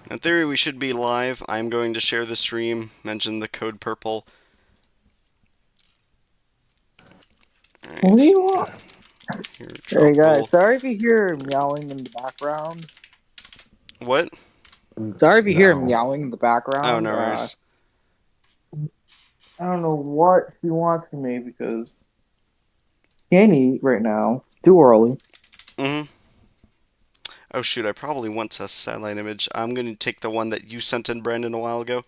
In theory, we should be live. I'm going to share the stream, mention the code purple. What do Alright, you want? here, Hey guys, tropical. sorry if you hear meowing in the background. What? Sorry if you hear No. meowing in the Oh, background. no worries. I don't know what she wants from me because can't eat right now. Too early. Mm-hmm. Oh shoot, I probably want a satellite image. I'm going to take the one that you sent in, Brandon, a while ago.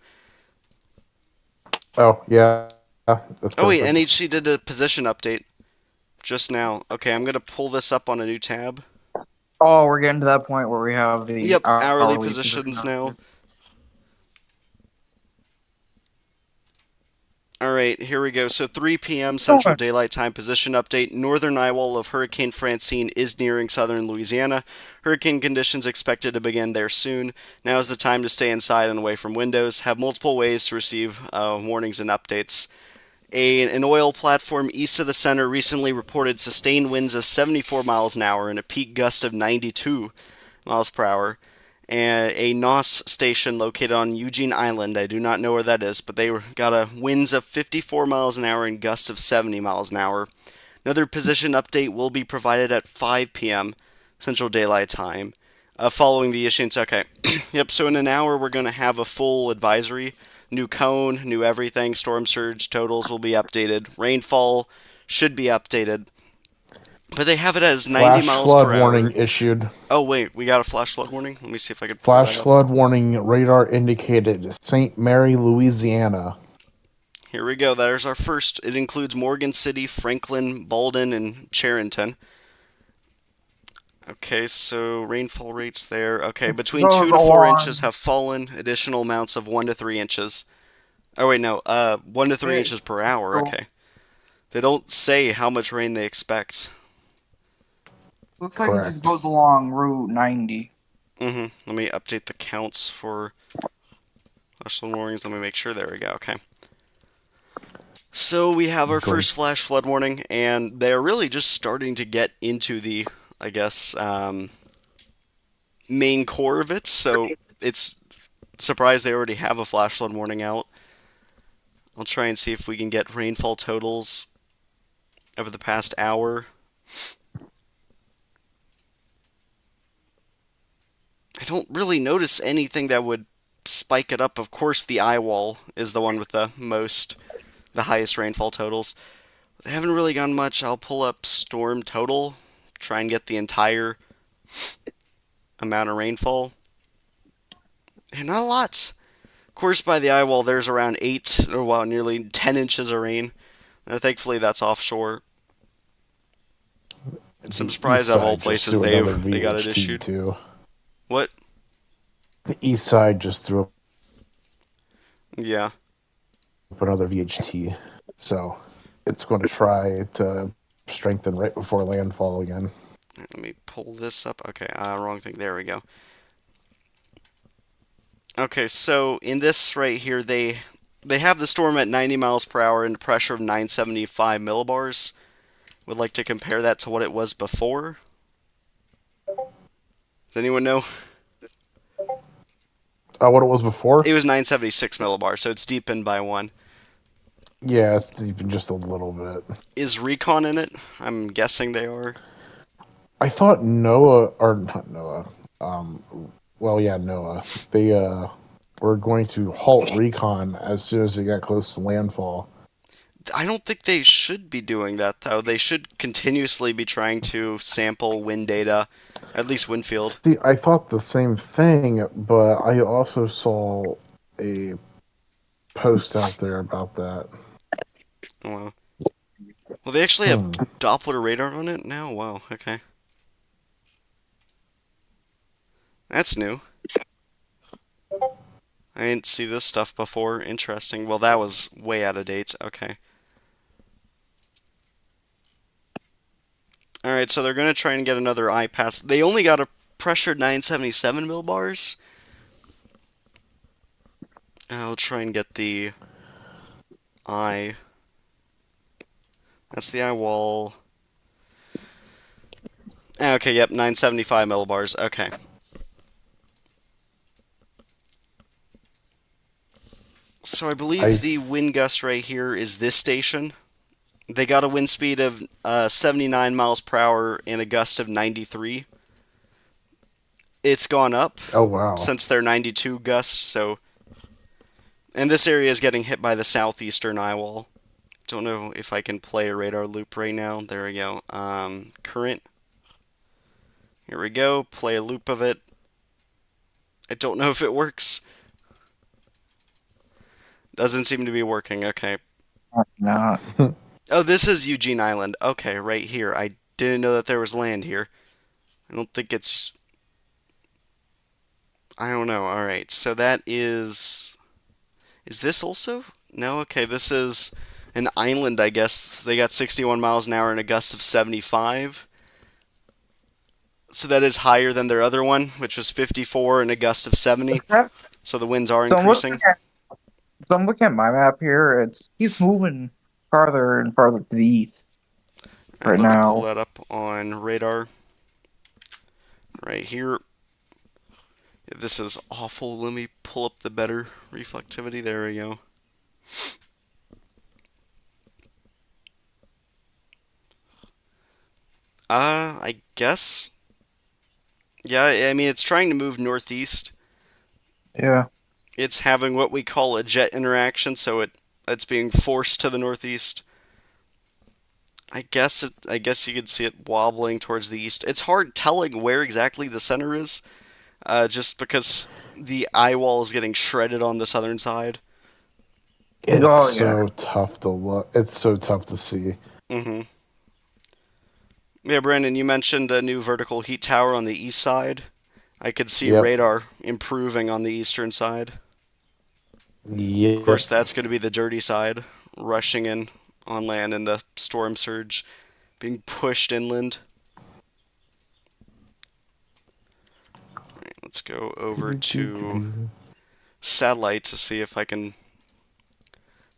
Oh, yeah. That's Oh wait, perfect. NHC did a position update just now. Okay, I'm going to pull this up on a new tab. Oh, we're getting to that point where we have the Yep, hourly hourly position positions now. update. Alright, here we go. So 3 p.m. Central Daylight Time position update. Northern eyewall of Hurricane Francine is nearing southern Louisiana. Hurricane conditions expected to begin there soon. Now is the time to stay inside and away from windows. Have multiple ways to receive warnings and updates. An oil platform east of the center recently reported sustained winds of 74 miles an hour and a peak gust of 92 miles per hour. And a NOS station located on Eugene Island. I do not know where that is, but they got a winds of 54 miles an hour and gusts of 70 miles an hour. Another position update will be provided at 5 p.m. Central Daylight Time. Following the issuance, okay. Yep, so in an hour we're going to have a full advisory. New cone, new everything. Storm surge totals will be updated. Rainfall should be updated. But they have it as 90 Flash miles flood per warning hour. issued. Oh, wait, we got a flash flood warning? Let me see if I could pull that Flash up. flood warning radar indicated St. Mary, Louisiana. Here we go. There's our first. It includes Morgan City, Franklin, Baldwin, and Charenton. Okay, so rainfall rates there. Okay, This between goes 2 to 4 inches along. have fallen. Additional amounts of 1 to 3 inches. Oh, wait, no. 1 to 3 It inches per hour. Okay. They don't say how much rain they expect. looks like it just Correct. goes along Route 90. Let me update the counts for flash flood warnings. Let me make sure. There we go. Okay. So we have our Going first flash flood warning, and they're really just starting to get into the, I guess, main core of it. So it's surprised they already have a flash flood warning out. I'll try and see if we can get rainfall totals over the past hour. I don't really notice anything that would spike it up. Of course, the eye wall is the one with the highest rainfall totals. They haven't really gone much. I'll pull up storm total, try and get the entire amount of rainfall. And not a lot. Of course, by the eye wall, there's around 8, or well, nearly 10 inches of rain. Thankfully, that's offshore. It's I'm the east surprised out of all side just places threw another they got it VHT issued. too. What? The east side just threw Yeah. up another VHT. So it's going to try to strengthen right before landfall again. Let me pull this up. Okay, wrong thing. There we go. Okay, so in this right here, they have the storm at 90 miles per hour and a pressure of 975 millibars. Would like to compare that to what it was before. Does anyone know? What it was before? It was 976 millibars, so it's deepened by 1. Yeah, it's deepened just a little bit. Is Recon in it? I'm guessing they are. I thought Noah, or not Noah, well, yeah, Noah, they were going to halt recon as soon as they got close to landfall. I don't think they should be doing that, though. They should continuously be trying to sample wind data, at least wind field. See, I thought the same thing, but I also saw a post out there about that. Oh, wow. Well, they actually have Hmm. Doppler radar on it now? Wow, okay. That's new. I didn't see this stuff before. Interesting. Well, that was way out of date. Okay. Alright, so they're going to try and get another eye pass. They only got a pressured 977 millibars. I'll try and get the eye. That's the eye wall. Okay, yep, 975 millibars. Okay. So I believe I the wind gust right here is this station. They got a wind speed of 79 miles per hour and a gust of 93. It's gone up oh wow. since their 92 gusts, so. And this area is getting hit by the southeastern eye wall. Don't know if I can play a radar loop right now. There we go. Current. Here we go. Play a loop of it. I don't know if it works. Doesn't seem to be working. Okay. Not. Oh, this is Eugene Island. Okay, right here. I didn't know that there was land here. I don't think it's. I don't know. Alright, so that is. Is this also? No, okay, this is an island, I guess. They got 61 miles an hour and a gust of 75. So that is higher than their other one, which was 54 and a gust of 70. So the winds are So increasing. I'm looking at my map here. It's keeps moving farther and farther to the east Alright, right let's pull now. that up on radar. Right here. This is awful. Let me pull up the better reflectivity. There we go. I guess. Yeah, I mean, it's trying to move northeast. Yeah. It's having what we call a jet interaction, so it's being forced to the northeast. I guess you could see it wobbling towards the east. It's hard telling where exactly the center is, just because the eye wall is getting shredded on the southern side. It's Oh yeah. so tough to look. It's so tough to see. Mm-hmm. Yeah, Brandon, you mentioned a new vertical heat tower on the east side. I could see Yep. radar improving on the eastern side. Of course, Yep. that's going to be the dirty side, rushing in on land in the storm surge, being pushed inland. Alright, let's go over to satellite to see if I can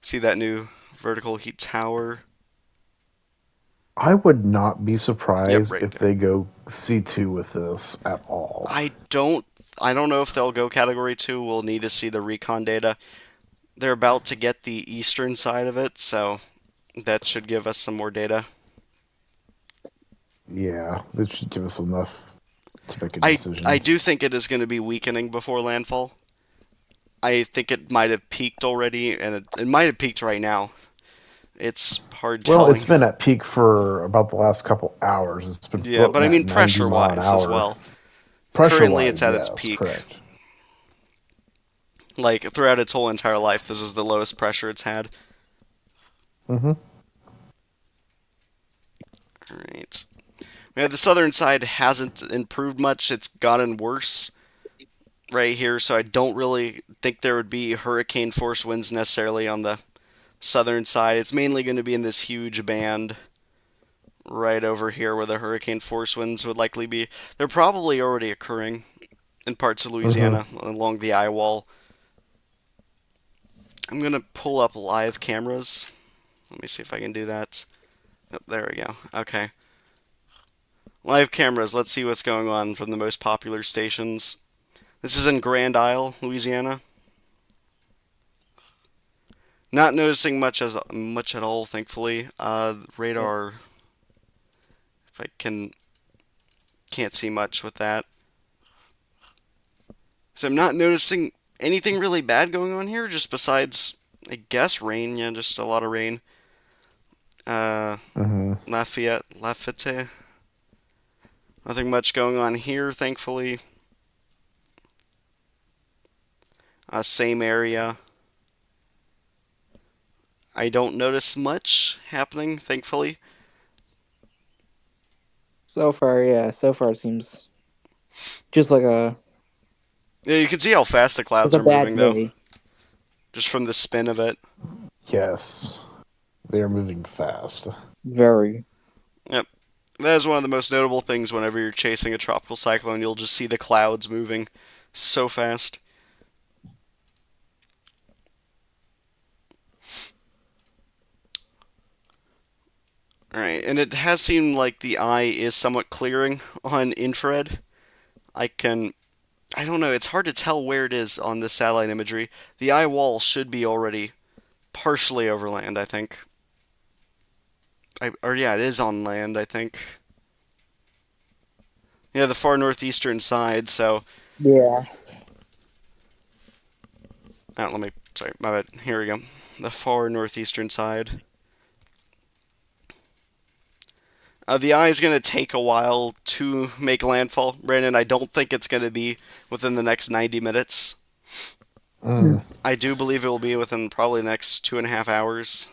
see that new vertical heat tower. I would not be Yep, surprised right if there. they go C2 with this at all. I don't know if they'll go category 2. We'll need to see the recon data. They're about to get the eastern side of it, so that should give us some more data. Yeah, that should give us enough to make a I decision. do think it is going to be weakening before landfall. I think it might have peaked already, and it might have peaked right now. It's hard Well, it's telling. been at peak for about the last couple hours. It's been Yeah, but floating I at mean 90 mile an pressure-wise as hour. well. Pressure Currently, it's wise, at its yes, peak. correct. Like, throughout its whole entire life, this is the lowest pressure it's had. Mm-hmm. Alright. Yeah, the southern side hasn't improved much. It's gotten worse right here, so I don't really think there would be hurricane force winds necessarily on the southern side. It's mainly going to be in this huge band right over here where the hurricane force winds would likely be. They're probably already occurring in parts of Louisiana Mm-hmm. along the eye wall. I'm going to pull up live cameras. Let me see if I can do that. Oh, there we go. Okay. Live cameras. Let's see what's going on from the most popular stations. This is in Grand Isle, Louisiana. Not noticing much at all, thankfully. Radar. If I can't see much with that. So I'm not noticing anything really bad going on here, just besides, I guess, rain. Yeah, just a lot of rain. Uh, Mm-hmm. Lafayette. Nothing much going on here, thankfully. Same area. I don't notice much happening, thankfully. So far, yeah. So far, it seems just Yeah, you can see how fast the clouds like a are bad moving, though, day. just from the spin of it. Yes, they are moving fast. Very. Yep. That is one of the most notable things whenever you're chasing a tropical cyclone. You'll just see the clouds moving so fast. Alright, and it has seemed like the eye is somewhat clearing on infrared. I can I don't know. It's hard to tell where it is on the satellite imagery. The eye wall should be already partially over land, I think. Or yeah, it is on land, I think. Yeah, the far northeastern side. So, Yeah. let me. Sorry, my bad. Here we go. The far northeastern side. The eye is going to take a while to make landfall, Brandon. I don't think it's going to be within the next 90 minutes. Mm. I do believe it will be within probably the next 2.5 hours,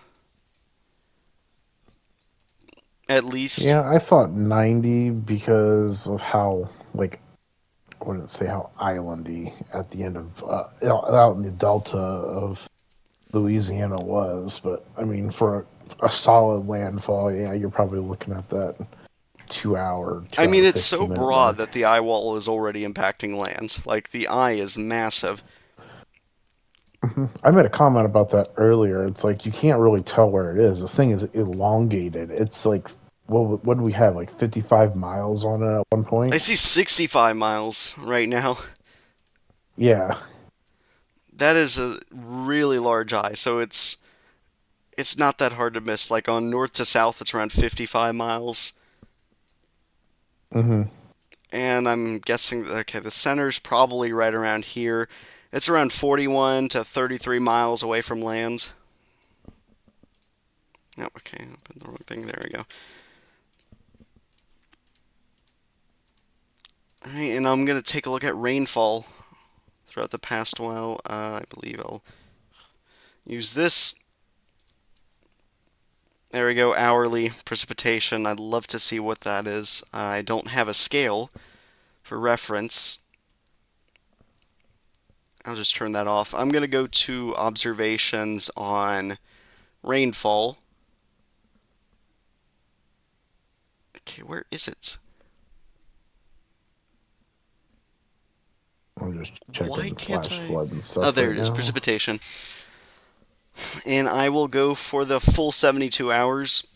at least. Yeah, I thought 90 because of how, like, what did it say, how islandy at the end of, out in the delta of Louisiana was. But, I mean, for a solid landfall, yeah, you're probably looking at that 2 hour, I two mean, hour it's so 15-minute broad mark. that the eye wall is already impacting land. Like, the eye is massive. I made a comment about that earlier. It's like you can't really tell where it is. This thing is elongated. It's like, what do we have? Like 55 miles on it at one I point? see 65 miles right now. Yeah. That is a really large eye, so it's not that hard to miss. Like on north to south, it's around 55 miles. Hmm. And I'm guessing, okay, the center's probably right around here. It's around 41 to 33 miles away from land. Oh, okay, I put the wrong thing. There we go. Alright, and I'm going to take a look at rainfall throughout the past while. I believe I'll use this. There we go, hourly precipitation. I'd love to see what that is. I don't have a scale for reference. I'll just turn that off. I'm going to go to observations on rainfall. Okay, where is it? I'm just Why checking can't flash I? flood and Oh, stuff there right it is, now. precipitation. And I will go for the full 72 hours.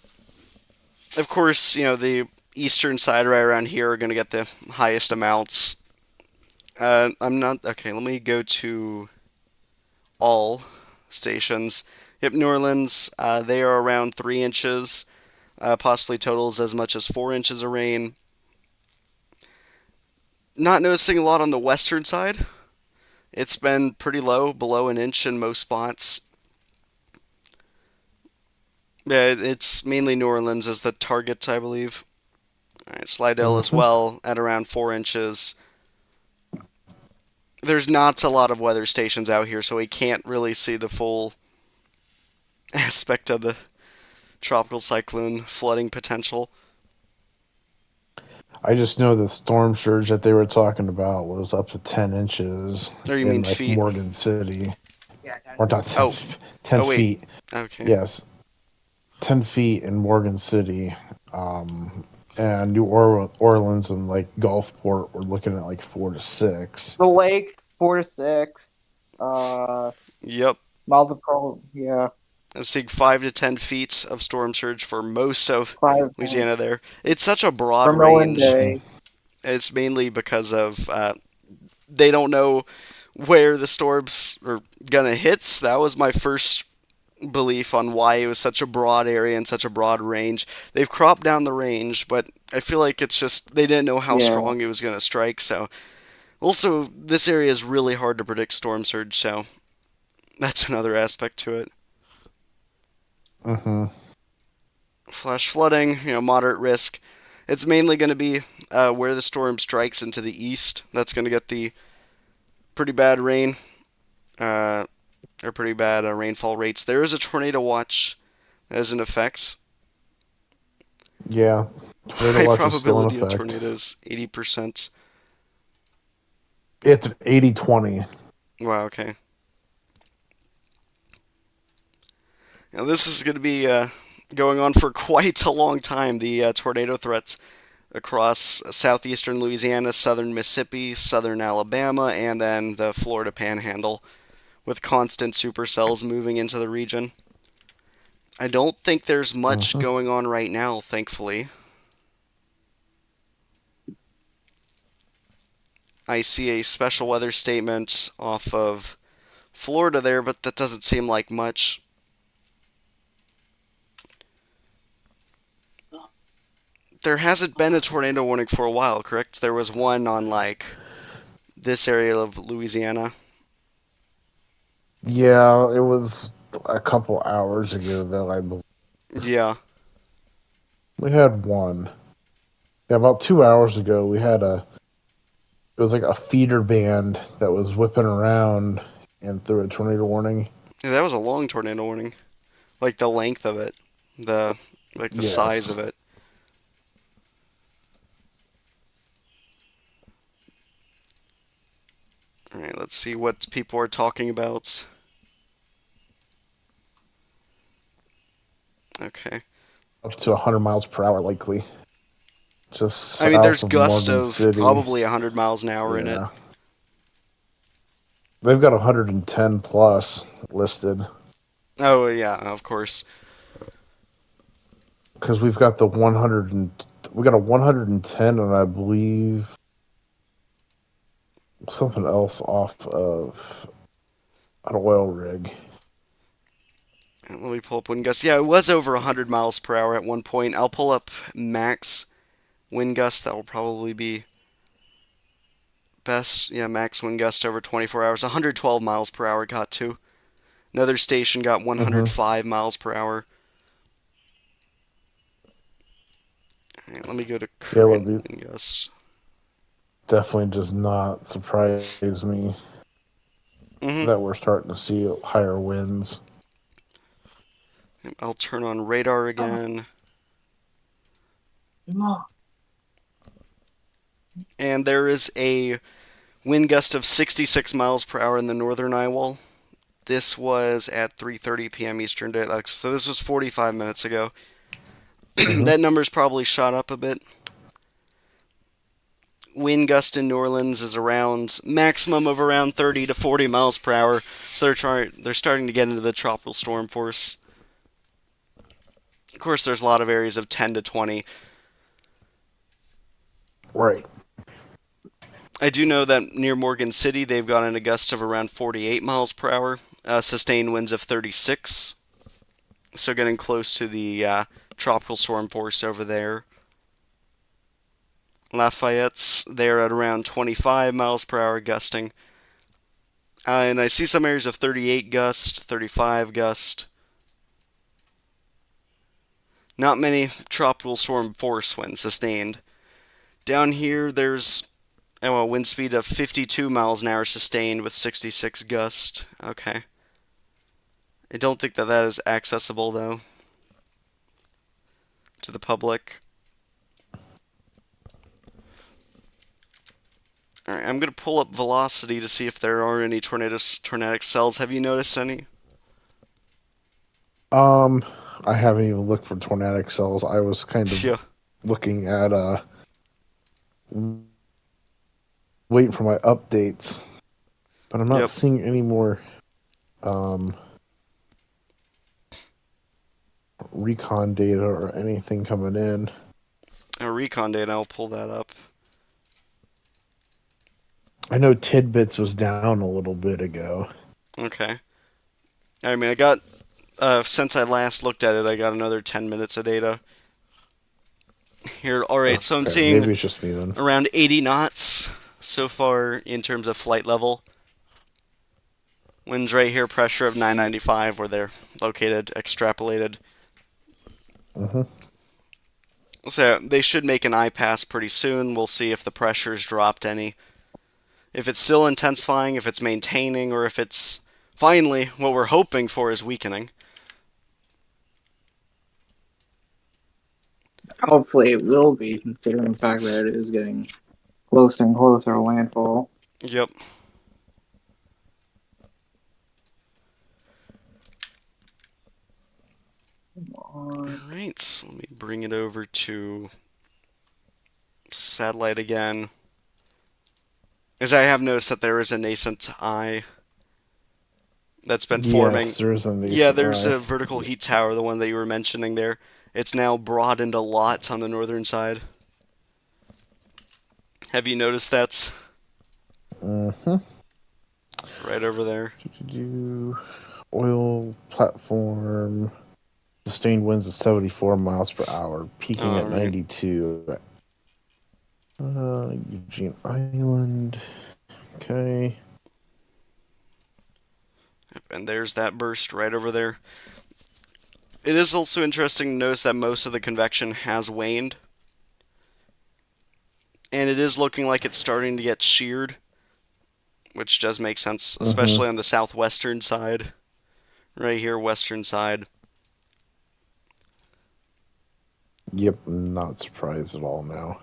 Of course, the eastern side right around here are going to get the highest amounts. I'm not. Okay, let me go to all stations. Yep, New Orleans, they are around 3 inches, possibly totals as much as 4 inches of rain. Not noticing a lot on the western side. It's been pretty low, below an inch in most spots. Yeah, it's mainly New Orleans as the target, I believe. All right, Slidell as Hmm. well at around 4 inches. There's not a lot of weather stations out here, so we can't really see the full aspect of the tropical cyclone flooding potential. I just know the storm surge that they were talking about was up to 10 inches Or you in mean like feet? Morgan City. Or not 10, Oh, 10 oh wait. feet. Okay. Yes, 10 feet in Morgan City. And Orleans and like Gulfport, we're looking at like 4 to 6. The lake, 4 to 6. Uh, Yep. Mouth of Pearl, yeah, I'm seeing 5 to 10 feet of storm surge for most of 5 Louisiana there. It's such a broad for Millen range. Mhm. Bay. It's mainly because of they don't know where the storms are gonna hit. That was my first belief on why it was such a broad area and such a broad range. They've cropped down the range, but I feel like it's just they didn't know how Yeah. strong it was gonna strike. So also this area is really hard to predict storm surge. So that's another aspect to it. Mhm. Flash flooding, moderate risk. It's mainly going to be where the storm strikes into the east. That's going to get the pretty bad rain, uh, or pretty bad rainfall rates. There is a tornado watch that is in effect. Yeah. Tornado High watch is still in probability of effect. tornadoes, 80%. It's 80-20. Wow, okay. Now this is going to be going on for quite a long time. The tornado threats across southeastern Louisiana, southern Mississippi, southern Alabama, and then the Florida Panhandle, with constant supercells moving into the region. I don't think there's much Mhm. going on right now, thankfully. I see a special weather statement off of Florida there, but that doesn't seem like much. There hasn't been a tornado warning for a while, correct? There was one on like this area of Louisiana. Yeah, it was a couple hours ago that I believe Yeah. we had one. Yeah, about 2 hours ago we had a. It was like a feeder band that was whipping around and threw a tornado warning. Yeah, that was a long tornado warning. Like the length of it. The like the size of Yes. it. Alright, let's see what people are talking about. Okay. Up to 100 miles per hour likely. Just I mean, there's south of gusts Morgan of City. probably 100 miles an hour in it. Yeah. They've got 110 plus listed Oh, yeah, of course. because we've got the 100 and we got a 110 and I believe something else off of an oil rig. Let me pull up wind gusts. Yeah, it was over 100 miles per hour at one point. I'll pull up max wind gust. That will probably be best. Yeah, max wind gust over 24 hours. 112 miles per hour got to. Another station got Mm-hmm. 105 miles per hour. All right, let me go to Yeah, current would be wind gust. definitely does not surprise me hmm that we're starting to see higher winds. I'll turn on radar again. And there is a wind gust of 66 miles per hour in the northern eye wall. This was at 3:30 p.m. Eastern Daylight, so this was 45 minutes ago. Mm-hmm. That number's probably shot up a bit. Wind gust in New Orleans is around maximum of around 30 to 40 miles per hour. So they're starting to get into the tropical storm force. Of course, there's a lot of areas of 10 to 20. Right. I do know that near Morgan City, they've got an gust of around 48 miles per hour, sustained winds of 36. So getting close to the tropical storm force over there. Lafayette's there at around 25 miles per hour gusting. And I see some areas of 38 gust, 35 gust. Not many tropical storm force winds sustained. Down here, there's a wind speed of 52 miles an hour sustained with 66 gust. Okay. I don't think that that is accessible, though, to the public. Alright, I'm going to pull up velocity to see if there are any tornadic cells. Have you noticed any? Um, I haven't even looked for tornadic cells. I was kind of Yeah. looking at waiting for my updates, but I'm not Yep. seeing any more um recon data or anything coming in. A recon data, I'll pull that up. I know Tidbits was down a little bit ago. Okay. I mean, I got, since I last looked at it, I got another 10 minutes of data. Here, alright, so I'm Okay, seeing maybe it's just me then. around 80 knots so far in terms of flight level. Winds right here, pressure of 995 where they're located, extrapolated. Mm-hmm. So they should make an eye pass pretty soon. We'll see if the pressure's dropped any. If it's still intensifying, if it's maintaining, or if it's finally what we're hoping for is weakening. Hopefully it will be, considering the fact that it is getting closer and closer to landfall. Yep. Alright, so let me bring it over to satellite again. As I have noticed that there is a nascent eye that's been forming. Yes, there's a Yeah, nascent there's eye. a vertical heat tower, the one that you were mentioning there. It's now broadened a lot on the northern side. Have you noticed that? Mm-hmm. Right over there. Oil platform. Sustained winds at 74 miles per hour, peaking All at right. 92. Eugene Island. Okay. And there's that burst right over there. It is also interesting to notice that most of the convection has waned, and it is looking like it's starting to get sheared, which does make sense, Mm-hmm. especially on the southwestern side. Right here, western side. Yep, not surprised at all now.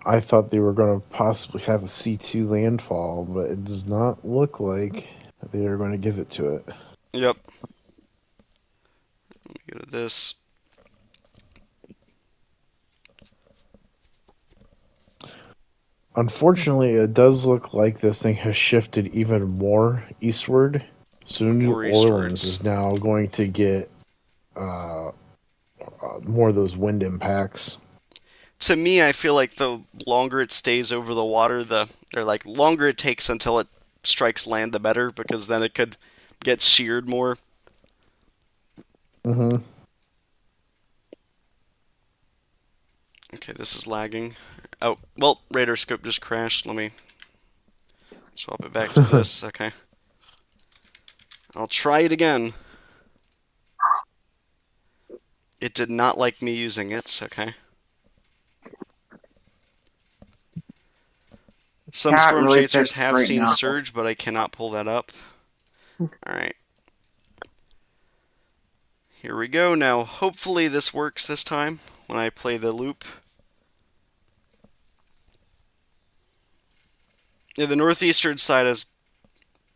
I thought they were going to possibly have a C2 landfall, but it does not look like they are going to give it to it. Yep. Let me go to this. Unfortunately, it does look like this thing has shifted even more eastward. So New More Orleans eastwards. is now going to get uh, more of those wind impacts. To me, I feel like the longer it stays over the water, the or like longer it takes until it strikes land, the better, because then it could get sheared more. Mm-hmm. Okay, this is lagging. Oh, well, radar scope just crashed. Let me swap it back to this. Okay. I'll try it again. It did not like me using it. Okay. Some Cat storm really chasers pissed have right seen now. surge, but I cannot pull that up. Alright. Here we go. Now, hopefully this works this time when I play the loop. Yeah, the northeastern side has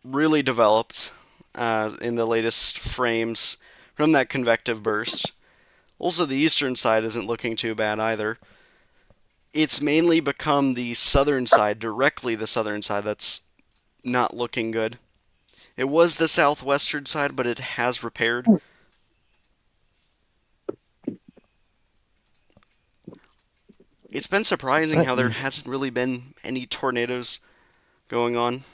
really developed in the latest frames from that convective burst. Also, the eastern side isn't looking too bad either. It's mainly become the southern side, directly the southern side, that's not looking good. It was the southwestern side, but it has repaired. It's been surprising how there East. hasn't really been any tornadoes going on.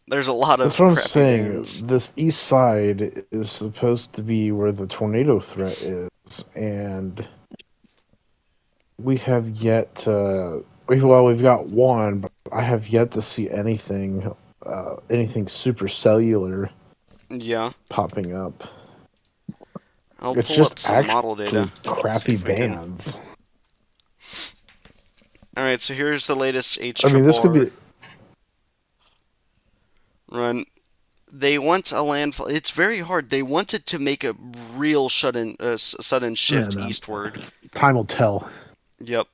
There's a lot That's of what I'm crappy saying. bands. This east side is supposed to be where the tornado threat is, and we have yet to. Well, we've got one, but I have yet to see anything supercellular Yeah, popping up. I'll It's pull just up some model data. actually See crappy if we can. bands. Alright, so here's the latest H I mean, triple this could R be. run. They want a landfall. It's very hard. They wanted to make a real sudden Yeah, shift no. eastward. Time will tell. Yep.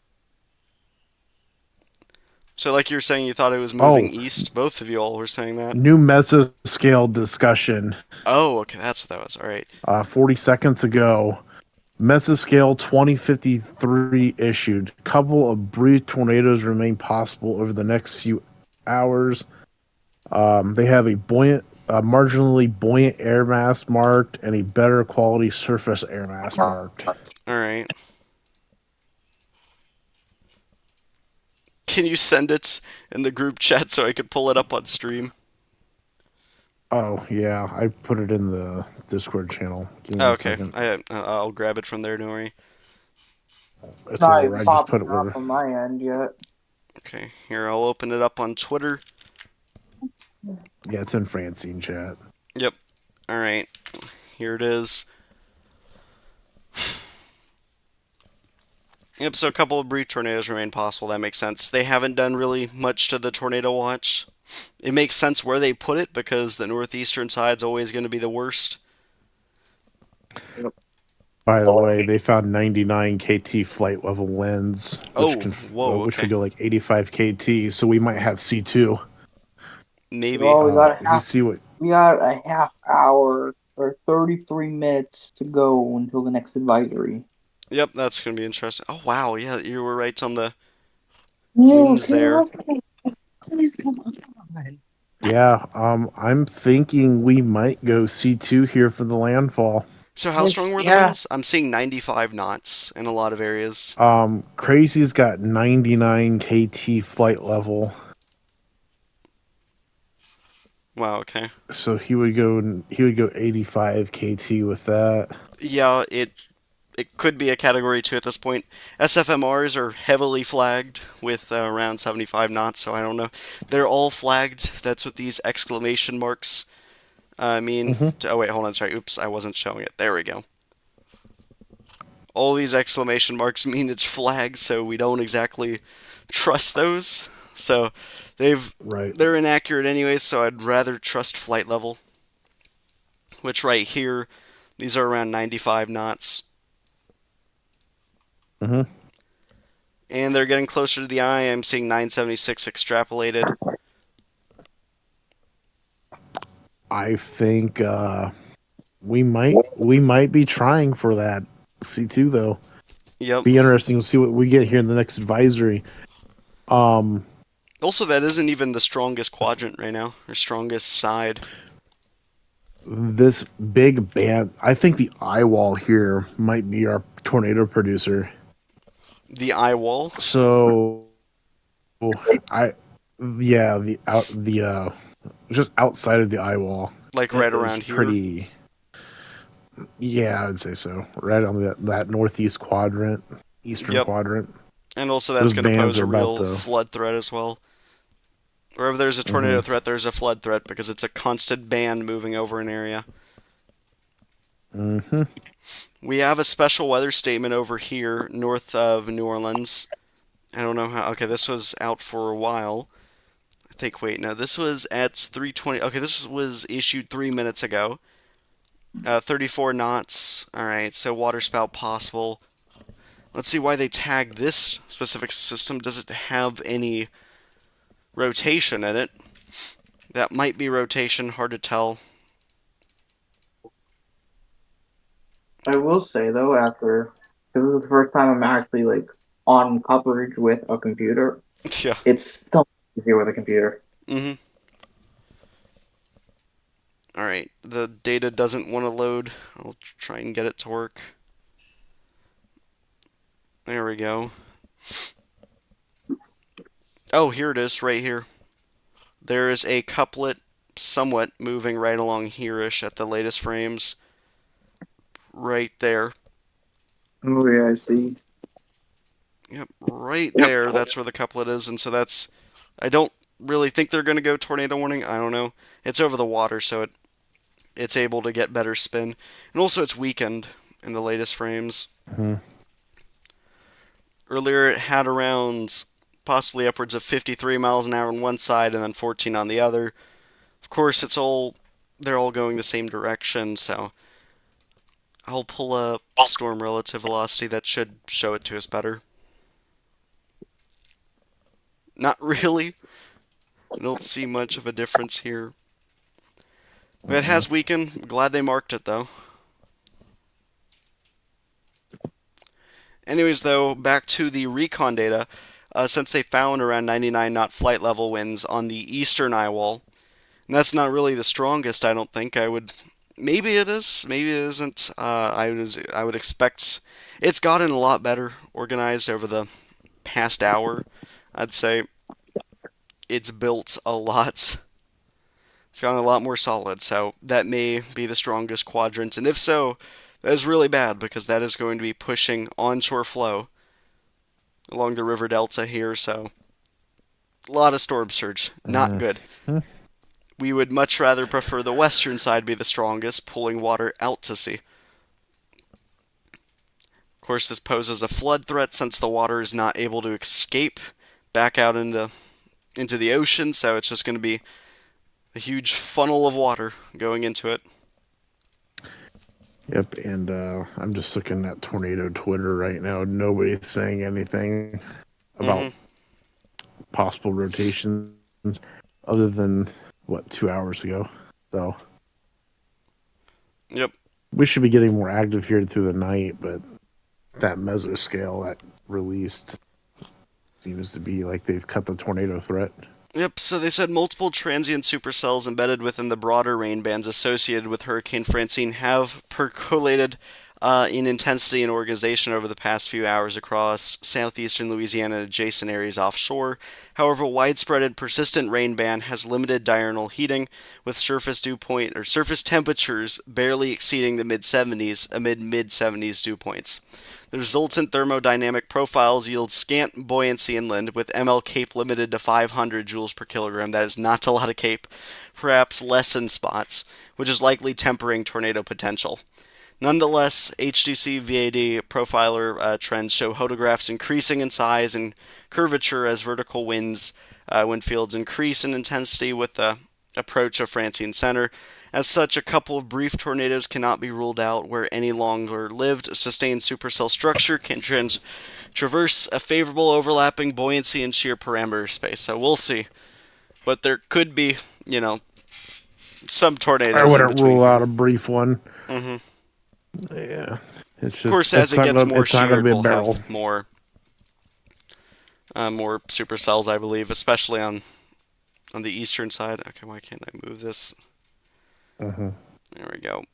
So, like you were saying, you thought it was moving Oh, east. Both of you all were saying that. new mesoscale discussion. Oh, okay, that's what that was. All right. 40 seconds ago. Mesoscale 2053 issued. Couple of brief tornadoes remain possible over the next few hours. They have marginally buoyant air mass marked and a better quality surface air mass marked. All right. Can you send it in the group chat so I could pull it up on stream? Oh yeah, I put it in the Discord channel. Give me Oh, one okay. second. I'll grab it from there. Don't worry. It's Not whatever. even I just put popping it up where. on my end yet. Okay, here I'll open it up on Twitter. Yeah, it's in Francine chat. Yep. All right. Here it is. Yep, so a couple of brief tornadoes remain possible. That makes sense. They haven't done really much to the tornado watch. It makes sense where they put it because the northeastern side's always going to be the worst. By the way, they found 99 KT flight level winds, Oh, whoa, which okay. would go like 85 KT. So we might have C2. Maybe. Well, If you see what. we got a half hour or 33 minutes to go until the next advisory. Yep, that's going to be interesting. Oh, wow, yeah, you were right on the No, winds okay, there. okay. Please come on. Yeah, I'm thinking we might go C2 here for the landfall. So how strong were the Yeah. winds? I'm seeing 95 knots in a lot of areas. Crazy's got 99 KT flight level. Wow, okay. So he would go 85 KT with that. Yeah, it could be a category 2 at this point. SFMRs are heavily flagged with around 75 knots, so I don't know. They're all flagged. That's what these exclamation marks mean. Hmm. Oh, wait, hold on. Sorry. Oops, I wasn't showing it. There we go. All these exclamation marks mean it's flagged, so we don't exactly trust those. So they've Right. they're inaccurate anyways, so I'd rather trust flight level, which right here, these are around 95 knots. Hmm. And they're getting closer to the eye. I'm seeing 976 extrapolated. I think we might be trying for that C2 though. Yep. Be interesting to see what we get here in the next advisory. Um, Also, that isn't even the strongest quadrant right now, or strongest side. this big band, I think the eye wall here might be our tornado producer. The eye wall, So I, yeah, the just outside of the eye wall like right is around here. pretty. Yeah, I'd say so. Right on that northeast quadrant, eastern Yep. quadrant. And also, that's Those going to bands pose are a about real the. flood threat as well. Wherever there's a tornado Hmm. threat, there's a flood threat because it's a constant band moving over an area. Hmm. We have a special weather statement over here north of New Orleans. I don't know how. Okay, this was out for a while. I think, wait, no, this was at 3:20. Okay, this was issued 3 minutes ago. 34 knots. All right, so waterspout possible. Let's see why they tagged this specific system. Does it have any rotation in it? That might be rotation, hard to tell. I will say though, after this is the first time I'm actually like on coverage with a computer, Yeah. it's so easier with a computer. Mhm. All right. The data doesn't want to load. I'll try and get it to work. There we go. Oh, here it is, right here. There is a couplet somewhat moving right along here-ish at the latest frames. Right there. Oh yeah, I see. Yep, right Yep. there. That's where the couplet is, and so that's. I don't really think they're going to go tornado warning. I don't know. It's over the water, so it's able to get better spin, and also it's weakened in the latest frames. Hmm. Earlier, it had around possibly upwards of 53 miles an hour on one side and then 14 on the other. Of course, they're all going the same direction, so I'll pull up storm relative velocity. That should show it to us better. Not really. I don't see much of a difference here. But it has weakened. Glad they marked it, though. Anyways, though, back to the recon data. Since they found around 99 knot flight level winds on the eastern eye wall, and that's not really the strongest, I don't think. I would. Maybe it is. Maybe it isn't. I would expect it's gotten a lot better organized over the past hour. I'd say it's built a lot. It's gotten a lot more solid, so that may be the strongest quadrant. And if so, that is really bad because that is going to be pushing onshore flow along the river delta here. So a lot of storm surge. Not good. Hmm. We would much rather prefer the western side be the strongest, pulling water out to sea. Of course, this poses a flood threat since the water is not able to escape back out into the ocean, so it's just going to be a huge funnel of water going into it. Yep, and I'm just looking at tornado Twitter right now. Nobody's saying anything about Mm-hmm. possible rotations other than what 2 hours ago. So Yep. we should be getting more active here through the night, but that mesoscale that released seems to be like they've cut the tornado threat. Yep, so they said multiple transient supercells embedded within the broader rain bands associated with Hurricane Francine have percolated in intensity and organization over the past few hours across southeastern Louisiana and adjacent areas offshore. However, widespread and persistent rain ban has limited diurnal heating, with surface dew point or surface temperatures barely exceeding the mid 70s amid mid 70s dew points. The resultant thermodynamic profiles yield scant buoyancy inland, with ML Cape limited to 500 joules per kilogram. That is not a lot of Cape. Perhaps less in spots, which is likely tempering tornado potential. Nonetheless, HDC VAD profiler trends show photographs increasing in size and curvature as vertical wind fields increase in intensity with the approach of Francine Center. As such, a couple of brief tornadoes cannot be ruled out where any longer-lived sustained supercell structure can traverse a favorable overlapping buoyancy and shear parameter space. So we'll see. But there could be, some tornadoes I in wouldn't between rule out here. a brief one. hmm Yeah, it's Of course, just as it gets more it's not gonna sheared, be a we'll barrel. have more supercells, I believe, especially on the eastern side. Okay, why can't I move this? Hmm. There we go.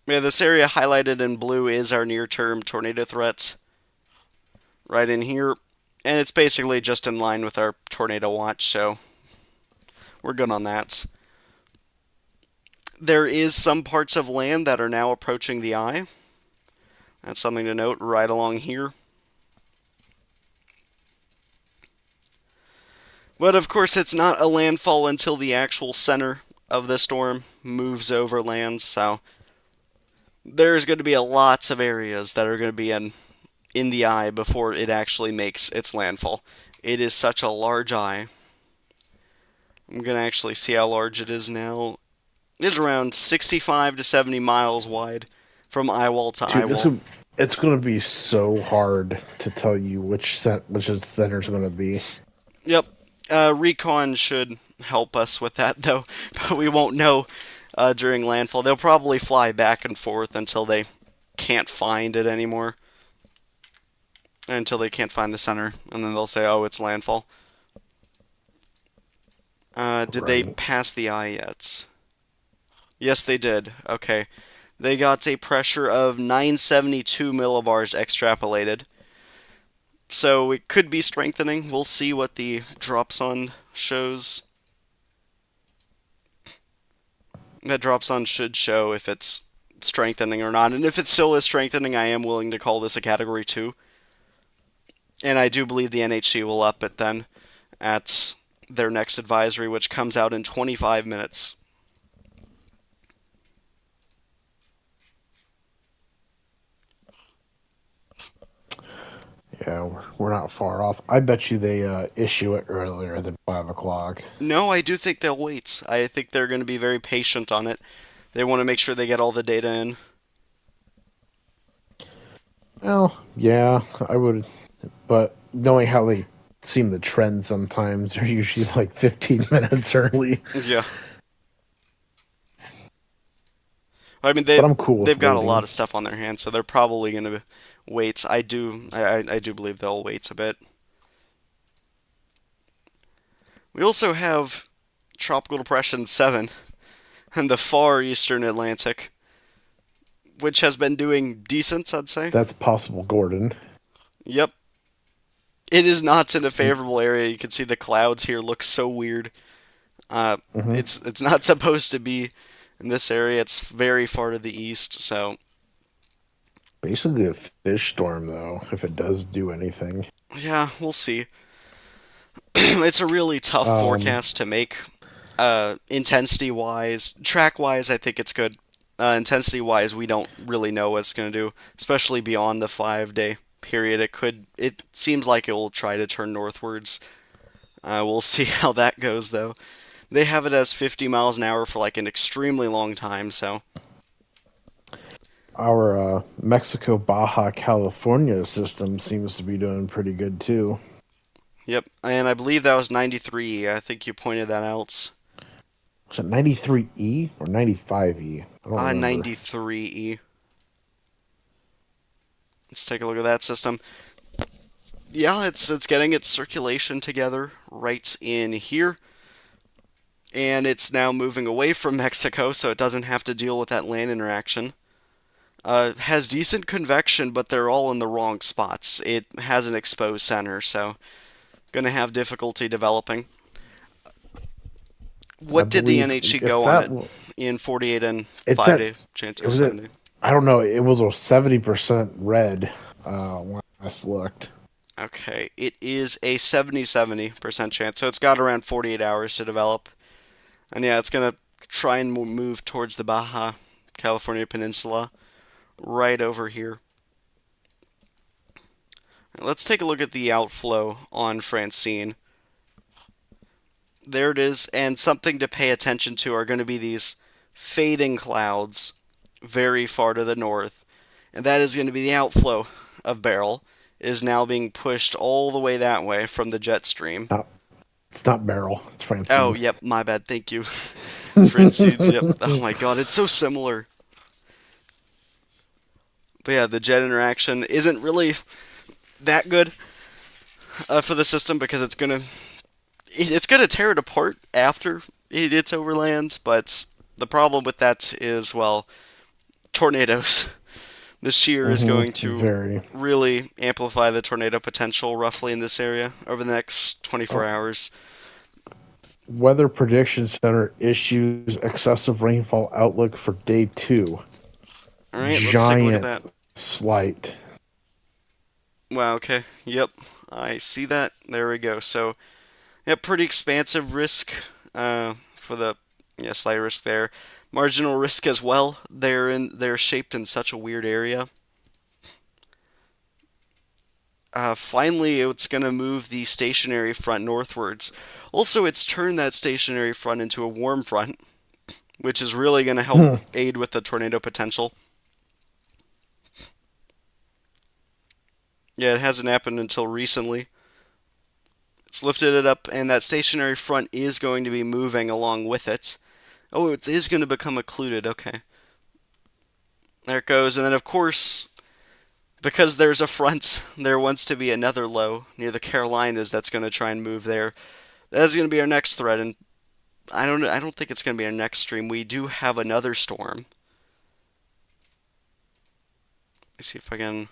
Yeah, this area highlighted in blue is our near-term tornado threats, right in here, and it's basically just in line with our tornado watch, so we're good on that. There is some parts of land that are now approaching the eye. That's something to note right along here. But of course, it's not a landfall until the actual center of the storm moves over land, so there's going to be lots of areas that are going to be in the eye before it actually makes its landfall. It is such a large eye. I'm going to actually see how large it is now. It's around 65 to 70 miles wide from eye wall to eye Dude, wall. it's gonna be so hard to tell you which its center's gonna be. Yep. Recon should help us with that, though, but we won't know during landfall. They'll probably fly back and forth until they can't find it anymore. Until they can't find the center, and then they'll say, oh, it's landfall. Did they Right. pass the eye yet? Yes, they did. Okay. They got a pressure of 972 millibars extrapolated. So it could be strengthening. We'll see what the dropson shows. That dropson should show if it's strengthening or not. And if it still is strengthening, I am willing to call this a Category 2. And I do believe the NHC will up it then at their next advisory, which comes out in 25 minutes. Yeah, we're not far off. I bet you they issue it earlier than 5 o'clock. No, I do think they'll wait. I think they're going to be very patient on it. They want to make sure they get all the data in. Well, yeah, I would, but knowing how they seem to trend sometimes, they're usually like 15 minutes early. Yeah. I mean, But I'm cool with they've got a lot waiting. of stuff on their hands, so they're probably going to wait. I do believe they'll wait a bit. We also have Tropical Depression 7 in the far eastern Atlantic, which has been doing decent, I'd say. That's possible, Gordon. Yep. It is not in a favorable area. You can see the clouds here look so weird. Hmm. It's not supposed to be in this area. It's very far to the east, so Basically a fish storm, though, if it does do anything. yeah, we'll see. It's a really tough Um, forecast to make. Intensity wise, track wise, I think it's good. Intensity wise, we don't really know what it's going to do, especially beyond the 5 day period. It seems like it will try to turn northwards. We'll see how that goes, though. They have it as 50 miles an hour for like an extremely long time, so our Mexico Baja California system seems to be doing pretty good, too. yep. And I believe that was 93. I think you pointed that out. Was it 93E or 95E? I don't remember. 93E. Let's take a look at that system. Yeah, it's getting its circulation together right in here, and it's now moving away from Mexico, so it doesn't have to deal with that land interaction. Has decent convection, but they're all in the wrong spots. It has an exposed center, so gonna have difficulty developing. I What did the believe NHC if go on that it in 48 and it's 5 at day chance it or was at 70? I don't know. It was a 70% red when I last looked. Okay, it is a 70% chance, so it's got around 48 hours to develop. And yeah, it's gonna try and move towards the Baja California Peninsula, right over here. Let's take a look at the outflow on Francine. There it is, and something to pay attention to are going to be these fading clouds very far to the north. And that is going to be the outflow of Beryl. It is now being pushed all the way that way from the jet stream. Not, it's not Beryl. It's Oh, Francine. yep, my bad, thank you. Francine's, yep. Oh my god, it's so similar. But yeah, the jet interaction isn't really that good for the system because it's gonna tear it apart after it's overland. But the problem with that is, well, tornadoes. The shear is going to Very. really amplify the tornado potential roughly in this area over the next 24 Oh, hours. Weather Prediction Center issues excessive rainfall outlook for day 2. All right, let's take a look at Giant that. slight. Wow. Okay. Yep. I see that. There we go. So, yeah, pretty expansive risk for the slight risk there. Marginal risk as well. They're shaped in such a weird area. Finally, it's going to move the stationary front northwards. Also, it's turned that stationary front into a warm front, which is really going to help Hmm. aid with the tornado potential. Yeah, it hasn't happened until recently. It's lifted it up, and that stationary front is going to be moving along with it. Oh, it is going to become occluded. Okay. There it goes. And then, of course, because there's a front, there wants to be another low near the Carolinas that's going to try and move there. That's going to be our next threat, and I don't think it's going to be our next stream. We do have another storm. Let's see if I can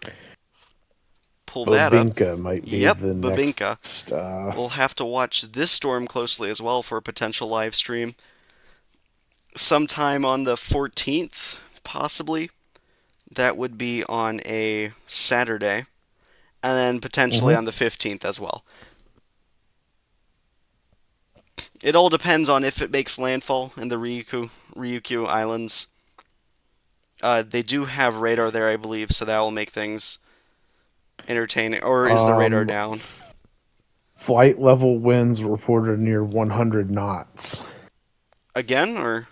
pull that up. Bobinka might be Yep, the Babinka. next. We'll have to watch this storm closely as well for a potential live stream. Sometime on the 14th, possibly. That would be on a Saturday. And then potentially Mhm. on the 15th as well. It all depends on if it makes landfall in the Ryukyu Islands. They do have radar there, I believe, so that will make things entertaining. Or is the radar Um, down? Flight level winds reported near 100 knots. Again, or?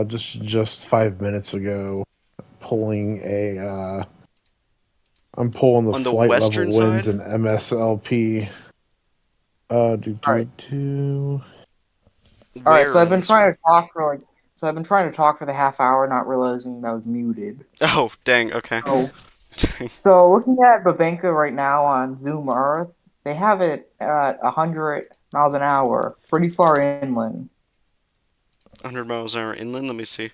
Just 5 minutes ago, pulling a. I'm pulling the On the flight level western winds side? and MSLP. Do All do right. do. All right. Where on the western? So I've been trying to talk for the half hour, not realizing that I was muted. Oh, dang, okay. So, so looking at Babenka right now on Zoom Earth, they have it at 100 miles an hour, pretty far inland. 100 miles an hour inland, let me see.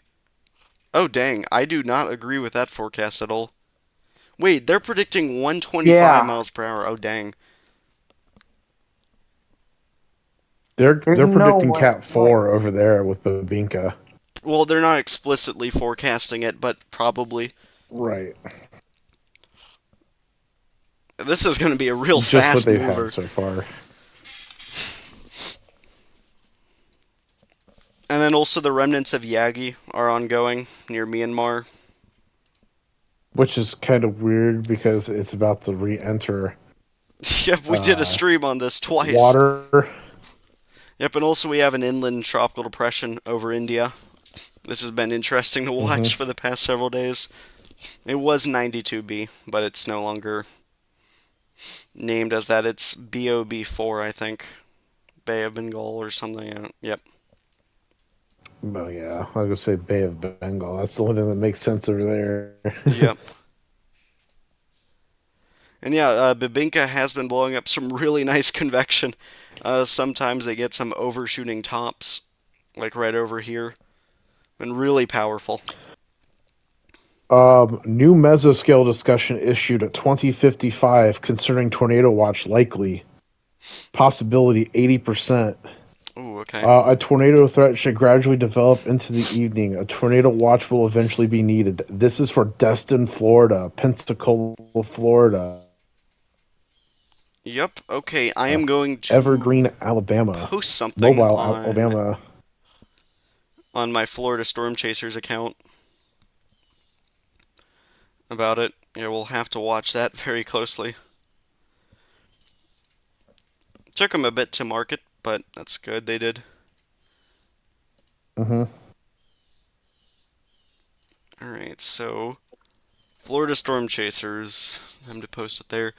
Oh, dang, I do not agree with that forecast at all. Wait, they're predicting 125 Yeah, miles per hour. Oh, dang. there's They're no predicting way. Cat 4 over there with Babinka. Well, they're not explicitly forecasting it, but probably. Right. This is going to be a real Just what fast they've had mover. so far. And then also the remnants of Yagi are ongoing near Myanmar. Which is kind of weird because it's about to re-enter Yep, we did a stream on this twice. water. Yep, and also we have an inland tropical depression over India. This has been interesting to watch Hmm. for the past several days. It was 92B, but it's no longer named as that. It's BOB4, I think. Bay of Bengal or something. Yep. Oh yeah, I was gonna say Bay of Bengal. That's the only thing that makes sense over there. Yep. And yeah, Bibinka has been blowing up some really nice convection. Sometimes they get some overshooting tops, like right over here. Been really powerful. New mesoscale discussion issued at 2055 concerning tornado watch likely. Possibility 80%. Ooh, okay. A tornado threat should gradually develop into the evening. A tornado watch will eventually be needed. This is for Destin, Florida, Pensacola, Florida, Yep. Okay, I am going to Evergreen, Alabama, post something Mobile, Alabama. on my Florida Storm Chasers account about it. Yeah, we'll have to watch that very closely. Took them a bit to market, but that's good. They did. Hmm. All right, so Florida Storm Chasers. Time to post it there.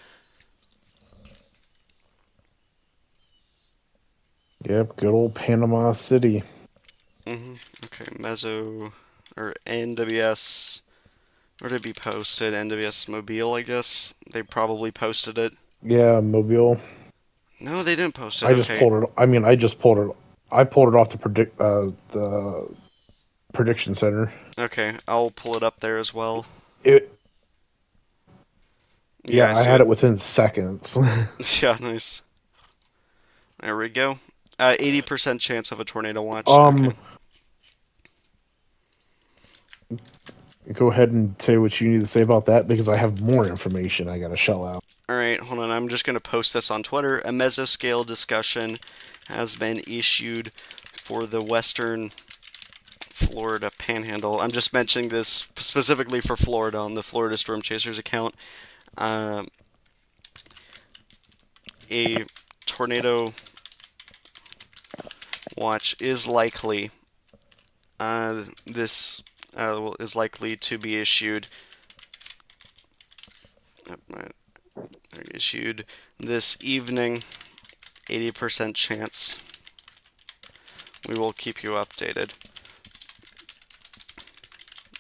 Yep, good old Panama City. Okay, Mezzo or NWS. Where did it be posted? NWS Mobile, I guess. They probably posted it. Yeah, Mobile. No, they didn't post it. I just Okay. pulled it. I mean, I just pulled it. I pulled it off the prediction center. Okay, I'll pull it up there as well. It Yeah, Yeah, I I see had it. it within seconds. Yeah, nice. There we go. 80% chance of a tornado watch. Okay. um, go ahead and say what you need to say about that because I have more information I got to shell out. Alright, hold on. I'm just going to post this on Twitter. A mesoscale discussion has been issued for the western Florida panhandle. I'm just mentioning this specifically for Florida on the Florida Storm Chasers account. Um, a tornado watch is likely. This is likely to be issued. Issued this evening. 80% chance. We will keep you updated.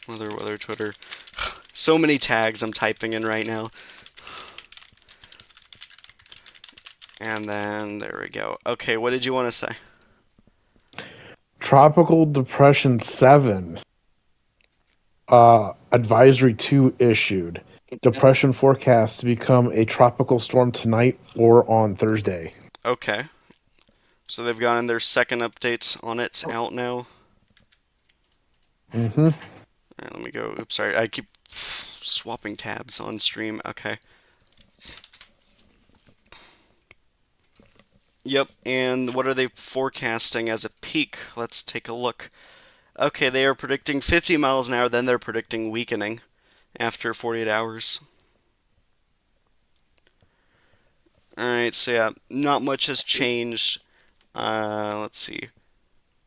Weather, Twitter. So many tags I'm typing in right now. And then, there we go. Okay, what did you want to say? Tropical Depression 7. Advisory 2 issued. Depression forecast to become a tropical storm tonight or on Thursday. Okay. So they've gotten their second updates on it out now. Mm-hmm. Alright, let me go. Oops, sorry. I keep swapping tabs on stream. Okay. Yep, and what are they forecasting as a peak? Let's take a look. Okay, they are predicting 50 miles an hour, then they're predicting weakening after 48 hours. Alright, so yeah, not much has changed. Let's see.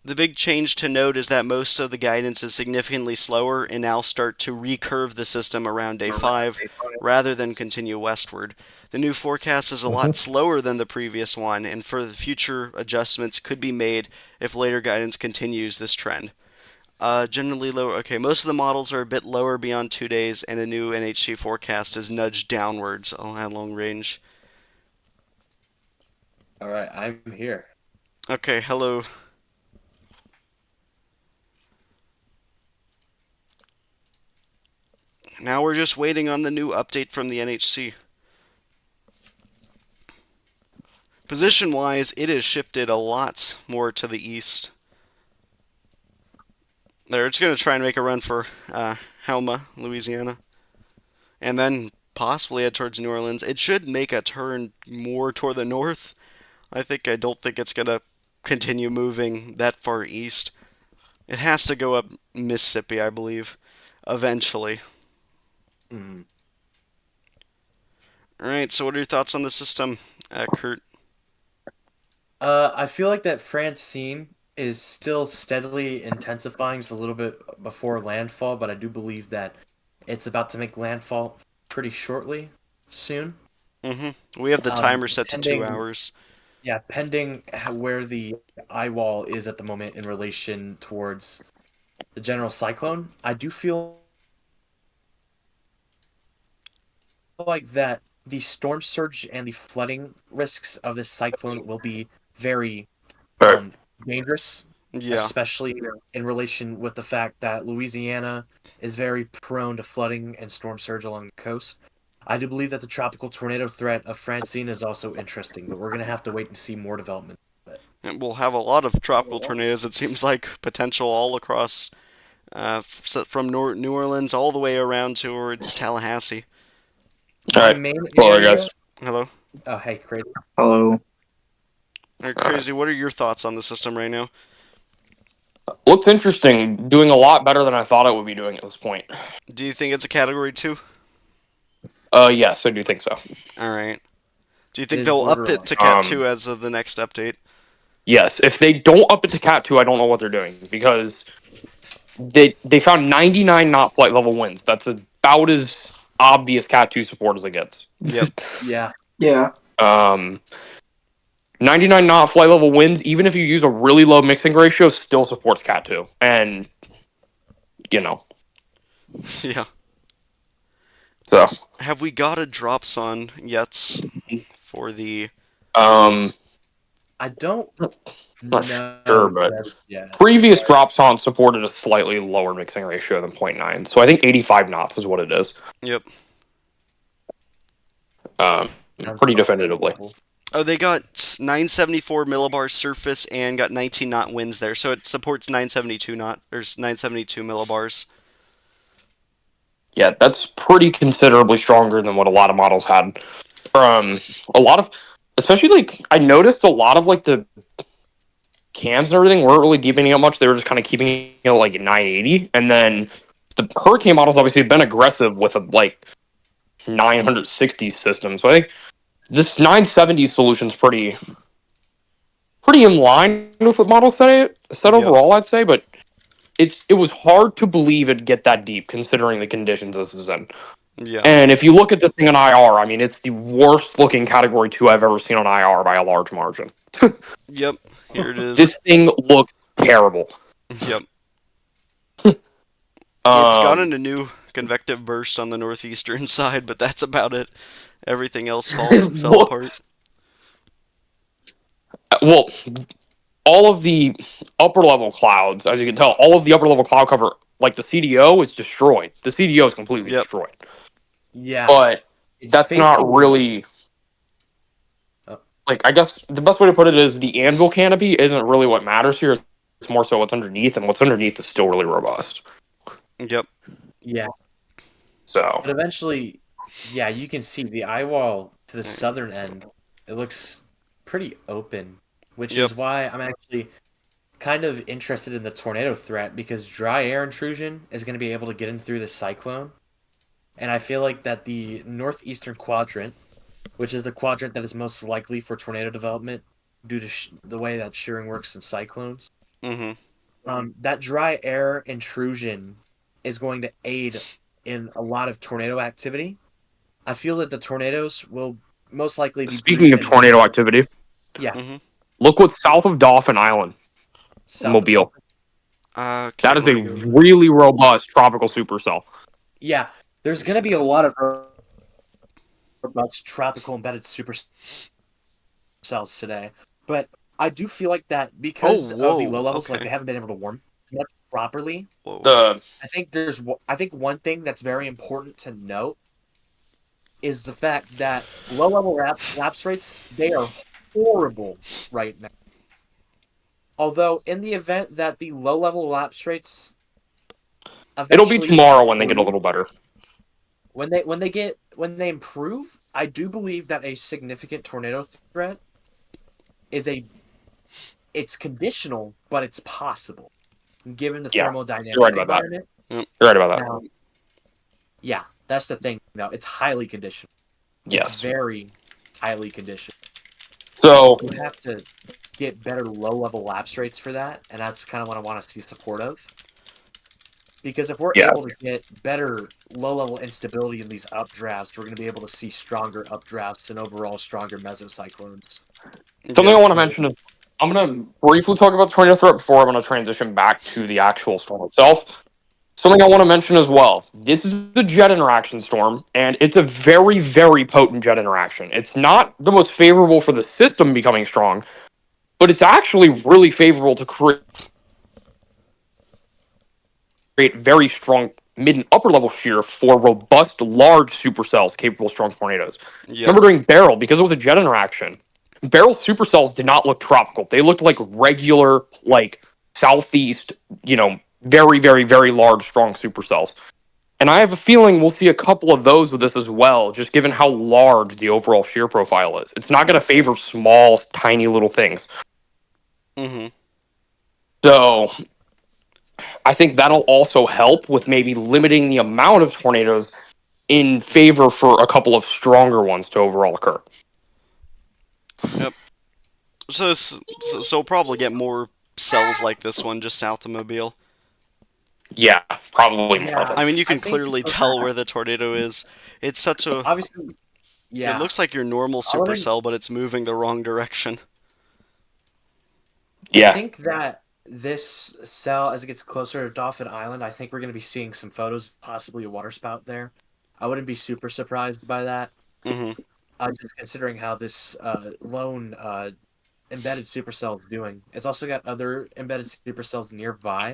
The big change to note is that most of the guidance is significantly slower and now start to recurve the system around day 5 rather than continue westward. The new forecast is a lot Mm-hmm. slower than the previous one, and further future adjustments could be made if later guidance continues this trend. Generally lower. Okay, most of the models are a bit lower beyond 2 days, and a new NHC forecast is nudged downwards. I'll have long range. All right, I'm here. Okay, hello. Now we're just waiting on the new update from the NHC. Position-wise, it has shifted a lot more to the east. There, it's going to try and make a run for Helma, Louisiana, and then possibly head towards New Orleans. It should make a turn more toward the north. I don't think it's going to continue moving that far east. It has to go up Mississippi, I believe, eventually. Mhm. All right, so what are your thoughts on the system, Kurt? I feel like that Francine is still steadily intensifying just a little bit before landfall, but I do believe that it's about to make landfall pretty shortly, soon. We have the timer set to two Pending, hours. yeah, pending where the eye wall is at the moment in relation towards the general cyclone. I do feel like that the storm surge and the flooding risks of this cyclone will be very Right. dangerous Yeah. especially in relation with the fact that Louisiana is very prone to flooding and storm surge along the coast. I do believe that the tropical tornado threat of Francine is also interesting, but we're going to have to wait and see more development. And we'll have a lot of tropical tornadoes, it seems like, potential all across, from New Orleans all the way around towards Tallahassee. All My right. main Well, area. guys. Hello? Oh, hey, crazy. Hello. All right, Crazy, what are your thoughts on the system right now? Looks interesting. Doing a lot better than I thought it would be doing at this point. Do you think it's a Category 2? Yes, I do think so. All right. Do you It think is they'll up borderline. it to Cat 2 as of the next update? Yes, if they don't up it to Cat 2, I don't know what they're doing because they found 99 knot flight level winds. That's about as obvious Cat 2 support as it gets. Yep. Yeah. Yeah. 99 knot flight level winds, even if you use a really low mixing ratio, still supports Cat 2. And, Yeah. so. Have we got a drop zone yet for the... I don't Not know. sure, but Yeah. previous drop songs supported a slightly lower mixing ratio than 0.9. So I think 85 knots is what it is. Yep. Pretty definitively. Oh, they got 974 millibar surface and got 19 knot winds there, so it supports 972 knot, or 972 millibars. Yeah, that's pretty considerably stronger than what a lot of models had. A lot of, especially like, I noticed a lot of like the cams and everything weren't really deepening up much. They were just kind of keeping it at like 980. And then the Hurricane models obviously have been aggressive with a like 960 system. So I think this 970 solution is pretty in line with what models said overall, I'd say, but it was hard to believe it'd get that deep considering the conditions this is in. Yeah. And if you look at this thing on IR, I mean, it's the worst looking Category 2 I've ever seen on IR by a large margin. Yep. Here it is. This thing looks terrible. Yep. It's gotten a new convective burst on the northeastern side, but that's about it. Everything else fell apart. Well, all of the upper level clouds, as you can tell, all of the upper level cloud cover, like the CDO, is destroyed. The CDO is completely destroyed. Yeah. But It's that's not facing- really. Like, I guess the best way to put it is the anvil canopy isn't really what matters here. It's more so what's underneath, and what's underneath is still really robust. Yep. Yeah. So. But eventually, yeah, you can see the eye wall to the southern end. It looks pretty open, which Yep. is why I'm actually kind of interested in the tornado threat, because dry air intrusion is going to be able to get in through the cyclone. And I feel like that the northeastern quadrant, which is the quadrant that is most likely for tornado development due to the way that shearing works in cyclones, that dry air intrusion is going to aid in a lot of tornado activity. I feel that the tornadoes will most likely be... Speaking of tornado activity, yeah. Look what's south of Dauphin Island, Mobile. That is a really robust tropical supercell. Yeah, there's going to be a lot of robust tropical embedded supercells today, but I do feel like that because of the low levels, like they haven't been able to warm much properly. I think one thing that's very important to note is the fact that low level lapse rates, they are horrible right now. Although in the event that the low level lapse rates, it'll be tomorrow when they get a little better. When they improve, I do believe that a significant tornado threat it's conditional, but it's possible, given the thermodynamic environment. You're right about that. Now, yeah, that's the thing. Now, it's highly conditional. Yes. It's very highly conditional. So you have to get better low-level lapse rates for that, and that's kind of what I want to see support of. Because if we're able to get better low-level instability in these updrafts, we're going to be able to see stronger updrafts and overall stronger mesocyclones. Something I want to mention is I'm going to briefly talk about the tornado threat before I'm going to transition back to the actual storm itself. Something I want to mention as well. This is the jet interaction storm, and it's a very, very potent jet interaction. It's not the most favorable for the system becoming strong, but it's actually really favorable to create create very strong mid and upper level shear for robust, large supercells capable of strong tornadoes. Yep. Remember during Barrel, because it was a jet interaction, Barrel supercells did not look tropical. They looked like regular, like southeast, very, very, very large, strong supercells. And I have a feeling we'll see a couple of those with this as well, just given how large the overall shear profile is. It's not going to favor small, tiny little things. Mm-hmm. So I think that'll also help with maybe limiting the amount of tornadoes in favor for a couple of stronger ones to overall occur. Yep. So we'll probably get more cells like this one just south of Mobile. Yeah, probably more. Yeah. I mean, you can I think clearly for tell that- where the tornado is. It's such a... Obviously, yeah. It looks like your normal I wouldn't- supercell, but it's moving the wrong direction. I Yeah, think that this cell, as it gets closer to Dolphin Island, I think we're going to be seeing some photos of possibly a water spout there. I wouldn't be super surprised by that. Mm-hmm. Just considering how this lone embedded supercell is doing. It's also got other embedded supercells nearby.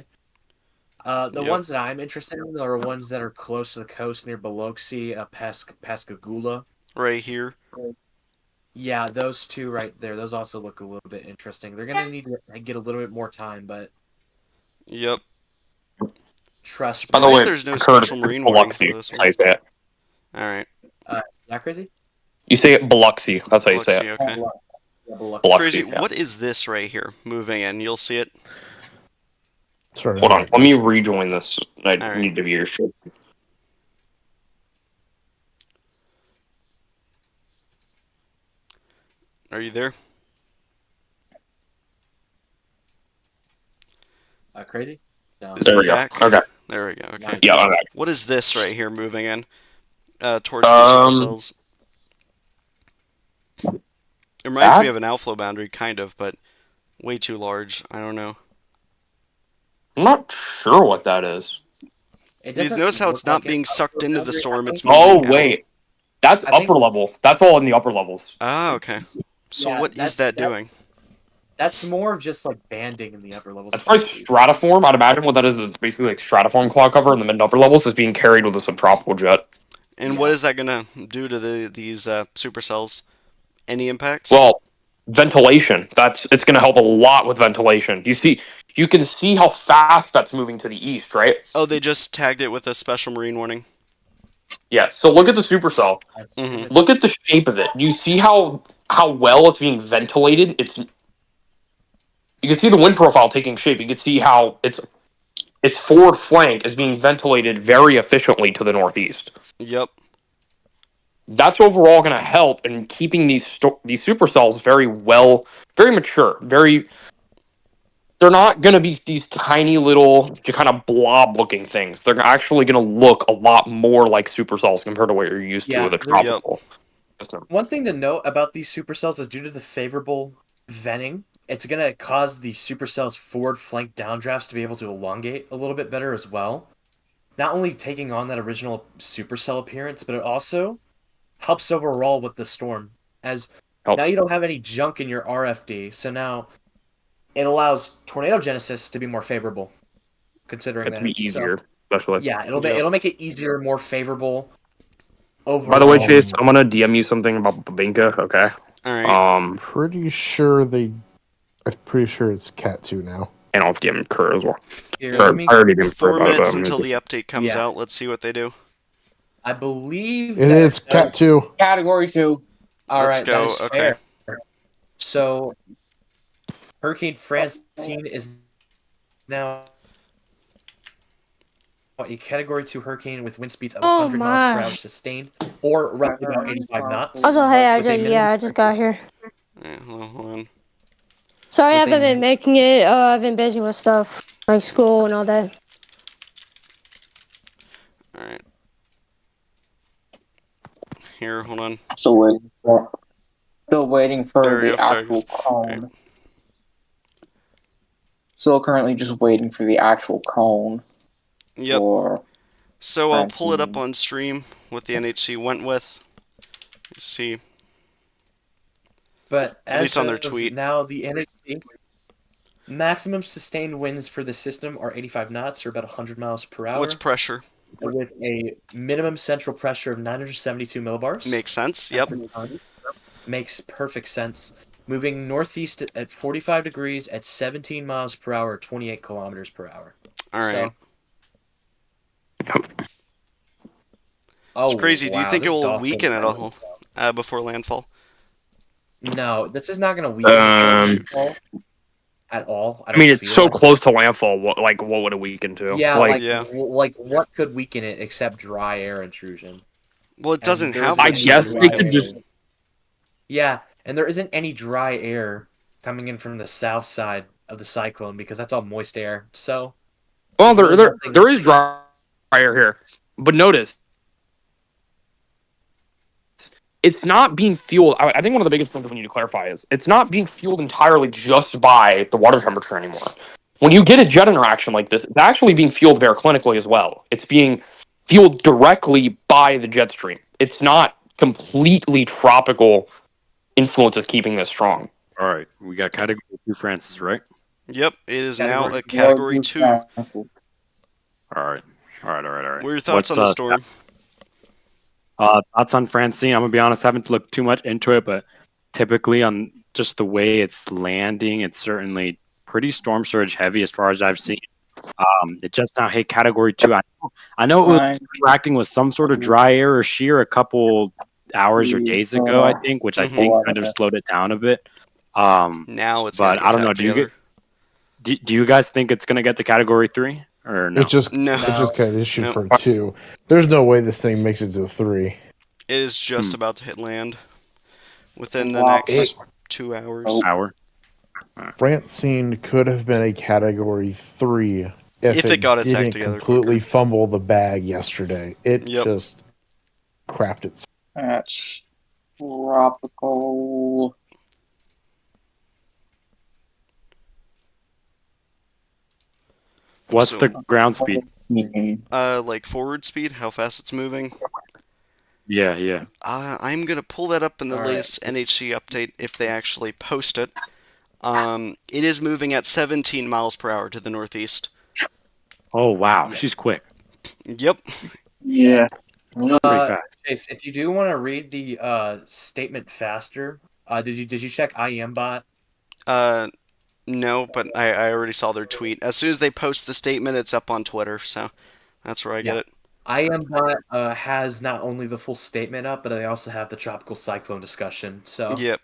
The Yep. ones that I'm interested in are ones that are close to the coast near Biloxi, Pascagoula. Right here. Yeah, those two right there. Those also look a little bit interesting. They're going to need to get a little bit more time, but Yep. trust by me. the At way, least there's no Curtis, special marine warnings Biloxi, for this that's one. how you say it. Alright. That crazy? You say it Biloxi, that's how you say Biloxi, it. okay. Yeah, Biloxi. Biloxi, Crazy. yeah. What is this right here moving in? You'll see it. Sorry. Hold on, let me rejoin this. I All right. need to be your shit. Are you there? Crazy? No. Is There he we go. back? Okay. There we go. Okay. Nice. Yeah, I'm back. What is this right here moving in? Towards the supercells. It reminds me that? of an outflow boundary, kind of, but way too large. I don't know. I'm not sure what that is. It You doesn't notice how it's look not like being an sucked into the boundary. I storm, think- it's moving Oh, out. wait. That's I think- upper level. That's all in the upper levels. Ah, okay. So Yeah, what is that's- that doing? That's more of just like banding in the upper levels. That's probably stratiform. I'd imagine what that is basically like stratiform cloud cover in the mid and upper levels is being carried with a subtropical jet. And Yeah. what is that gonna do to these supercells? Any impacts? Well, ventilation. It's going to help a lot with ventilation. You can see how fast that's moving to the east, right? Oh, they just tagged it with a special marine warning. Yeah. So look at the supercell. Mhm. Look at the shape of it. Do you see how well it's being ventilated? You can see the wind profile taking shape. You can see how its forward flank is being ventilated very efficiently to the northeast. Yep. That's overall going to help in keeping these supercells very mature. They're not going to be these tiny little kind of blob-looking things. They're actually going to look a lot more like supercells compared to what you're used to Yeah, with a they're- tropical system. One thing to note about these supercells is due to the favorable venting, it's going to cause the supercell's forward flank downdrafts to be able to elongate a little bit better as well. Not only taking on that original supercell appearance, but it also helps overall with the storm. As Helps. now you don't have any junk in your RFD, so now it allows tornado genesis to be more favorable. Considering It to that, be easier, especially. yeah, Yep. it'll make it easier, more favorable. Overall. By the way, Chase, I'm gonna DM you something about Babinka. Okay. All right. Pretty sure I'm pretty sure it's Cat 2 now. And I'll DM Kerr as well. Here, Yeah. let me- I already did 4 minutes until the update comes Yeah. out. Let's see what they do. I believe It that is Cat 2. Category 2. All Let's right, go, that is okay. fair. So, Hurricane Francine is now a Category 2 hurricane with wind speeds of Oh 100 miles per my. hour sustained, or roughly about 85 knots. Also, hey, with a minimum- I just got here. Yeah, hold on. Sorry, I With a- haven't been making it. I've been busy with stuff like school and all that. All right. Here, hold on. Still waiting for There we the go, sorry. actual cone. Still currently just waiting for the actual cone. Yep. For So I'll pull it up Francine. on stream what the NHC went with. Let's see. But At least as on their of tweet. now, the NHC Maximum sustained winds for the system are 85 knots, or about 100 miles per hour. What's pressure? With a minimum central pressure of 972 millibars. Makes sense. Yep. Makes perfect sense. Moving northeast at 45 degrees at 17 miles per hour, 28 kilometers per hour. All right. Oh, it's crazy. Do you wow, think it this will dolphin weaken at all before landfall? No, this is not going to weaken landfall at all. I mean, it's so close to landfall. What would it weaken to? Yeah, like what could weaken it except dry air intrusion? Well, it doesn't have. I guess they could just. Yeah, and there isn't any dry air coming in from the south side of the cyclone because that's all moist air. So, well, there is dry air here, but notice it's not being fueled. I think one of the biggest things we need to clarify is it's not being fueled entirely just by the water temperature anymore. When you get a jet interaction like this, it's actually being fueled very clinically as well. It's being fueled directly by the jet stream. It's not completely tropical influences keeping this strong. All right, we got category 2, Francis, right? Yep, it is now a category 2. All right. What are your thoughts on the storm? Thoughts on Francine? I'm gonna be honest, I haven't looked too much into it, but typically on just the way it's landing, it's certainly pretty storm surge heavy as far as I've seen. It just now hit category 2. I know it was interacting with some sort of dry air or shear a couple hours or days ago, I think, which I think kind of slowed it down a bit. Now it's. But I don't know. Do you guys think it's gonna get to category 3 or no? It just got issued for 2. There's no way this thing makes it to 3. It is just about to hit land within the next 2 hours. Francine could have been a category 3 if it got its act together. Completely fumble the bag yesterday. It just crapped it. That's tropical. What's the ground speed? Like forward speed, how fast it's moving. Yeah. I'm gonna pull that up in the latest NHC update if they actually post it. It is moving at 17 miles per hour to the northeast. Oh wow, she's quick. Yep. Yeah. Pretty fast. Chase, if you do want to read the statement faster, did you check IEM bot? No, but I already saw their tweet. As soon as they post the statement, it's up on Twitter, so that's where I get it. IEM bot has not only the full statement up, but they also have the tropical cyclone discussion. So yep.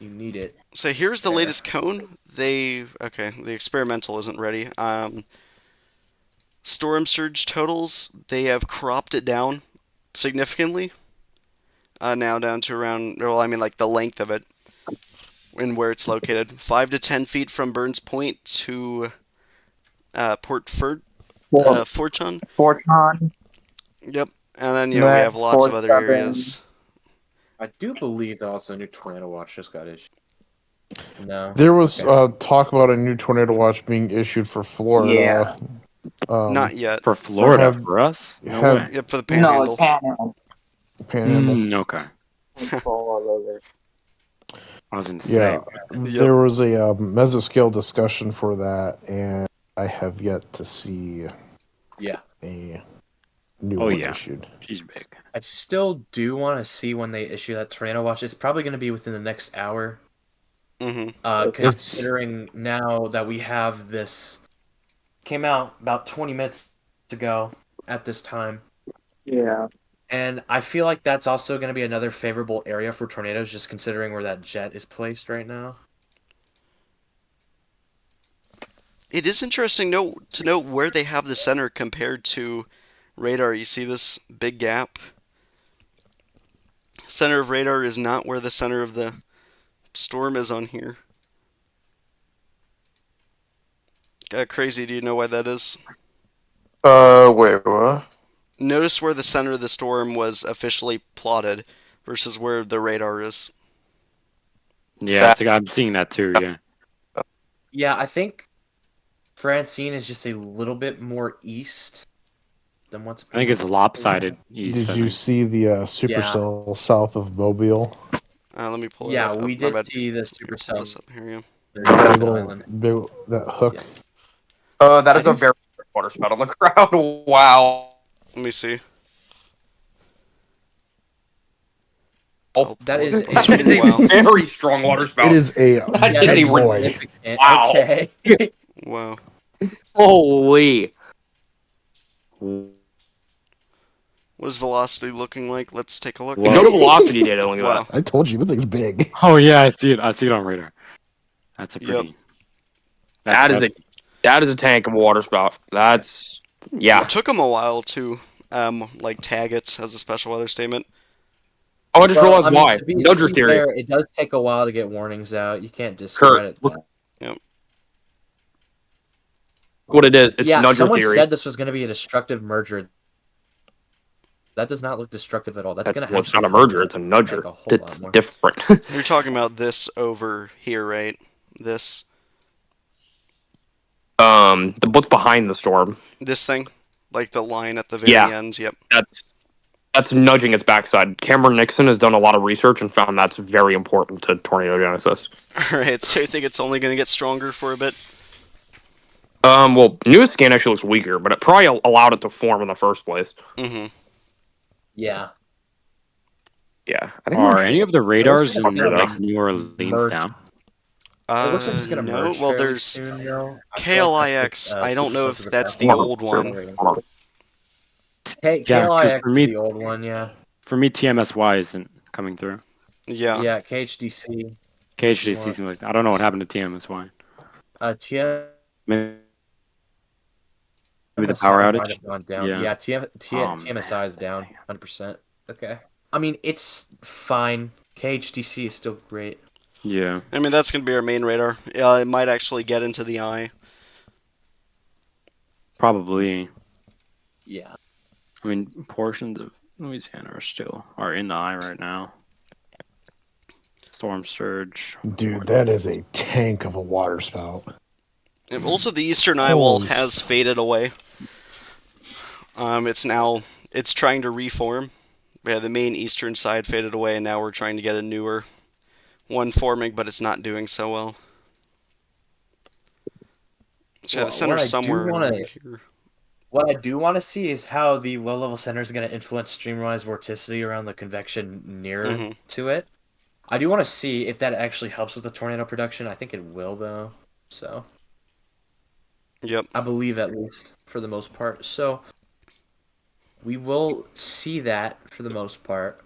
You need it. So here's the latest cone. The experimental isn't ready. Storm surge totals, they have cropped it down significantly. Now down to around, like the length of it and where it's located. 5 to 10 feet from Burns Point to Port Fortune. Yep. And then, we have lots of other areas. I do believe that also a new tornado watch just got issued. No. There was talk about a new tornado watch being issued for Florida. Yeah. Not yet. For Florida, for us? Yep, for the Panhandle. No, Panhandle. Okay. I was going to say. There was a mesoscale discussion for that, and I have yet to see a new one issued. She's big. I still do want to see when they issue that tornado watch. It's probably going to be within the next hour. Considering now that we have this, came out about 20 minutes ago at this time. Yeah. And I feel like that's also going to be another favorable area for tornadoes, just considering where that jet is placed right now. It is interesting to note where they have the center compared to radar. You see this big gap? Center of radar is not where the center of the storm is on here. Crazy, do you know why that is? Wait, what? Notice where the center of the storm was officially plotted versus where the radar is. Yeah, I'm seeing that too, yeah. Yeah, I think Francine is just a little bit more east than what's... I think it's lopsided east. Did you see the supercell south of Mobile? Let me pull it Yeah, up. we Oh, my did bad. see the Pull supercell. this up. Here we go. That hook. Yeah. That is a very water spout on the ground. Wow. Let me see. Oh, That is a that is a Wow. very strong water spout. It is a That Yeah, is that's a boy. significant. Wow. Okay. Wow. Holy. What is velocity looking like? Let's take a look. Wow. Go to velocity data. Look at Wow. I told you, that thing's big. Oh yeah, I see it. I see it on radar. That's a Yep. pretty. that. That is a tank of water spout. That's yeah. It took them a while to like tag it as a special weather statement. Oh, I just Well, realized I mean, why. to be Nudger theory. fair, it does take a while to get warnings out. You can't discredit look- that. What it is, it's Yeah, nudger someone theory. said this was going to be a destructive merger. That does not look destructive at all. That's going to Well, it's not a merger, it's a nudger. It's different. You're talking about this over here, right? This What's behind the storm? this thing, like the line at the very Yeah. end. Yep. That's nudging its backside. Cameron Nixon has done a lot of research and found that's very important to tornado genesis. All right. So you think it's only going to get stronger for a bit? Well, newest scan actually looks weaker, but it probably allowed it to form in the first place. Mm-hmm. Yeah. Yeah, I think Are any of the radars in Fucker, though. like New Orleans Merge. down? It looks like it's going to no. merge Well, fairly there's soon, though. I feel like that's KLIX. the, I don't know if supercell that's the capacity. old one. Yeah, 'cause KLIX for is me- the old one, yeah. For me, TMSY isn't coming through. Yeah. Yeah, KHDC. KHDC seems like I don't know what happened to TMSY. TM. Maybe the power might outage. have gone down. Yeah. Yeah, Oh, TMSI is down 100%. Okay. I mean, it's fine. KHDC is still great. Yeah. I mean, that's going to be our main radar. It might actually get into the eye. Probably. Yeah. I mean, portions of Louisiana are in the eye right now. Storm surge. Dude, that is a tank of a water spout. And also, the eastern eye wall Holy has faded away. It's trying to reform. Yeah, the main eastern side faded away, and now we're trying to get a newer one forming, but it's not doing so well. So yeah, the center's somewhere around here. What I do want to see is how the low-level center is going to influence streamwise vorticity around the convection nearer to it. I do want to see if that actually helps with the tornado production. I think it will, though. So. Yep. I believe, at least, for the most part. So, we will see that for the most part.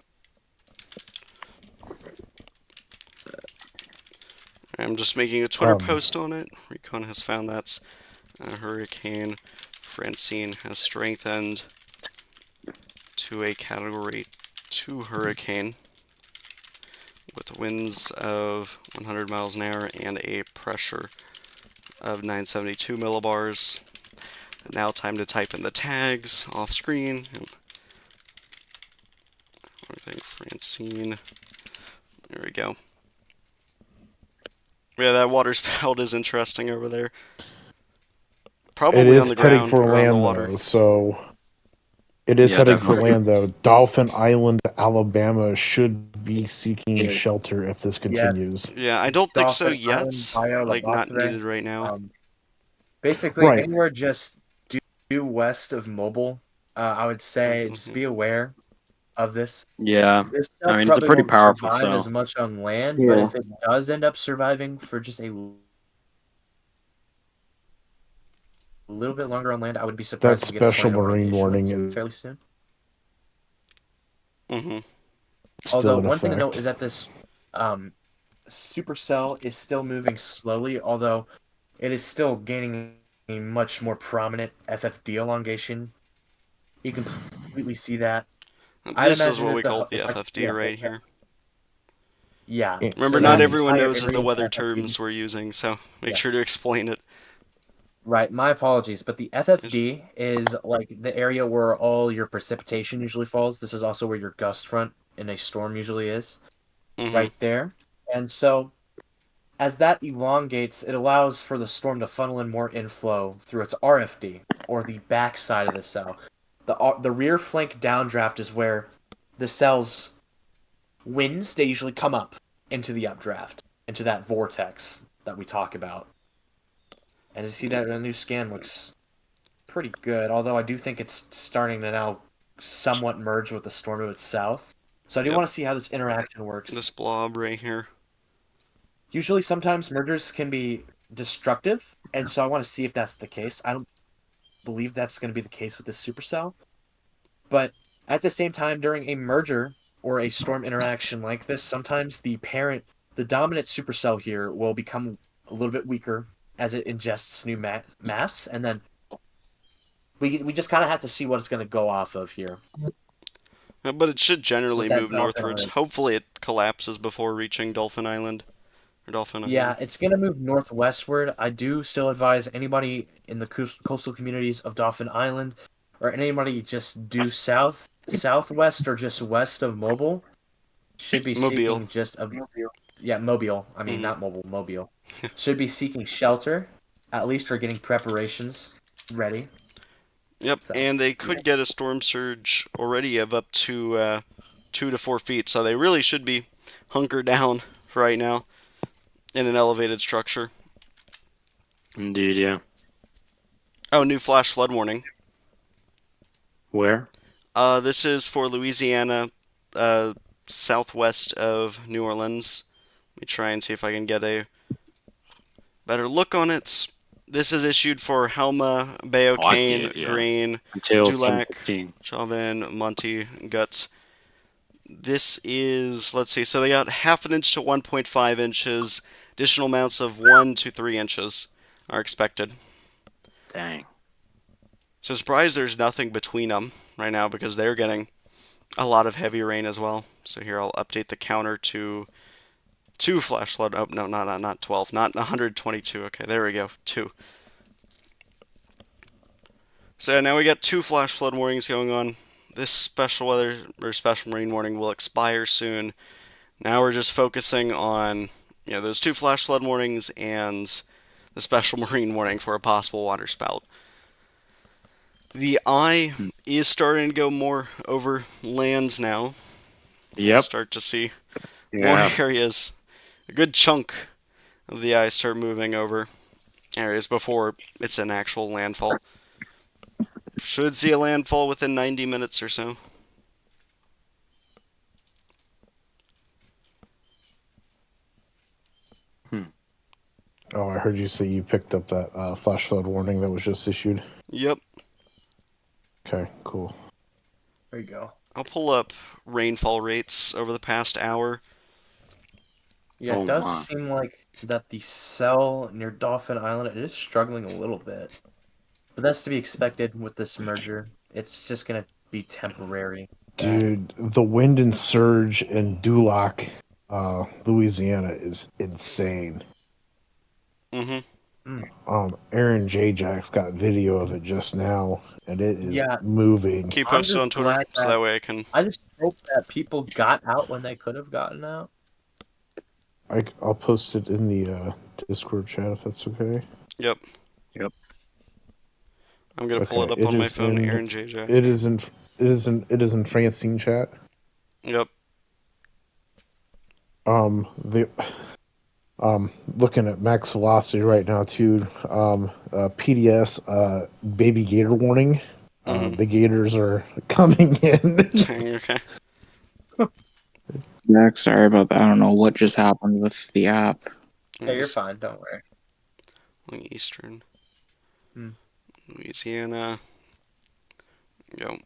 I'm just making a Twitter post on it. Recon has found that Hurricane Francine has strengthened to a Category 2 hurricane with winds of 100 miles an hour and a pressure of 972 millibars. Now time to type in the tags off screen. Everything Francine. There we go. Yeah, that water spout is interesting over there. Probably It is on the heading ground for or on the land, water. though, so it is heading for land, though. Dolphin Island, Alabama should be seeking shelter if this continues. Yeah, I don't think so Dolphin yet. Island, Like, not Today. needed right now. Basically, Right. anywhere just due west of Mobile, I would say just be aware of this. Yeah. This cell I mean, it's a probably pretty won't powerful survive cell. as much on land, but if it does end up surviving for just a little bit longer on land, I would be surprised That if we get a special tornado marine warning issuance is fairly soon. still Although in one thing to effect. note is that this supercell is still moving slowly, although it is still gaining a much more prominent FFD elongation. You can completely see that. I'd This is imagine what that we call the yeah, FFD right here. Yeah. Remember, so not that everyone entire knows area the is weather FFD. terms we're using, so make Yeah. sure to explain it. Right, my apologies, but the FFD is like the area where all your precipitation usually falls. This is also where your gust front in a storm usually is, right there. And so, as that elongates, it allows for the storm to funnel in more inflow through its RFD, or the back side of the cell. The rear flank downdraft is where the cells winds, they usually come up into the updraft, into that vortex that we talk about. And to see that in a new scan looks pretty good, although I do think it's starting to now somewhat merge with the storm to its south. So I do Yep. want to see how this interaction works. This blob right here. Usually, sometimes mergers can be destructive, and so I want to see if that's the case. I don't believe that's going to be the case with this supercell, but at the same time, during a merger or a storm interaction like this, sometimes the dominant supercell here will become a little bit weaker as it ingests new mass, and then we just kind of have to see what it's going to go off of here. But it should generally With that move Dolphin northwards. Island. Hopefully it collapses before reaching Dolphin Island. Or Dolphin Island. Yeah, it's going to move northwestward. I do still advise anybody in the coastal communities of Dauphin Island, or anybody just due southwest, or just west of Mobile, should be Mobile. seeking just a Mobile. I mean, not Mobile, Mobile. Should be seeking shelter, at least for getting preparations ready. Yep, So, and they could get a storm surge already of up to 2 to 4 feet, so they really should be hunkered down for right now in an elevated structure. Indeed, yeah. Oh, new flash flood warning. Where? This is for Louisiana, southwest of New Orleans. Let me try and see if I can get a better look on it. This is issued for Helma, I see Bayocane, it, yeah. Grain, Until Dulac, 7:15. Chauvin, Monty, Guts. This is, let's see, so they got half an inch to 1.5 inches. Additional amounts of 1 to 3 inches are expected. Dang. So surprised there's nothing between them right now because they're getting a lot of heavy rain as well. So here I'll update the counter to 2 flash flood. Oh, no, not 12, not 122. Okay, there we go, 2. So now we got 2 flash flood warnings going on. This special weather or special marine warning will expire soon. Now we're just focusing on those 2 flash flood warnings and the special marine warning for a possible water spout. The eye is starting to go more over lands now. Yep. Start to see Yeah. more areas. A good chunk of the eye start moving over areas before it's an actual landfall. Should see a landfall within 90 minutes or so. Oh, I heard you say you picked up that flash flood warning that was just issued. Yep. Okay, cool. There you go. I'll pull up rainfall rates over the past hour. Yeah, Oh it does my. seem like that the cell near Dauphin Island is struggling a little bit. But that's to be expected with this merger. It's just going to be temporary. Dude, the wind and surge in Dulac, Louisiana is insane. Mm-hmm. Aaron J. Jack's got video of it just now, and it is Yeah. moving. Can you I'm post it just on Twitter glad so that- that way I can... I just hope that people got out when they could have gotten out. I'll post it in the Discord chat if that's okay. Yep. Yep. I'm gonna pull it Okay, up it on my is phone, in- Aaron JJ. It is in Francine chat. Yep. Looking at max velocity right now too. PDS baby gator warning. The gators are coming in. Okay. Max, sorry about that. I don't know what just happened with the app. Yeah, you're fine. Don't worry. Eastern. Hmm. Louisiana. Go.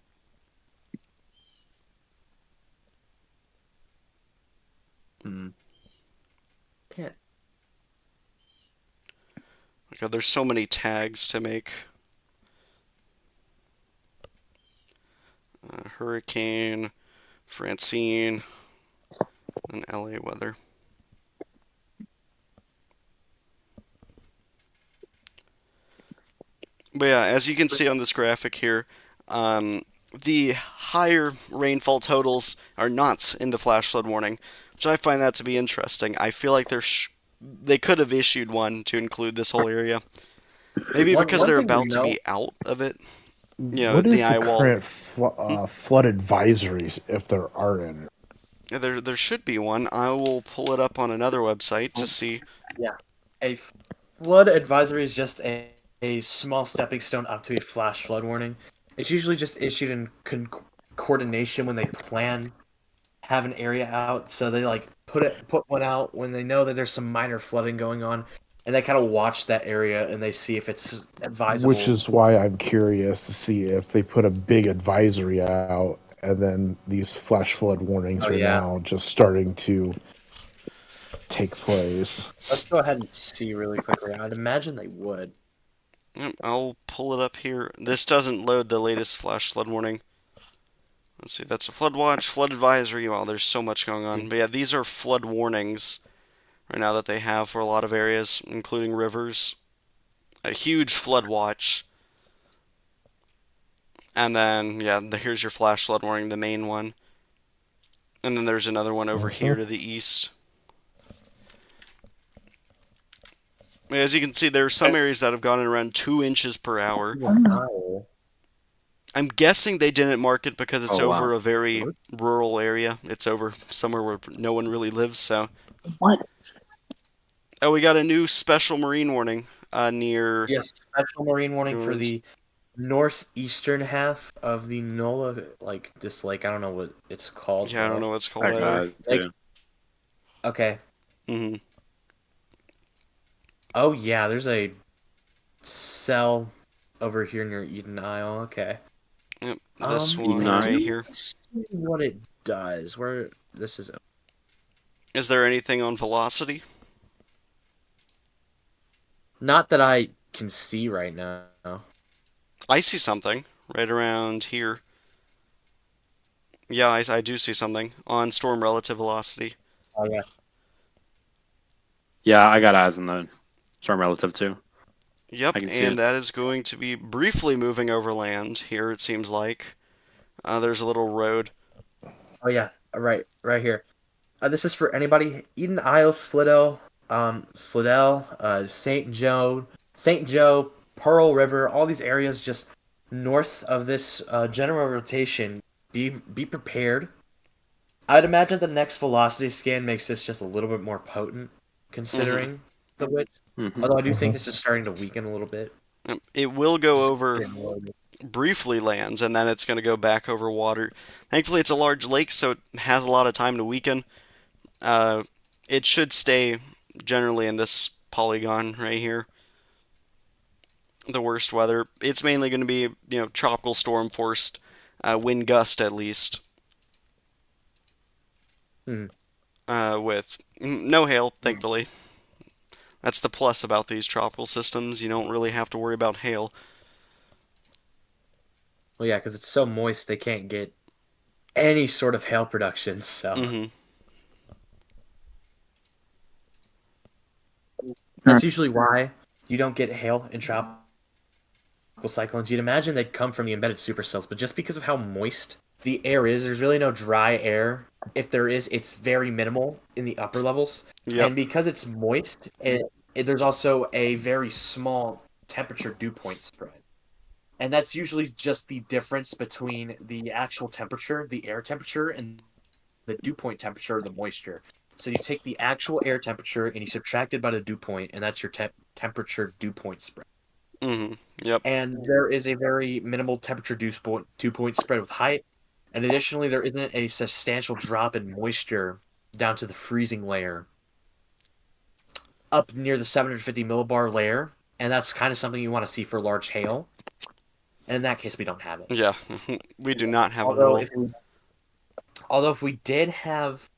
Can't. God, there's so many tags to make. Hurricane, Francine, and LA weather. But yeah, as you can see on this graphic here, the higher rainfall totals are not in the flash flood warning, which I find that to be interesting. I feel like they could have issued one to include this whole area. Maybe One because they're thing we about to know- be out of it. What is the the eye wall. current flood advisories if there are any? There should be one. I will pull it up on another website to see. Yeah. A flood advisory is just a small stepping stone up to a flash flood warning. It's usually just issued in coordination when they plan have an area out, so they like put one out when they know that there's some minor flooding going on, and they kind of watch that area and they see if it's Which advisable. is why I'm curious to see if they put a big advisory out and then these flash flood warnings Oh are yeah, now just starting to take place. let's go ahead and see really quickly. I'd imagine they would. Yep, I'll pull it up here. This doesn't load the latest flash flood warning. Let's see, that's a flood watch, flood advisory. Wow, there's so much going on. But yeah, these are flood warnings right now that they have for a lot of areas, including rivers. A huge flood watch. And then, yeah, here's your flash flood warning, the main one. And then there's another one over here to the east. As you can see, there are some areas that have gone in around 2 inches per hour. Wow. I'm guessing they didn't mark it because it's Oh, wow. over a very rural area. It's over somewhere where no one really lives, so. What? Oh, we got a new special marine warning near. Yes, special marine warning New for Orleans. the northeastern half of the NOLA, like this lake. I don't know what it's called. Yeah, I don't know what it's called That either. guy, too. Okay. hmm Oh yeah, there's a cell over here near Eden Isle. Okay. Yep, this one Eden right Isle? here. See what it does. Where this is. Is there anything on velocity? Not that I can see right now. I see something right around here. Yeah, I do see something on storm relative velocity. Oh yeah. Yeah, I got eyes on the storm relative too. Yep, I can see and it. that is going to be briefly moving over land here, it seems like. There's a little road. Oh yeah. Right here. This is for anybody. Eden Isle, Slidell, St. Joe, Pearl River, all these areas just north of this general rotation. Be prepared. I'd imagine the next velocity scan makes this just a little bit more potent, considering the width. Mhm. Although I do think this is starting to weaken a little bit. It will go Just over getting loaded. briefly lands, and then it's going to go back over water. Thankfully, it's a large lake, so it has a lot of time to weaken. It should stay generally in this polygon right here. The worst weather. It's mainly going to be, tropical storm forced wind gust at least. Hmm. With no hail, thankfully. That's the plus about these tropical systems. You don't really have to worry about hail. Well, yeah, because it's so moist, they can't get any sort of hail production. So hmm that's usually why you don't get hail in tropical cyclones. You'd imagine they'd come from the embedded supercells, but just because of how moist the air is, there's really no dry air. If there is, it's very minimal in the upper levels. Yep. And because it's moist, there's also a very small temperature dew point spread. And that's usually just the difference between the actual temperature, the air temperature, and the dew point temperature, the moisture. So you take the actual air temperature and you subtract it by the dew point, and that's your temperature dew point spread. Yep. And there is a very minimal temperature dew point spread with height. And additionally, there isn't a substantial drop in moisture down to the freezing layer up near the 750 millibar layer. And that's kind of something you want to see for large hail. And in that case, we don't have it. Yeah. We do not have it at all. Although if we did have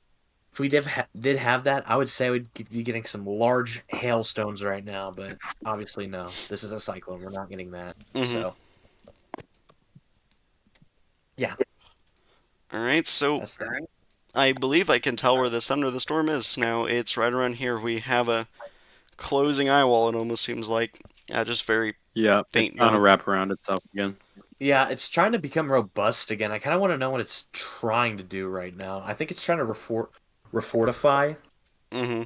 that, I would say we'd be getting some large hailstones right now. But obviously, no. This is a cyclone. We're not getting that. So, yeah. All right, so That's that. I believe I can tell where the center of the storm is now. It's right around here. We have a closing eye wall, it almost seems like. Just very Yeah, faint it's trying to though. wrap around itself again. Yeah, it's trying to become robust again. I kind of want to know what it's trying to do right now. I think it's trying to refortify hmm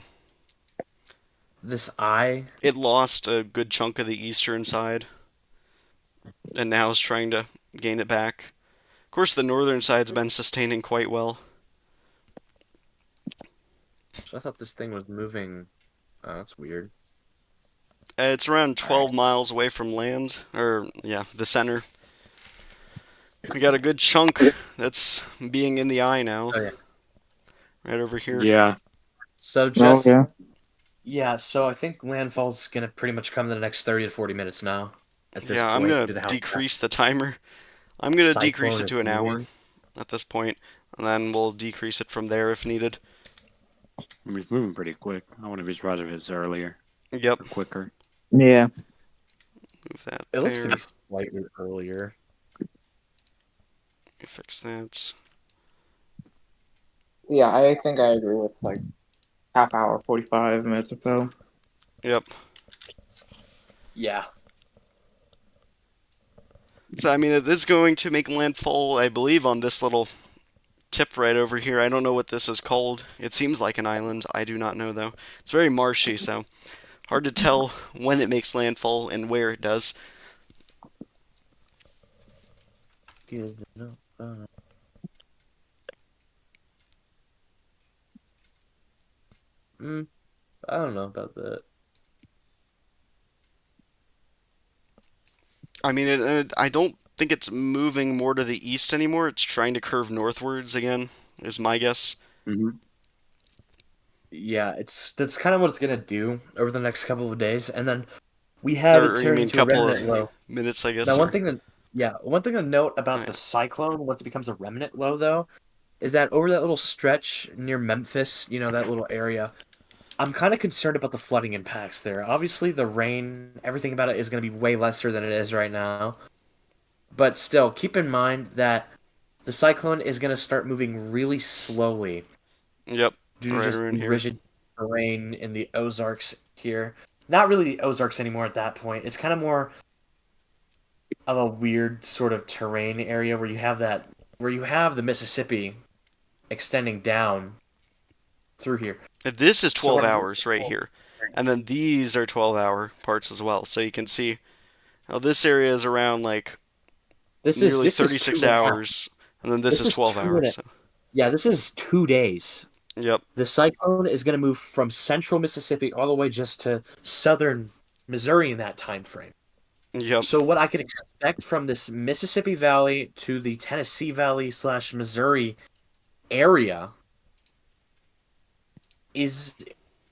this eye. It lost a good chunk of the eastern side, and now is trying to gain it back. Of course, the northern side's been sustaining quite well. I thought this thing was moving. Oh, that's weird. It's around All right. 12 miles away from land, or yeah, the center. We got a good chunk that's being in the eye now, Oh yeah. right over here. Yeah. So Oh just yeah. yeah. So I think landfall's gonna pretty much come in the next 30 to 40 minutes now. At this Yeah, I'm point, gonna due to how decrease the timer. I'm gonna decrease cyclone it is to an hour moving. at this point, and then we'll decrease it from there if needed. I mean, he's moving pretty quick. I wouldn't be surprised if it's earlier Yep, or quicker. Yeah. move that It looks to there. be slightly earlier. Fix that. Yeah, I think I agree with like half hour, 45 minutes or so. Yep. Yeah. So I mean, it is going to make landfall, I believe, on this little tip right over here. I don't know what this is called. It seems like an island. I do not know though. It's very marshy, so hard to tell when it makes landfall and where it does. I don't know about that. I mean, I don't think it's moving more to the east anymore. It's trying to curve northwards again, is my guess. Mm-hmm. Yeah, that's kind of what it's gonna do over the next couple of days, and then we have it Or you turn mean into a couple remnant of low. minutes, I Now, guess. Or one thing to note oh, about yeah. the cyclone once it becomes a remnant low, though, is that over that little stretch near Memphis, that little area, I'm kind of concerned about the flooding impacts there. Obviously, the rain, everything about it is going to be way lesser than it is right now. But still, keep in mind that the cyclone is going to start moving really slowly Yep, due to right just around the here. rigid terrain in the Ozarks here. Not really the Ozarks anymore at that point. It's kind of more of a weird sort of terrain area where you have the Mississippi extending down through here. This is So 12 what hours right here. And then these are 12-hour parts as well. So you can see how this area is around like nearly this is 36 2.5. hours. And then this This is is 12 hours. So. yeah, this is 2 days. Yep, The cyclone is going to move from central Mississippi all the way just to southern Missouri in that time frame. yep, So what I can expect from this Mississippi Valley to the Tennessee Valley / Missouri area is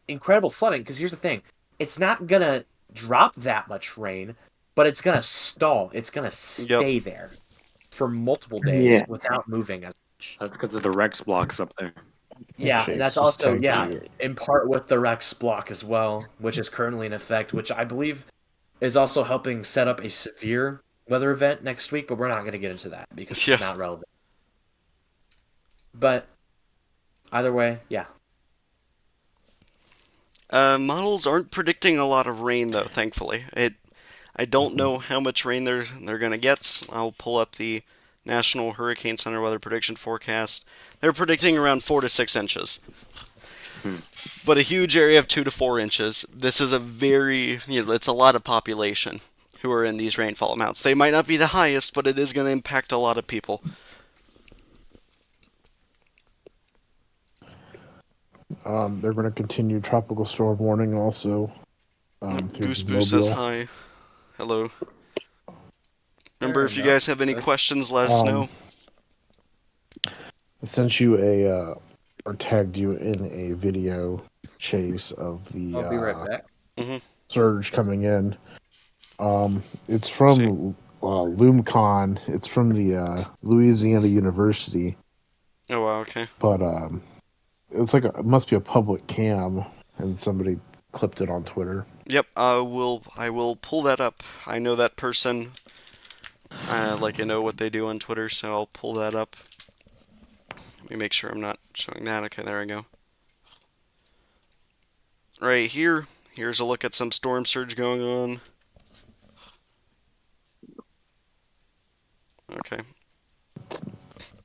incredible flooding. Because here's the thing: it's not gonna drop that much rain, but it's gonna stall. It's gonna yep. stay there for multiple days Yeah. without moving as much. That's because of the Rex blocks up there. Yeah, and Chase that's just also tagged you. in part with the Rex block as well, which is currently in effect, which I believe is also helping set up a severe weather event next week, but we're not going to get into that because Yeah. it's not relevant. But either way, yeah. Models aren't predicting a lot of rain though, thankfully. I don't know how much rain they're gonna get. I'll pull up the National Hurricane Center weather prediction forecast. They're predicting around 4 to 6 inches, but a huge area of 2 to 4 inches. This is a very, it's a lot of population who are in these rainfall amounts. They might not be the highest, but it is going to impact a lot of people. They're going to continue tropical storm warning also. Through Goose Boo says Mobile. hi. Hello. Remember, if you enough. guys have any questions, let us know. I sent you or tagged you in a video, Chase, of the I'll be right back. surge coming in. It's from LoomCon. It's from the Louisiana University, Oh wow, okay. but it's like it must be a public cam, and somebody clipped it on Twitter. Yep, I will pull that up. I know that person. I know what they do on Twitter, so I'll pull that up. Let me make sure I'm not showing that. Okay, there we go. Right here, here's a look at some storm surge going on. Okay.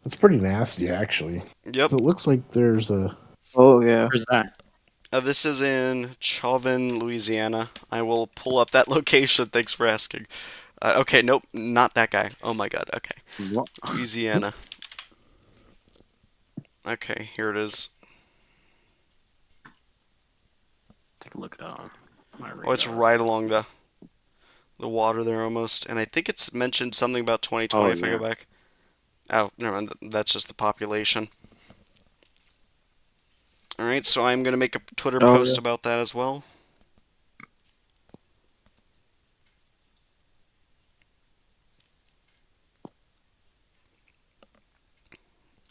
It's pretty nasty, actually. Yep. So it looks like there's a. Oh yeah. Where's that? This is in Chauvin, Louisiana. I will pull up that location. Thanks for asking. Okay, nope, not that guy. Oh my god, okay. What? Louisiana. Okay, here it is. Take a look at my Oh, it's radar. right along the water there almost. And I think it's mentioned something about 2020 Oh if I go yeah. back. Oh, never mind. That's just the population. All right, so I'm gonna make a Twitter Oh post yeah. about that as well.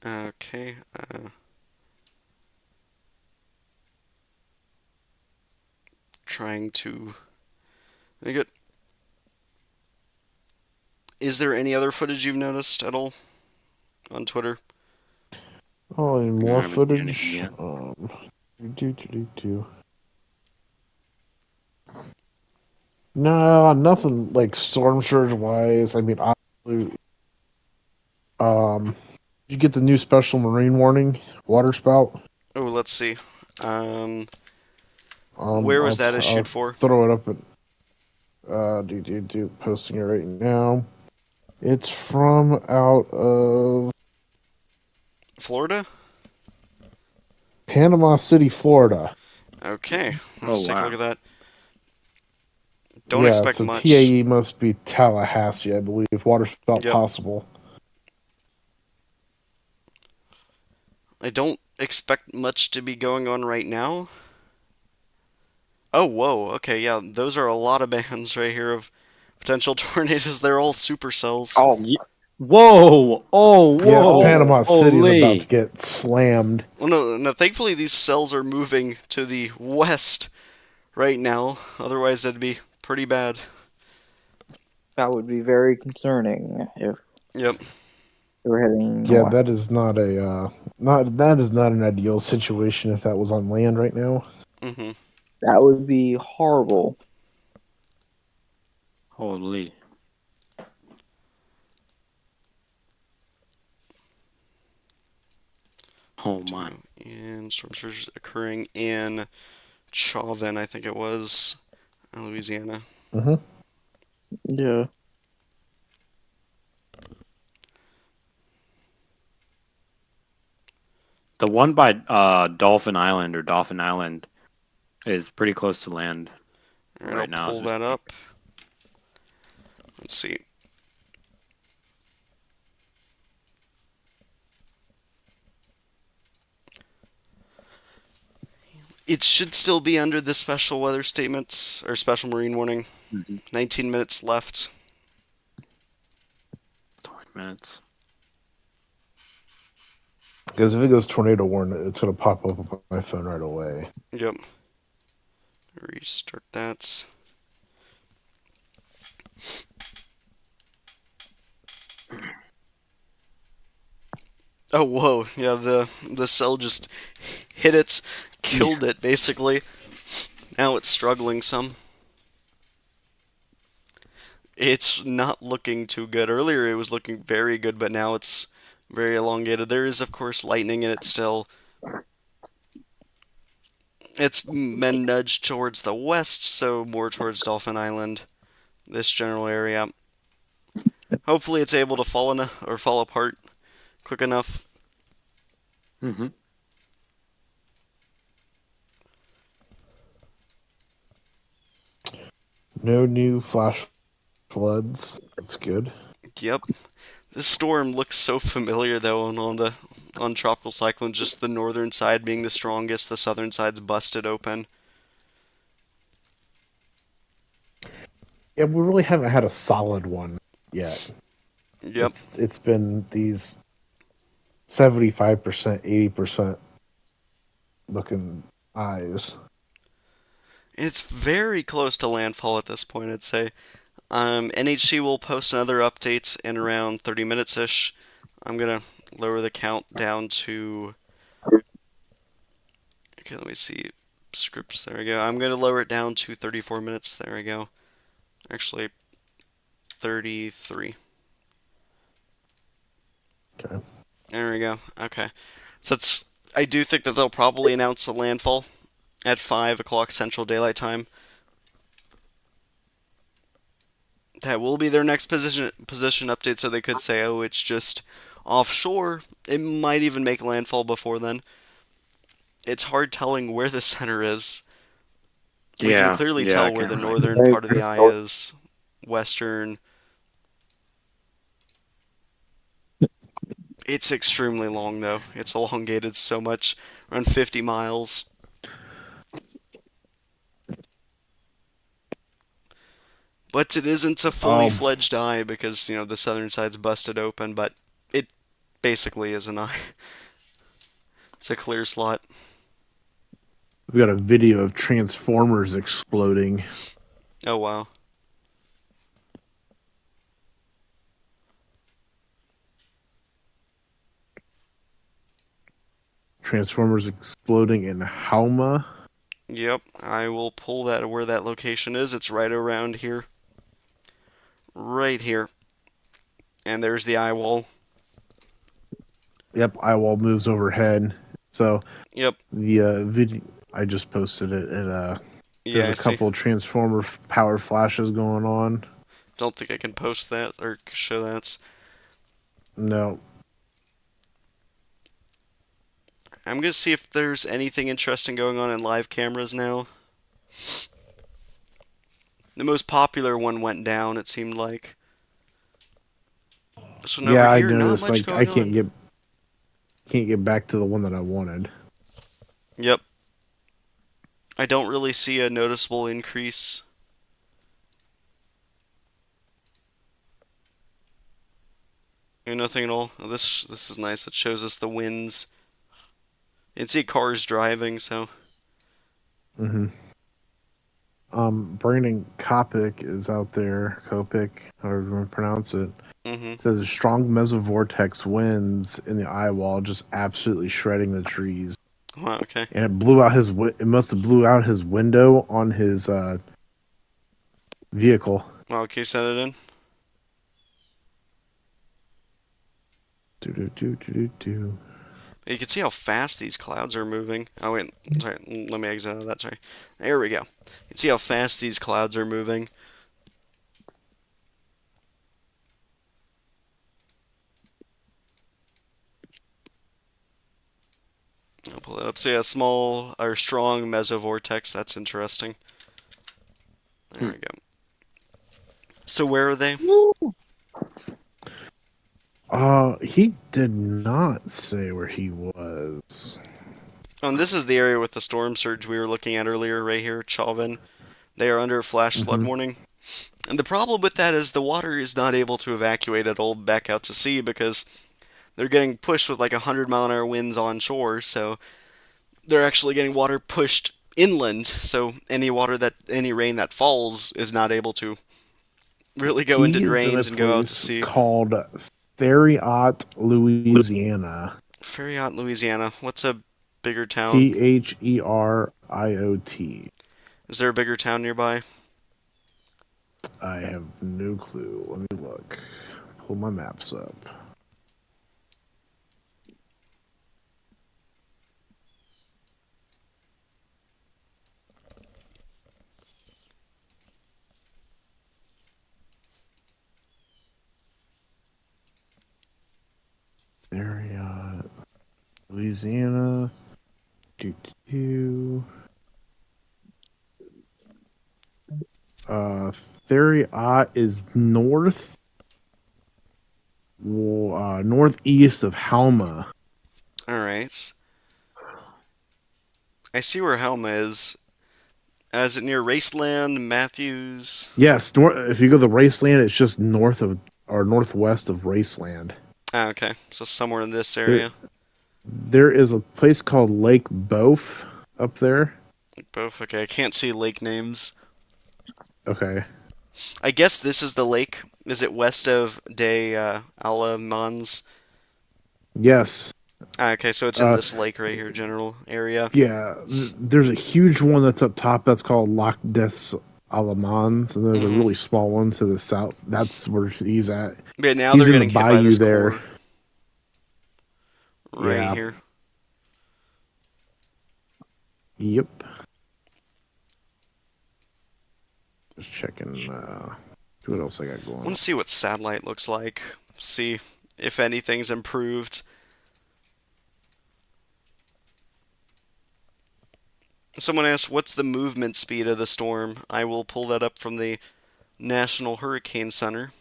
Okay. Trying to make it. Is there any other footage you've noticed at all on Twitter? Oh, and I more haven't seen anything footage. yet. Do. No, nothing like storm surge wise. I mean, obviously, did you get the new special marine warning water spout? Oh, let's see. Um, where was that I'll issued for? throw it up at posting it right now. It's from out of Florida? Panama City, Florida. Okay, Oh let's take a look wow. at that. Don't Yeah, expect so much. TAE must be Tallahassee, I believe. Water spout Yep. possible. I don't expect much to be going on right now. Oh, whoa. Okay, yeah, those are a lot of bands right here of potential tornadoes. They're all supercells. Oh, Whoa! Oh, Yeah, whoa! Panama City is about to Holy! get slammed. Well, no. Thankfully, these cells are moving to the west right now. Otherwise, that'd be pretty bad. That would be very concerning if Yep. they were heading Yeah, north. that is not a not that is not an ideal situation if that was on land right now. Mm-hmm. That would be horrible. Holy! Oh my! And storm surge occurring in Chauvin, I think it was, Louisiana. Mm-hmm. Yeah. The one by Dolphin Island is pretty close to land All right, right I'll now. pull that up. Let's see. It should still be under the special weather statements or special marine warning. 19 minutes left. 20 minutes. Because if it goes tornado warning, it's gonna pop up on my phone right away. Yep. Restart that. Oh, whoa. Yeah, the cell just hit it, killed it, basically. Now it's struggling some. It's not looking too good. Earlier it was looking very good, but now it's very elongated. There is, of course, lightning in it still. It's been nudged towards the west, so more towards Dolphin Island, this general area. Hopefully it's able to fall apart quick enough. Mm-hmm. No new flash floods. That's good. Yep. This storm looks so familiar though on tropical cyclone, just the northern side being the strongest, the southern side's busted open. Yeah, we really haven't had a solid one yet. Yep. It's been these 75%, 80% looking eyes. It's very close to landfall at this point, I'd say. NHC will post another update in around 30 minutes ish. I'm gonna lower the count down to. Okay, let me see. Scripts, there we go. I'm gonna lower it down to 34 minutes. There we go. Actually, 33. Okay. There we go. Okay. So that's. I do think that they'll probably announce the landfall at 5 o'clock Central Daylight Time. That will be their next position update, so they could say, oh, it's just offshore. It might even make landfall before then. It's hard telling where the center is. We can Yeah, clearly yeah, I tell where the can't really. northern part of the eye is. Western. It's extremely long, though. It's elongated so much, around 50 miles. But it isn't a fully Um, fledged eye because, the southern side's busted open, but it basically is an eye. It's a clear slot. we got a video of transformers exploding. Oh, wow. Transformers exploding in Halma. Yep, I will pull that where that location is. It's right around here. Right here. And there's the eye wall. Yep, eyewall moves overhead. So Yep. the video I just posted it, and Yeah, there's I a see. couple of transformer power flashes going on. Don't think I can post that or show that. No, I'm gonna see if there's anything interesting going on in live cameras now. The most popular one went down, it seemed like. This one over yeah, I here, not noticed. much Like I going can't on. get back to the one that I wanted. Yep. I don't really see a noticeable increase. Nothing at all. Oh, this is nice. It shows us the winds. You can see cars driving, so. hmm Brandon Kopic is out there. Kopic, however you want to pronounce it. Mm-hmm. Says a strong mesovortex winds in the eye wall, just absolutely shredding the trees. Wow, okay. And it blew out it must have blew out his window on his vehicle. Well, can you send it in? Do. You can see how fast these clouds are moving. Oh, wait. Sorry. Let me exit out of that. Sorry. There we go. You can see how fast these clouds are moving. I'll pull it up. So, yeah, small or strong mesovortex. That's interesting. There we go. So, where are they? He did not say where he was. And this is the area with the storm surge we were looking at earlier, right here, Chauvin. They are under a flash flood warning. And the problem with that is the water is not able to evacuate at all back out to sea because they're getting pushed with like 100-mile-an-hour winds onshore, so they're actually getting water pushed inland, so any rain that falls is not able to really go into He's in a drains and go out to place sea. called Theriot, Louisiana. Farragut, Louisiana. What's a bigger town? Theriot. Is there a bigger town nearby? I have no clue. Let me look. Pull my maps up. Theriot, Louisiana. Theriot is northeast of Halma. Alright. I see where Helma is. Is it near Raceland, Matthews? Yes, if you go to Raceland, it's just north of or northwest of Raceland. Ah, okay. So somewhere in this There, area. there is a place called Lake Boeuf up there. Both. Okay, I can't see lake names. Okay. I guess this is the lake. Is it west of De Alamans? Yes. Ah, okay, so it's in this lake right here, general area. Yeah. There's a huge one that's up top that's called Lac des Alamans, and there's a really small one to the south. That's where he's at. Yeah, now He's they're in the getting hit by bayou this there. core. Right Yeah. here. Yep. Just checking. See what else I got I going want on. to see what satellite looks like. See if anything's improved. Someone asked, what's the movement speed of the storm? I will pull that up from the National Hurricane Center.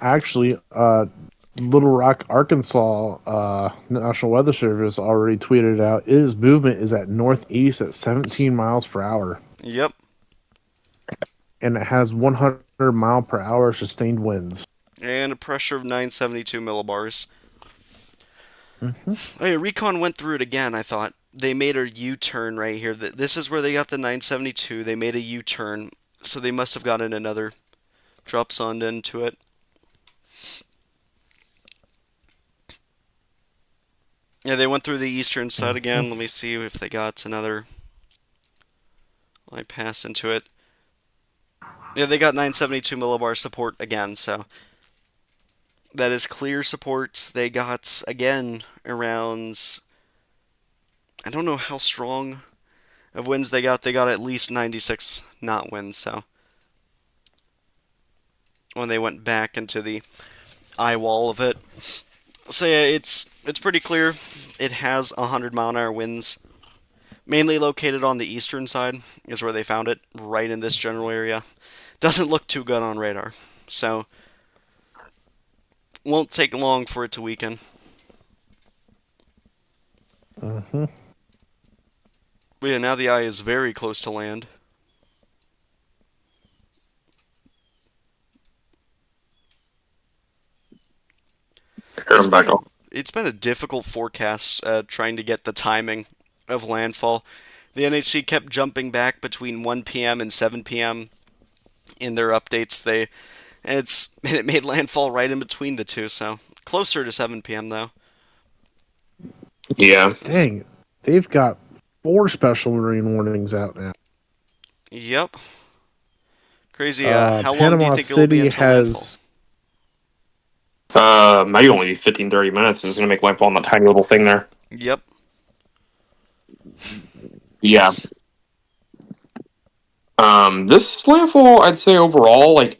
Actually, Little Rock, Arkansas, National Weather Service already tweeted out its movement is at northeast at 17 miles per hour, Yep. and it has 100 mile per hour sustained winds. And a pressure of 972 millibars. Mm-hmm. Oh yeah, Recon went through it again, I thought. They made a U-turn right here. This is where they got the 972. They made a U-turn, so they must have gotten another drop zone into it. Yeah, they went through the eastern side again. Let me see if they got another. I pass into it. Yeah, they got 972 millibar support again, so that is clear supports. They got, again, around, I don't know how strong of winds they got. They got at least 96 knot winds, so when they went back into the eye wall of it. So yeah, it's pretty clear. It has 100-mile-an-hour winds. Mainly located on the eastern side is where they found it, right in this general area. Doesn't look too good on radar, so won't take long for it to weaken. Mm-hmm. But yeah, now the eye is very close to land. I'm back on. It's been a difficult forecast trying to get the timing of landfall. The NHC kept jumping back between 1 p.m. and 7 p.m. in their updates. It made landfall right in between the two, so closer to 7 p.m. though. Yeah. Dang, they've got 4 special marine warnings out now. Yep. Crazy. How long do Panama you think it will be City until landfall? has. Might only be 15, 30 minutes. It's going to make landfall on that tiny little thing there. Yep. Yeah. This landfall, I'd say overall, like,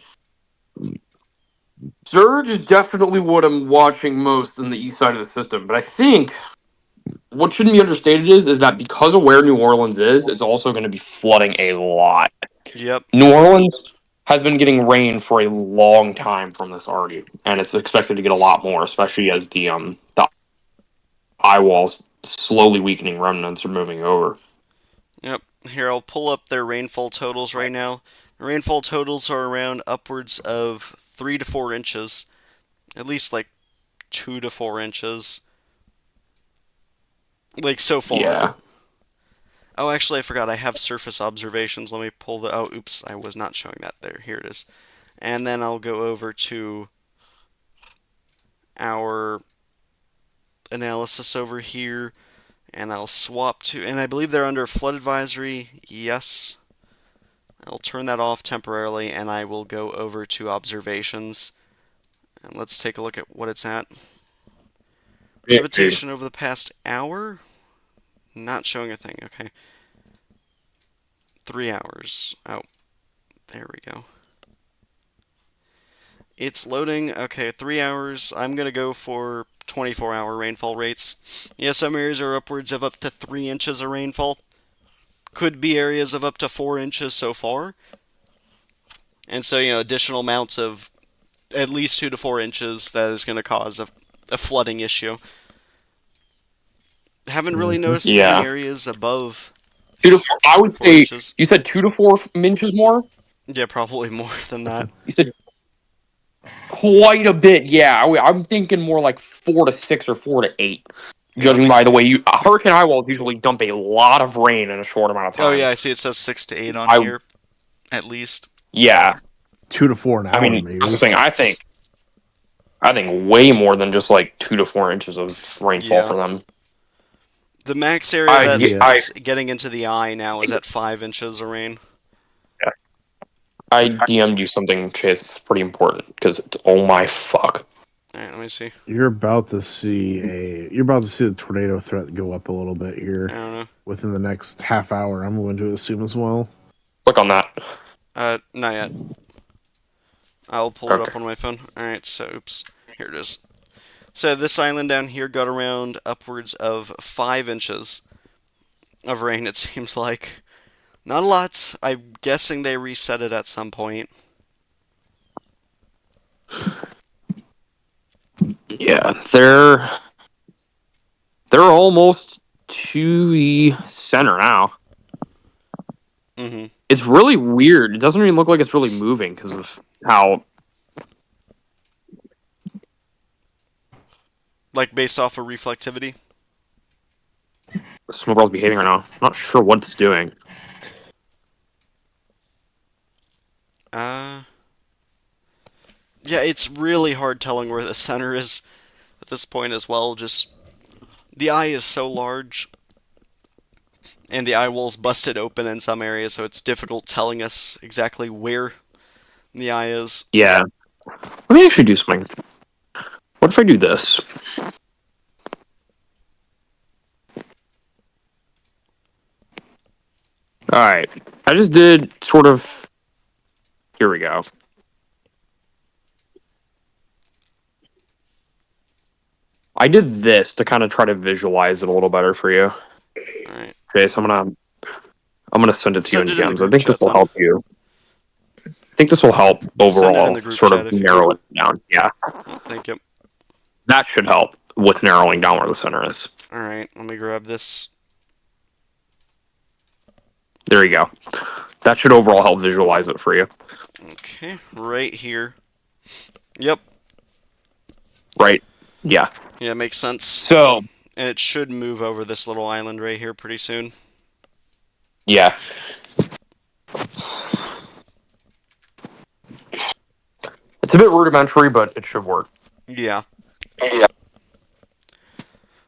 surge is definitely what I'm watching most in the east side of the system. But I think what shouldn't be understated is that because of where New Orleans is, it's also going to be flooding a lot. Yep. New Orleans has been getting rain for a long time from this already, and it's expected to get a lot more, especially as the eye walls slowly weakening remnants are moving over. Yep. Here, I'll pull up their rainfall totals right now. The rainfall totals are around upwards of 3 to 4 inches. At least like 2 to 4 inches. Like so far. Yeah. Oh, actually, I forgot. I have surface observations. Let me pull the. Oh, oops. I was not showing that there. Here it is. And then I'll go over to our analysis over here. And I'll swap to. And I believe they're under flood advisory. Yes. I'll turn that off temporarily. And I will go over to observations. And let's take a look at what it's at. Precipitation over the past hour? Not showing a thing. Okay. 3 hours. Oh, there we go. It's loading. Okay, 3 hours. I'm going to go for 24-hour rainfall rates. Yeah, some areas are upwards of up to 3 inches of rainfall. Could be areas of up to 4 inches so far. And so, additional amounts of at least 2 to 4 inches that is going to cause a flooding issue. Haven't really noticed any areas above 2 to 4, I would say, inches. You said 2 to 4 inches more? Yeah, probably more than that. You said quite a bit, yeah. I'm thinking more like 4 to 6 or 4 to 8. Judging by the way, hurricane eye walls usually dump a lot of rain in a short amount of time. Oh yeah, I see it says 6 to 8 on here, at least. Yeah. 2 to 4 an hour, maybe. That's the thing. I think way more than just like 2 to 4 inches of rainfall for them. The max area that's getting into the eye now is at 5 inches of rain. Yeah. I DM'd you something, Chase. It's pretty important because it's oh my fuck. All right, let me see. You're about to see the tornado threat go up a little bit here. I don't know. Within the next half hour, I'm going to assume as well. Click on that. Not yet. I'll pull it up on my phone. Alright, so, oops. Here it is. So this island down here got around upwards of 5 inches. of rain, it seems like. Not a lot. I'm guessing they reset it at some point. Yeah, they're almost to the center now. Hmm. It's really weird. It doesn't even look like it's really moving because of how. Like based off of reflectivity. Snowball's behaving right now. I'm not sure what it's doing. Uh, yeah, it's really hard telling where the center is at this point as well. Just the eye is so large, and the eye wall's busted open in some areas, so it's difficult telling us exactly where the eye is. Yeah. Let me actually do something. What if I do this? Alright. I just did sort of. Here we go. I did this to kind of try to visualize it a little better for you. All right, Okay, so I'm gonna send it to you in send it in the DMs. I group think this chat will then. help you. I think this will help Send it in the overall group sort chat of if you narrow could. it down. Yeah. Oh, thank you. That should help with narrowing down where the center is. All right, let me grab this. There you go. That should overall help visualize it for you. Okay, right here. Yep. Right? Yeah. Yeah, makes sense. So, And it should move over this little island right here pretty soon. yeah. It's a bit rudimentary, but it should work. Yeah.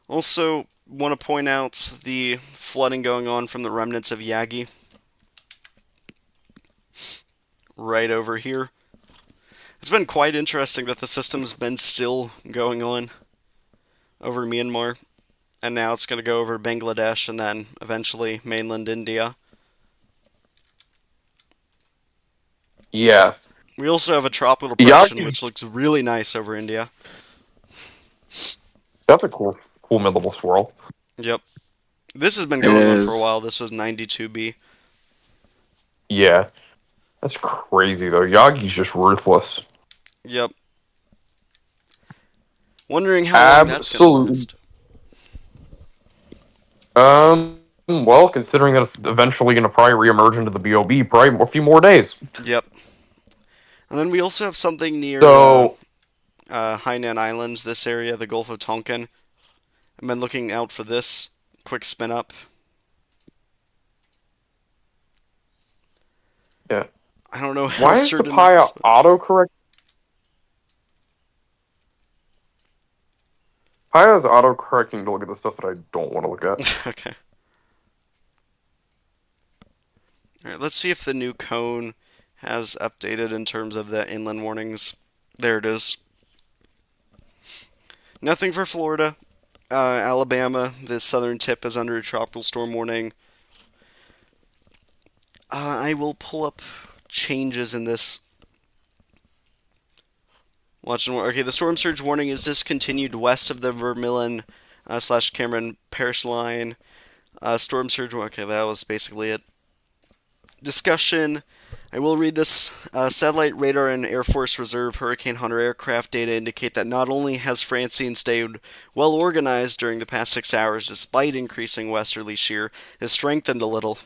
Also, want to point out the flooding going on from the remnants of Yagi. Right over here. It's been quite interesting that the system's been still going on over Myanmar. And now it's going to go over Bangladesh and then eventually mainland India. Yeah. We also have a tropical depression, Yagi, which looks really nice over India. that's a cool middle swirl. Yep. This has been It going on for a is. while. This was 92B. Yeah. That's crazy, though. Yagi's just ruthless. Yep. Wondering how long that's going to Absolutely. last. Well, considering that it's eventually going to probably reemerge into the BOB, probably a few more days. Yep. And then we also have something near So, Hainan Islands, this area, the Gulf of Tonkin. I've been looking out for this. Quick spin up. yeah. I don't know how Why is the certain Pia it is, but- autocorrect? Pia is autocorrecting to look at the stuff that I don't want to look at. Okay. Alright, let's see if the new cone has updated in terms of the inland warnings. There it is. Nothing for Florida. Alabama, the southern tip is under a tropical storm warning. I will pull up changes in this. Okay, the storm surge warning is discontinued west of the Vermilion / Cameron Parish line. Storm surge. Okay, that was basically it. Discussion. I will read this. Satellite radar and Air Force Reserve Hurricane Hunter aircraft data indicate that not only has Francine stayed well organized during the past 6 hours despite increasing westerly shear, it has strengthened a little.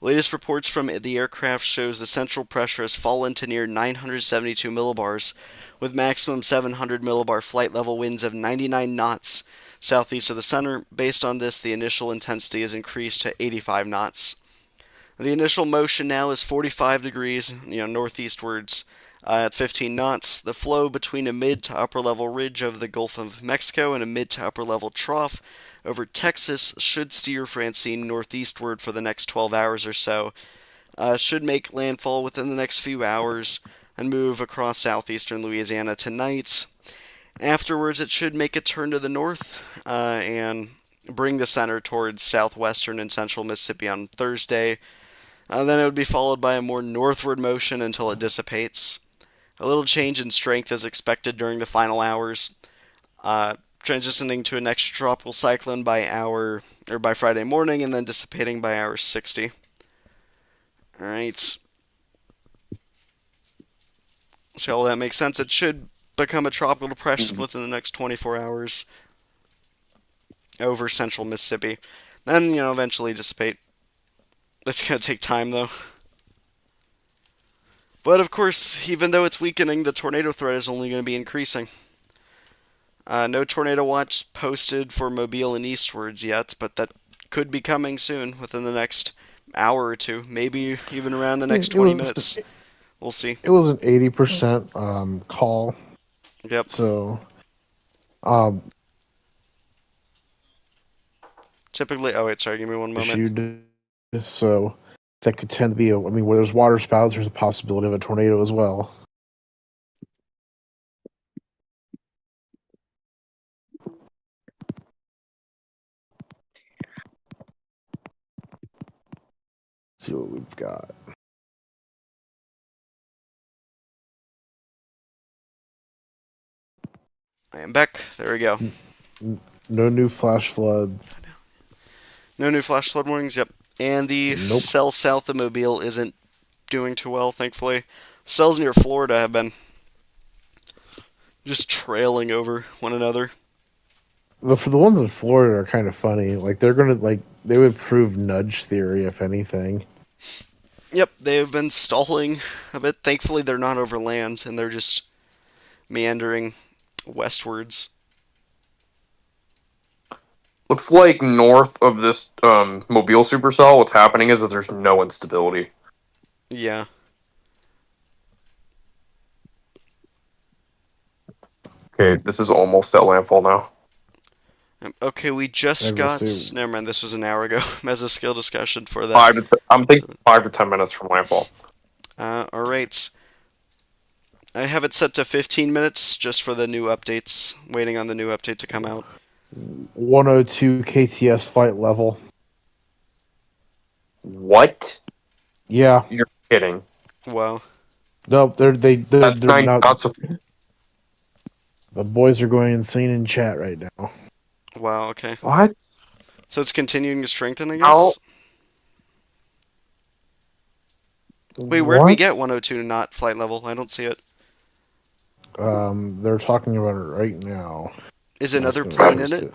Latest reports from the aircraft shows the central pressure has fallen to near 972 millibars, with maximum 700 millibar flight level winds of 99 knots southeast of the center. Based on this, the initial intensity is increased to 85 knots. The initial motion now is 45 degrees, northeastwards at 15 knots. The flow between a mid to upper level ridge over the Gulf of Mexico and a mid to upper level trough over Texas should steer Francine northeastward for the next 12 hours or so. Should make landfall within the next few hours and move across southeastern Louisiana tonight. Afterwards, it should make a turn to the north and bring the center towards southwestern and central Mississippi on Thursday. Then it would be followed by a more northward motion until it dissipates. A little change in strength is expected during the final hours. transitioning to an extratropical cyclone by Friday morning, and then dissipating by hour 60. All right. So all that makes sense. It should become a tropical depression within the next 24 hours over central Mississippi. Then, eventually dissipate. It's going to take time, though. But of course, even though it's weakening, the tornado threat is only going to be increasing. No tornado watch posted for Mobile and eastwards yet, but that could be coming soon, within the next hour or two, maybe even around the next 20 minutes. We'll see. It was an 80% call. Yep. So, Typically, oh wait, sorry, give me one moment. issued. So that could tend to be. Where there's water spouts, there's a possibility of a tornado as well. Let's see what we've got. I am back. There we go. No new flash floods. No new flash flood warnings. Yep. And the Nope. cell south of Mobile isn't doing too well, thankfully. Cells near Florida have been just trailing over one another. For the ones in Florida are kind of funny. They're gonna they would prove nudge theory if anything. Yep, they've been stalling a bit. Thankfully, they're not over land, and they're just meandering westwards. Looks like north of this Mobile supercell, what's happening is that there's no instability. Yeah. Okay, this is almost at landfall now. Okay, we just got. Mesosphere. Never mind, this was an hour ago. Mesoskill discussion for that. I'm thinking 5 to 10 minutes from landfall. Alright. I have it set to 15 minutes just for the new updates. Waiting on the new update to come out. 102 KTS flight level. What? Yeah. You're kidding. Wow. Nope. They're That's not so. The boys are going insane in chat right now. Wow, okay. What? So it's continuing to strengthen, I How? guess? Wait, where did we get 102 not flight level? I don't see it. They're talking about it right now. Is another That's plane gonna in it?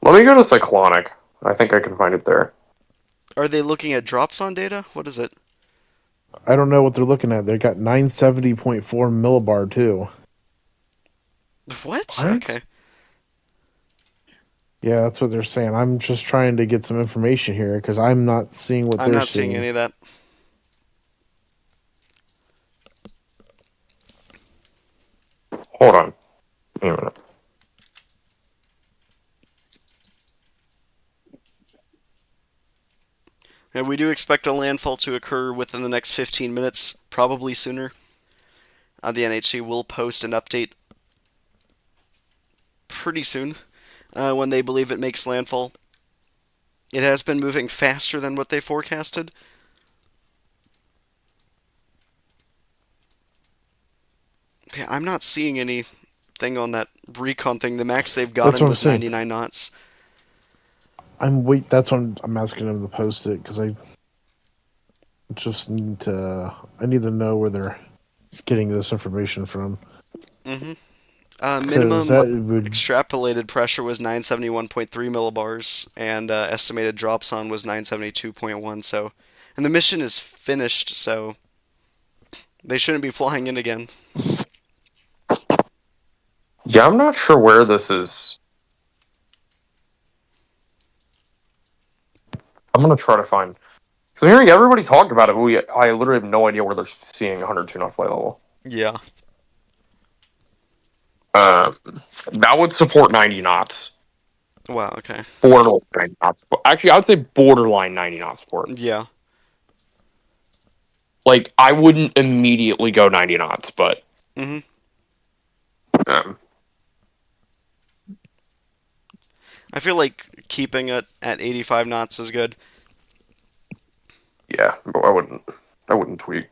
Let me go to Cyclonic. I think I can find it there. Are they looking at drops on data? What is it? I don't know what they're looking at. They got 970.4 millibar too. What? What? Okay. Yeah, that's what they're saying. I'm just trying to get some information here because I'm not seeing what I'm they're not seeing any of that. Hold on. Wait a minute. And we do expect a landfall to occur within the next 15 minutes, probably sooner. The NHC will post an update pretty soon when they believe it makes landfall. It has been moving faster than what they forecasted. Okay, I'm not seeing anything on that recon thing. The max they've gotten was 99 knots. That's what I'm asking them to post it because I just need to. I need to know where they're getting this information from. Mm-hmm. Minimum extrapolated pressure was 971.3 millibars, and estimated drops on was 972.1. So, and the mission is finished, so they shouldn't be flying in again. Yeah, I'm not sure where this is. I'm gonna try to find. So I'm hearing everybody talk about it, but I literally have no idea where they're seeing 102 knot flight level. Yeah. That would support 90 knots. Wow. Okay. Borderline 90 knots. Actually, I would say borderline 90 knot support. Yeah. Like, I wouldn't immediately go 90 knots, but. Mm-hmm. I feel like keeping it at 85 knots is good. Yeah, I wouldn't tweak.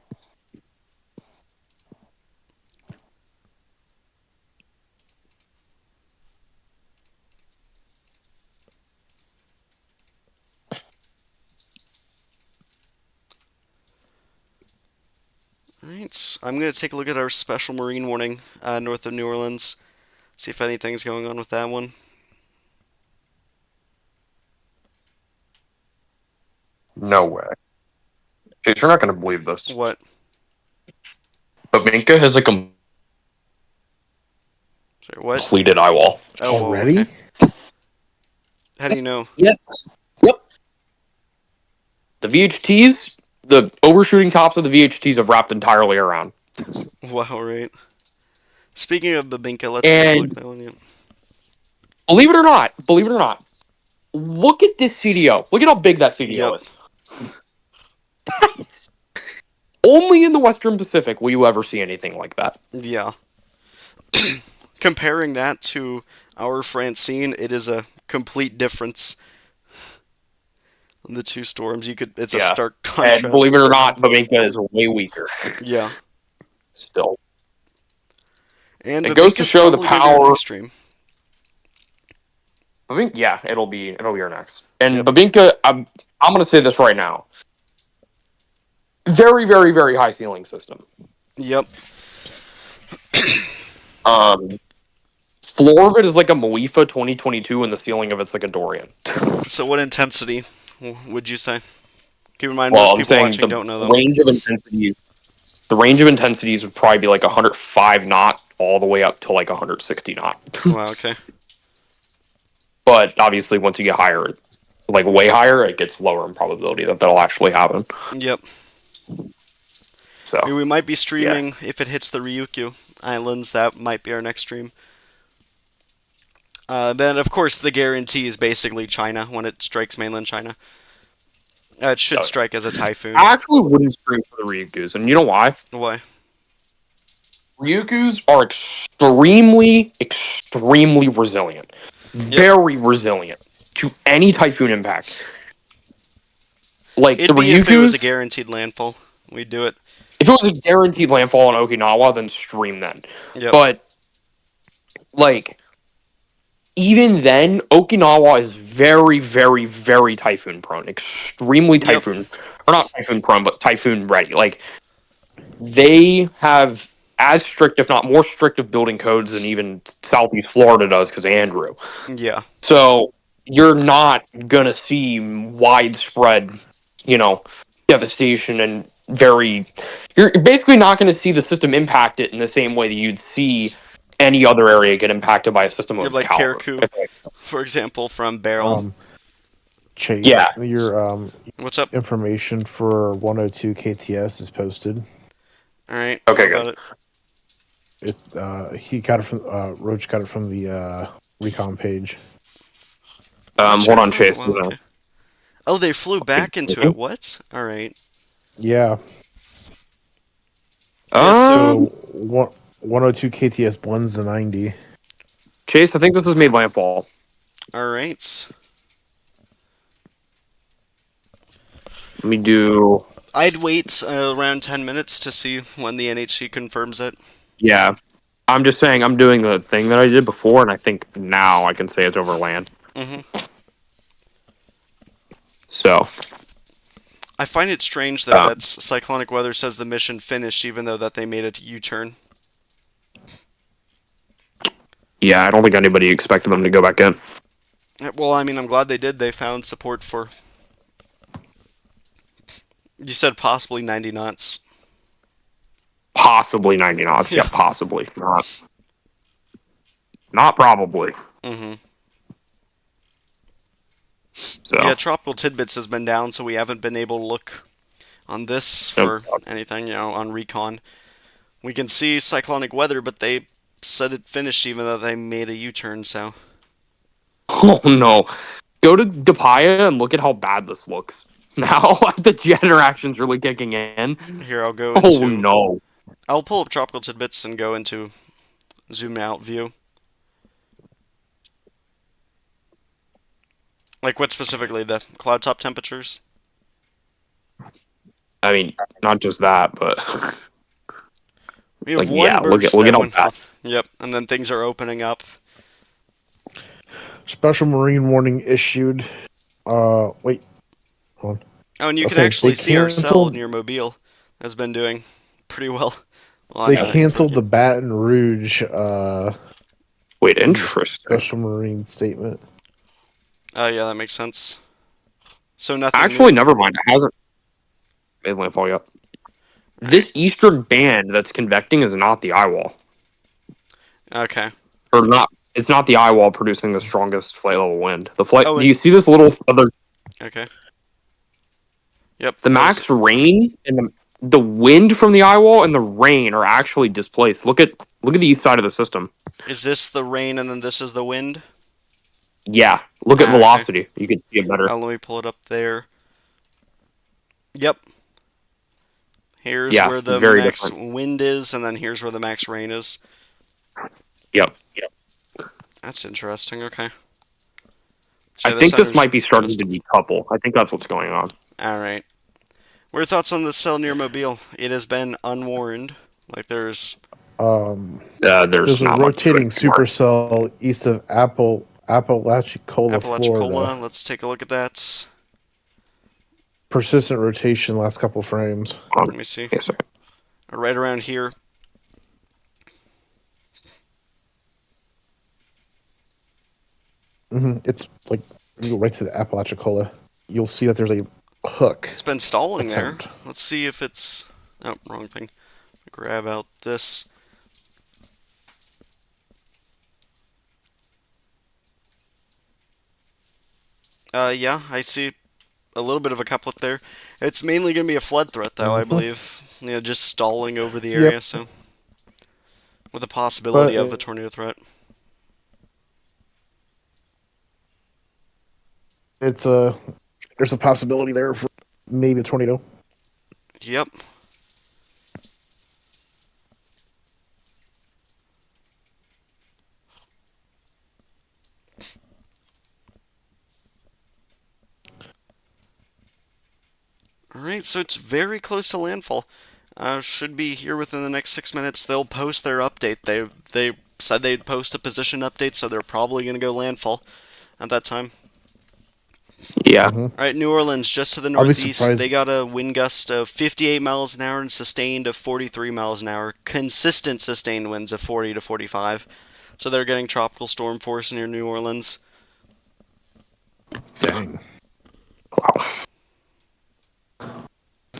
Alright, I'm going to take a look at our special marine warning north of New Orleans. See if anything's going on with that one. No way. Chase, you're not going to believe this. What? Babinka has a Sorry, what? completed eye wall. Oh, whoa, Already? okay. How do you know? Yes. Yep. The VHTs, the overshooting tops of the VHTs have wrapped entirely around. Wow, right. Speaking of Babinka, let's take a look at that one. Yeah. Believe it or not, look at this CDO. Look at how big that CDO is. That's... Only in the Western Pacific will you ever see anything like that. Yeah. Comparing that to our Francine, it is a complete difference. The two storms, it's a stark contrast. And believe it or not, Babinka is way weaker. Yeah. Still. And it goes to show the power. Extreme. Yeah, it'll be our next. And Babinka, I'm gonna say this right now. Very, very, very high ceiling system. Yep. Floor of it is like a Moifa 2022, and the ceiling of it's like a Dorian. So what intensity would you say? Keep in mind, most people watching don't know them. The range of intensities would probably be like 105 knot all the way up to like 160 knot. Wow, okay. But obviously, once you get higher, like way higher, it gets lower in probability that that'll actually happen. Yep. So we might be streaming if it hits the Ryukyu Islands. That might be our next stream. Then, of course, the guarantee is basically China when it strikes mainland China. It should strike as a typhoon. I actually wouldn't stream for the Ryukyus, and you know why? Why? Ryukyus are extremely, extremely resilient. Very resilient to any typhoon impact. Like, It'd the be Ryukyus... if it was a guaranteed landfall. We'd do it. If it was a guaranteed landfall on Okinawa, then stream then. Yep. But, like... Even then, Okinawa is very, very, very typhoon prone. Extremely typhoon, or not typhoon prone, but typhoon ready. Like, they have as strict, if not more strict, of building codes than even Southeast Florida does because of Andrew. Yeah. So you're not gonna see widespread, devastation and You're basically not gonna see the system impact it in the same way that you'd see any other area get impacted by a system of like caliber. Karaku, for example, from Barrel. Chase, your what's up? Information for 102 KTS is posted. All right. Okay, good. He got it from Roach got it from the recon page. Hold on, Chase. Wow, okay. Oh, they flew back into it. What? All right. Yeah. So 102 KTS blends the 90. Chase, I think this has made landfall. All right. Let me do... I'd wait around 10 minutes to see when the NHC confirms it. Yeah. I'm just saying I'm doing the thing that I did before, and I think now I can say it's over land. Mm-hmm. So... I find it strange, though, that Cyclonic Weather says the mission finished, even though that they made a U-turn. Yeah, I don't think anybody expected them to go back in. Well, I mean, I'm glad they did. They found support for... You said possibly 90 knots. Possibly 90 knots, yeah possibly. Not probably. Mm-hmm. So. Yeah, Tropical Tidbits has been down, so we haven't been able to look on this for anything, on recon. We can see Cyclonic Weather, but they said it finished even though they made a U-turn, so... Oh, no. Go to Depaya and look at how bad this looks. Now, the jet interaction's really kicking in. Here, I'll go into... Oh, no. I'll pull up Tropical Tidbits and go into zoom out view. Like, what specifically? The cloud top temperatures? I mean, not just that, but... We have one burst look at all that. Yep, and then things are opening up. Special marine warning issued. Wait. Hold on. Oh, and you can actually see our cell near Mobile has been doing pretty well. They On, canceled the Hurricane. Baton Rouge Wait, interesting. special marine statement. Oh yeah, that makes sense. So nothing Actually, new. never mind. It hasn't made landfall yet. All This eastern band that's convecting is not the eye wall, right. Okay. or not. It's not the eye wall producing the strongest flight level wind. The flight. Oh, Do and you see this little other? okay. Yep. The I was. max rain and the wind from the eye wall and the rain are actually displaced. Look at the east side of the system. Is this the rain and then this is the wind? Yeah, look at Ah, okay. velocity. You can see it better. Let me pull it up there. Yep. Here's Yeah, where the very max different. wind is, and then here's where the max rain is. Yep. That's interesting. Okay. I So the think this center's might be starting just. to decouple. I think that's what's going on. All right. What are your thoughts on the cell near Mobile? It has been unwarned. Like there's. There's There's a not much to rotating it anymore. supercell east of Apalachicola, Florida. Apalachicola. Let's take a look at that. Persistent rotation last couple frames. Let me see. Yes, sir. Right around here. It's like you go right to the Apalachicola. You'll see that there's a hook. It's been stalling attempt. there. Let's see if it's. Oh, wrong thing. Grab out this. Yeah, I see a little bit of a couplet there. It's mainly going to be a flood threat, though, I believe. You know, just stalling over the area, Yep. so. With a possibility But of a tornado threat. there's a possibility there for maybe a tornado. Yep. Alright, so it's very close to landfall. Should be here within the next 6 minutes. They'll post their update. They said they'd post a position update, so they're probably going to go landfall at that time. Yeah. Alright, New Orleans, just to the I'll be northeast, surprised. they got a wind gust of 58 miles an hour and sustained of 43 miles an hour. Consistent sustained winds of 40 to 45. So they're getting tropical storm force near New Orleans. Dang. Wow.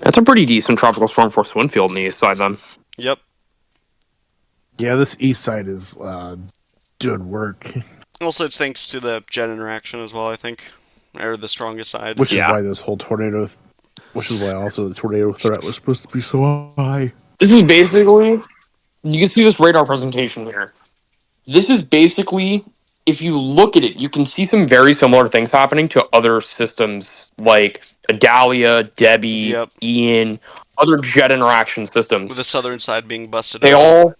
That's a pretty decent tropical storm force wind field on the east side, then. Yep. Yeah, this east side is doing work, Also, it's thanks to the jet interaction as well, I think. Or the strongest side. which is Yeah. why this whole tornado, which is why also the tornado threat was supposed to be so high. This is basically, you can see this radar presentation here. This is basically, if you look at it, you can see some very similar things happening to other systems like Adalia, Debbie, Yep. Ian, other jet interaction systems. With the southern side being busted They open. all,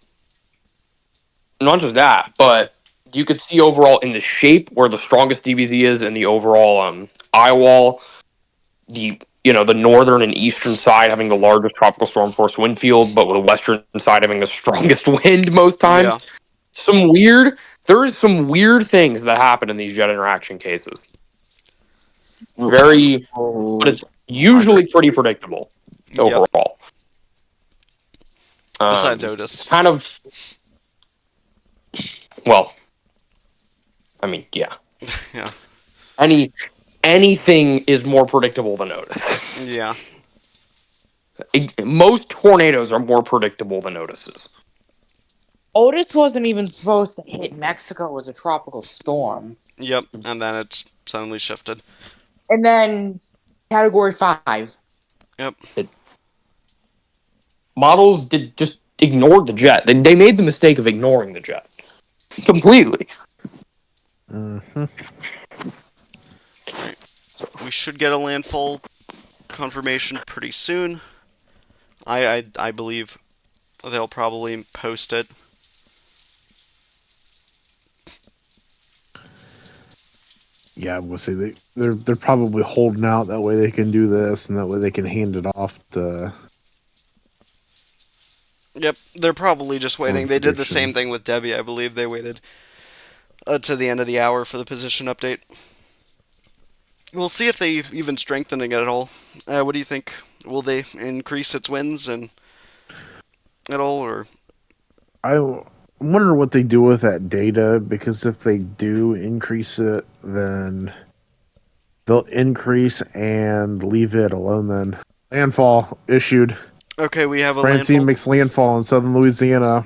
not just that, but you could see overall in the shape where the strongest DBZ is and the overall eye wall, the northern and eastern side having the largest tropical storm force wind field, but with the western side having the strongest wind most times. Yeah. There is some weird things that happen in these jet interaction cases. Very, but it's usually pretty predictable Yep. overall. Besides Otis. Kind of. Well, I mean, yeah. Yeah. Anything is more predictable than Otis. Yeah. Most tornadoes are more predictable than Otis's. Otis wasn't even supposed to hit Mexico as a tropical storm. Yep. And then it's suddenly shifted. And then Category 5. Yep. Models just ignored the jet. They made the mistake of ignoring the jet completely. Mm-hmm. Alright. We should get a landfall confirmation pretty soon. I believe they'll probably post it. Yeah, I would say they're probably holding out that way they can do this, and that way they can hand it off to. Yep, they're probably just waiting. They did the prediction. same thing with Debbie, I believe. They waited to the end of the hour for the position update. We'll see if they even strengthen it at all. What do you think? Will they increase its wins? And at all, or I wonder what they do with that data, because if they do increase it, then they'll increase and leave it alone then. Landfall issued. okay, we have a Francine landfall. makes landfall in southern Louisiana.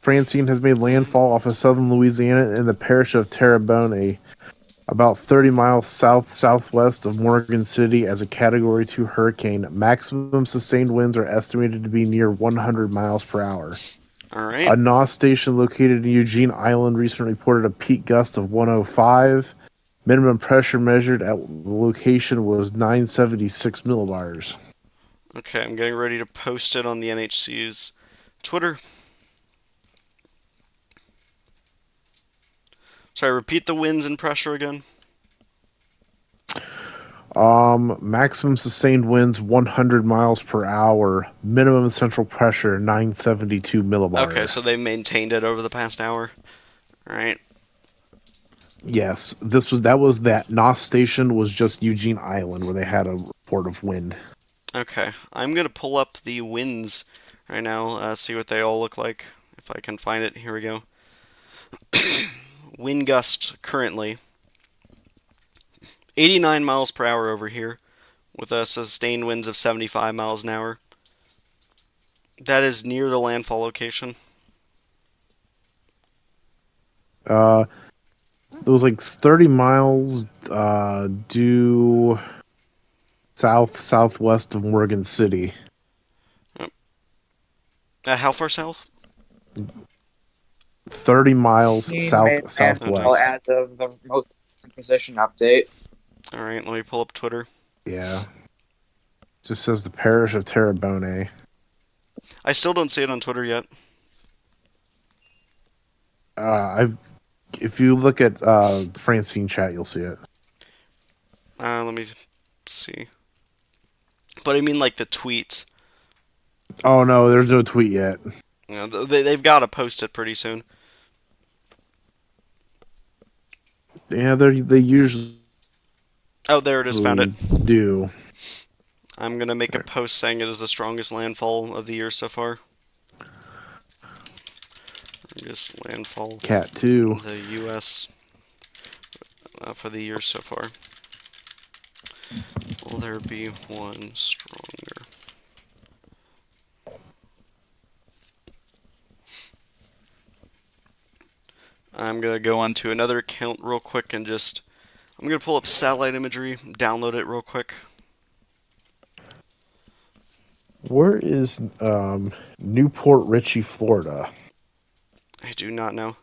Francine has made landfall off of southern Louisiana in the parish of Terrebonne, about 30 miles south-southwest of Morgan City, as a Category 2 hurricane. Maximum sustained winds are estimated to be near 100 miles per hour. All right. A NOS station located in Eugene Island recently reported a peak gust of 105. Minimum pressure measured at the location was 976 millibars. Okay, I'm getting ready to post it on the NHC's Twitter. Sorry, repeat the winds and pressure again. Maximum sustained winds 100 miles per hour. Minimum central pressure 972 millibar. Okay, so they maintained it over the past hour. All right. Yes, that NOS station was just Eugene Island where they had a report of wind. Okay, I'm gonna pull up the winds right now, see what they all look like. If I can find it, here we go. Wind gust currently 89 miles per hour over here, with a sustained winds of 75 miles an hour. That is near the landfall location. It was like 30 miles due southwest of Morgan City. How far south? 30 miles He made landfall southwest. as of the most position update. All right, let me pull up Twitter. Yeah. Just says the parish of Terrebonne. I still don't see it on Twitter yet. If you look at the Francine chat, you'll see it. Let me see. But I mean, like the tweet. Oh no, there's no tweet yet. You know, they've got to post it pretty soon. Yeah, they usually Oh, there it is. Found it. do. I'm gonna make a post saying it is the strongest landfall of the year so far. Strongest landfall Cat 2. in the U.S. For the year so far. Will there be one stronger? I'm gonna go on to another account real quick and I'm gonna pull up satellite imagery, download it real quick. Where is Newport Richey, Florida? I do not know.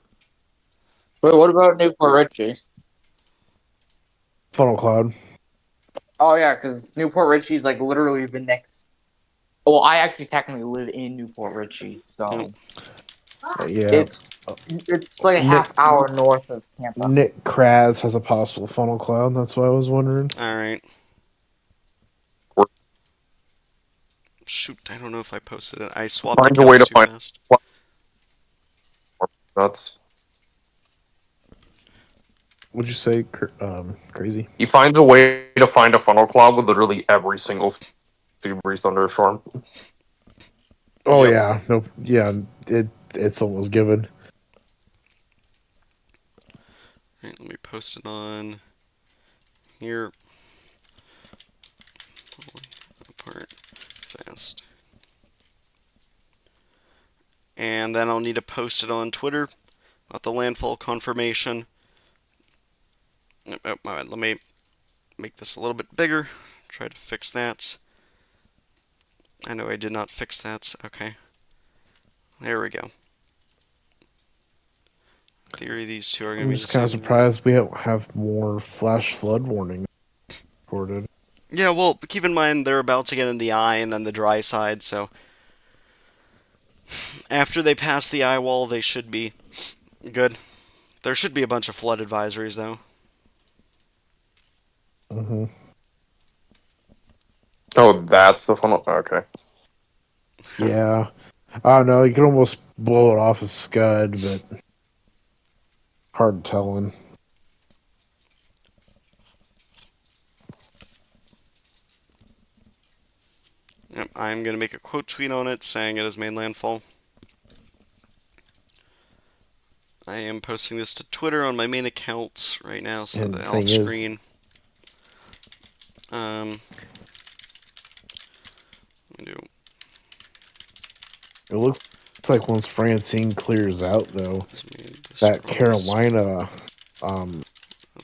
Wait, what about Newport Richey? Funnel Cloud. Oh yeah, because Newport Richey's like literally the next. Well, I actually technically live in Newport Richey, so Yeah. it's like a half hour north of Tampa. Nick Kraz has a possible funnel cloud. That's why I was wondering. All right. Shoot, I don't know if I posted it. I swapped Find a way accounts to too find fast. nuts. Would you say crazy? He finds a way to find a funnel cloud with literally every single sea breeze thunderstorm. Oh Yep. yeah, no, yeah, it's almost given. Right, let me post it on here. Apart fast. And then I'll need to post it on Twitter about the landfall confirmation. Oh, all right, let me make this a little bit bigger. Try to fix that. I know I did not fix that. Okay. There we go. In theory, these two are going to I'm be the just kind of same. surprised we don't have more flash flood warning recorded. Yeah, well, keep in mind they're about to get in the eye and then the dry side, so after they pass the eye wall, they should be good. There should be a bunch of flood advisories, though. Mm-hmm. Oh, that's the funnel. Okay. Yeah. I don't know. You could almost blow it off a scud, but hard telling. Yep, I'm going to make a quote tweet on it saying it has made landfall. I am posting this to Twitter on my main account right now, so And the the off thing is, screen. it looks like once Francine clears out, though, that Carolina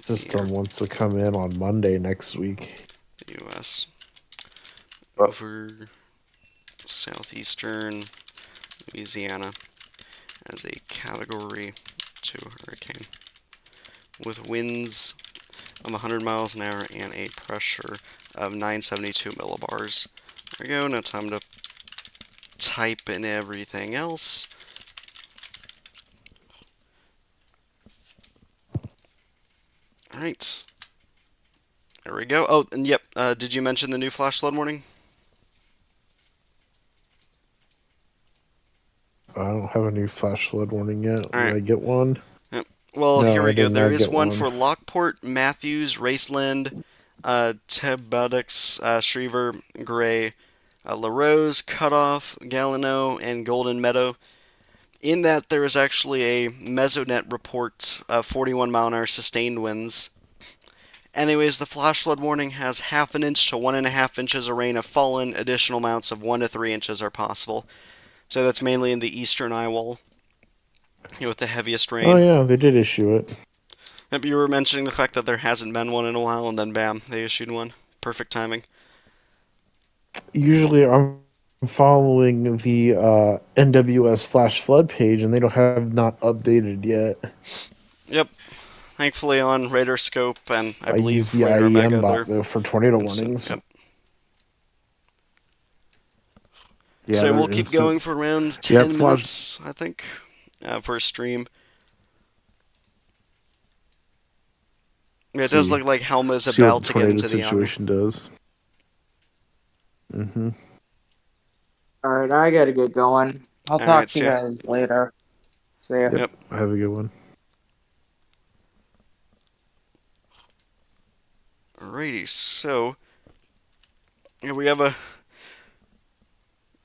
system wants to come in on Monday next week. The U.S. over southeastern Louisiana as a Category 2 hurricane with winds of 100 miles an hour and a pressure of 972 millibars. There we go. Now time to type in everything else. Alright. There we go. Oh, and yep, did you mention the new flash flood warning? I don't have a new flash flood warning yet. All right. Did I get one? Yep. Well, No, here we I go. did There not is get one one. for Lockport, Matthews, Raceland, Tebbuttocks, Shriver, Gray, LaRose, Cutoff, Gallino, and Golden Meadow. In that, there is actually a Mesonet report of 41 mile an hour sustained winds. Anyways, the flash flood warning has 1/2 inch to 1.5 inches of rain have fallen. Additional amounts of 1 to 3 inches are possible. So that's mainly in the eastern eye wall, with the heaviest rain. Oh yeah, they did issue it. Yep, you were mentioning the fact that there hasn't been one in a while, and then bam, they issued one. Perfect timing. Usually, I'm following the NWS flash flood page, and they have not updated yet. Yep. Thankfully on Radar Scope and I believe use the Radar IEM Omega bot there. though for tornado warnings. Yep. Yeah, so we'll keep going for around 10 minutes, I think, for a stream. Yeah, it does look like Helma is about to get into the situation does. Mm-hmm. Alright, I gotta get going. I'll talk to you guys later. See ya. Yep. Have a good one. Alrighty, so yeah, we have a.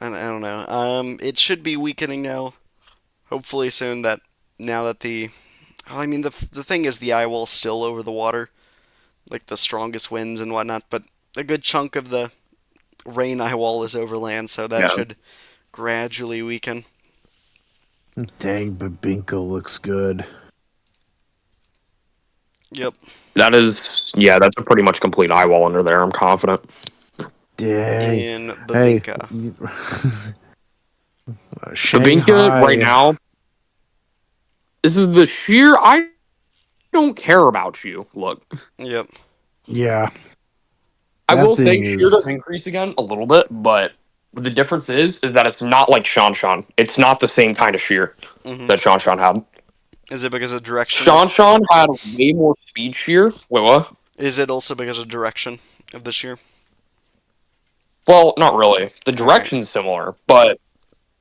I don't know. It should be weakening now. Hopefully soon. That now that the. I mean, the thing is, the eye wall's still over the water, like the strongest winds and whatnot. But a good chunk of the rain eye wall is over land, so that should gradually weaken. Dang, Babinka looks good. Yep. That's a pretty much complete eye wall under there. I'm confident. Dang. In Babinka. Babinka right now. This is the sheer. I don't care about you. Look. Yep. Yeah. I will say sheer does increase again a little bit, but the difference is that it's not like Shanshan. It's not the same kind of sheer that Shanshan had. Is it because of direction? Shanshan had way more speed sheer. Wait, what? Is it also because of direction of the sheer? Well, not really. The direction's similar, but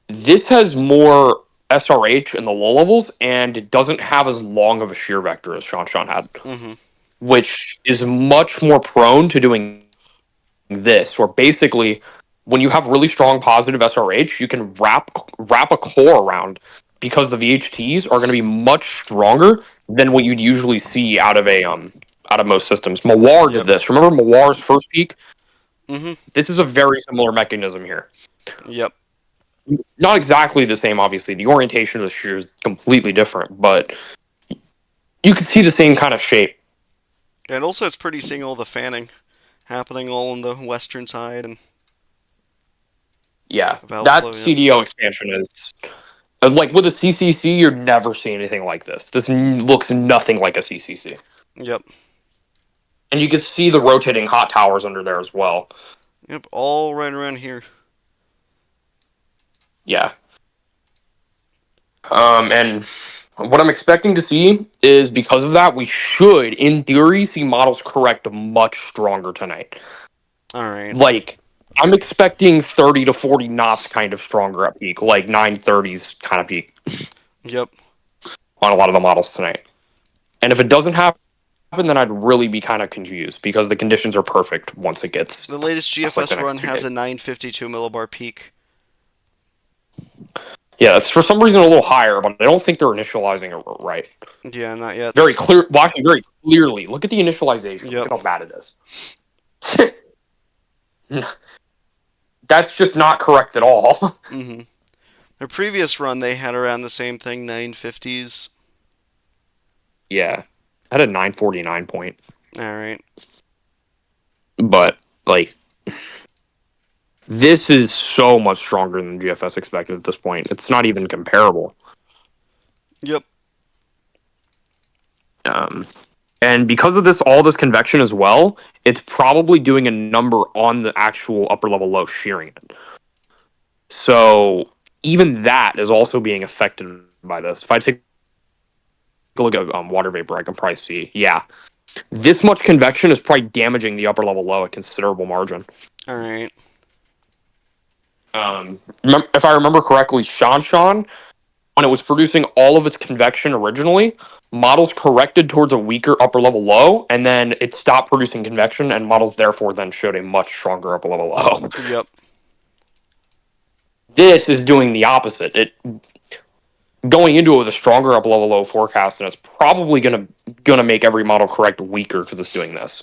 this has more SRH in the low levels, and it doesn't have as long of a shear vector as Shanshan had, which is much more prone to doing this, where basically when you have really strong positive SRH, you can wrap a core around, because the VHTs are going to be much stronger than what you'd usually see out of most systems. Mawar did this. Remember Mawar's first peak? This is a very similar mechanism here. Yep. Not exactly the same, obviously. The orientation of the shear is completely different, but you can see the same kind of shape. And also, it's pretty seeing all the fanning happening all on the western side, and yeah, that CDO expansion is like with a CCC. You're never seeing anything like this. This looks nothing like a CCC. Yep. And you can see the rotating hot towers under there as well. Yep, all right around here. Yeah. And what I'm expecting to see is, because of that, we should, in theory, see models correct much stronger tonight. All right. Like, I'm expecting 30 to 40 knots kind of stronger at peak, like 930s kind of peak. Yep. On a lot of the models tonight. And if it doesn't happen then I'd really be kind of confused because the conditions are perfect once it gets. The latest past, like, GFS the next run 2 has days. a 952 millibar peak. Yeah, it's for some reason a little higher, but I don't think they're initializing it right. Yeah, not yet. Very clear, watching very clearly. Look at the initialization. Yep. Look at how bad it is. That's just not correct at all. Mm-hmm. Their previous run, they had around the same thing, 950s. Yeah, I had a 949 point, All right. but like this is so much stronger than GFS expected at this point. It's not even comparable. Yep. And because of this, all this convection as well, it's probably doing a number on the actual upper level low shearing it. So even that is also being affected by this. If I take a look at water vapor, I can probably see, yeah, this much convection is probably damaging the upper level low a considerable margin. All right. If I remember correctly, Shan, when it was producing all of its convection originally, models corrected towards a weaker upper level low, and then it stopped producing convection, and models therefore then showed a much stronger upper level low. Yep. This is doing the opposite. It going into it with a stronger upper level low forecast, and it's probably gonna make every model correct weaker because it's doing this.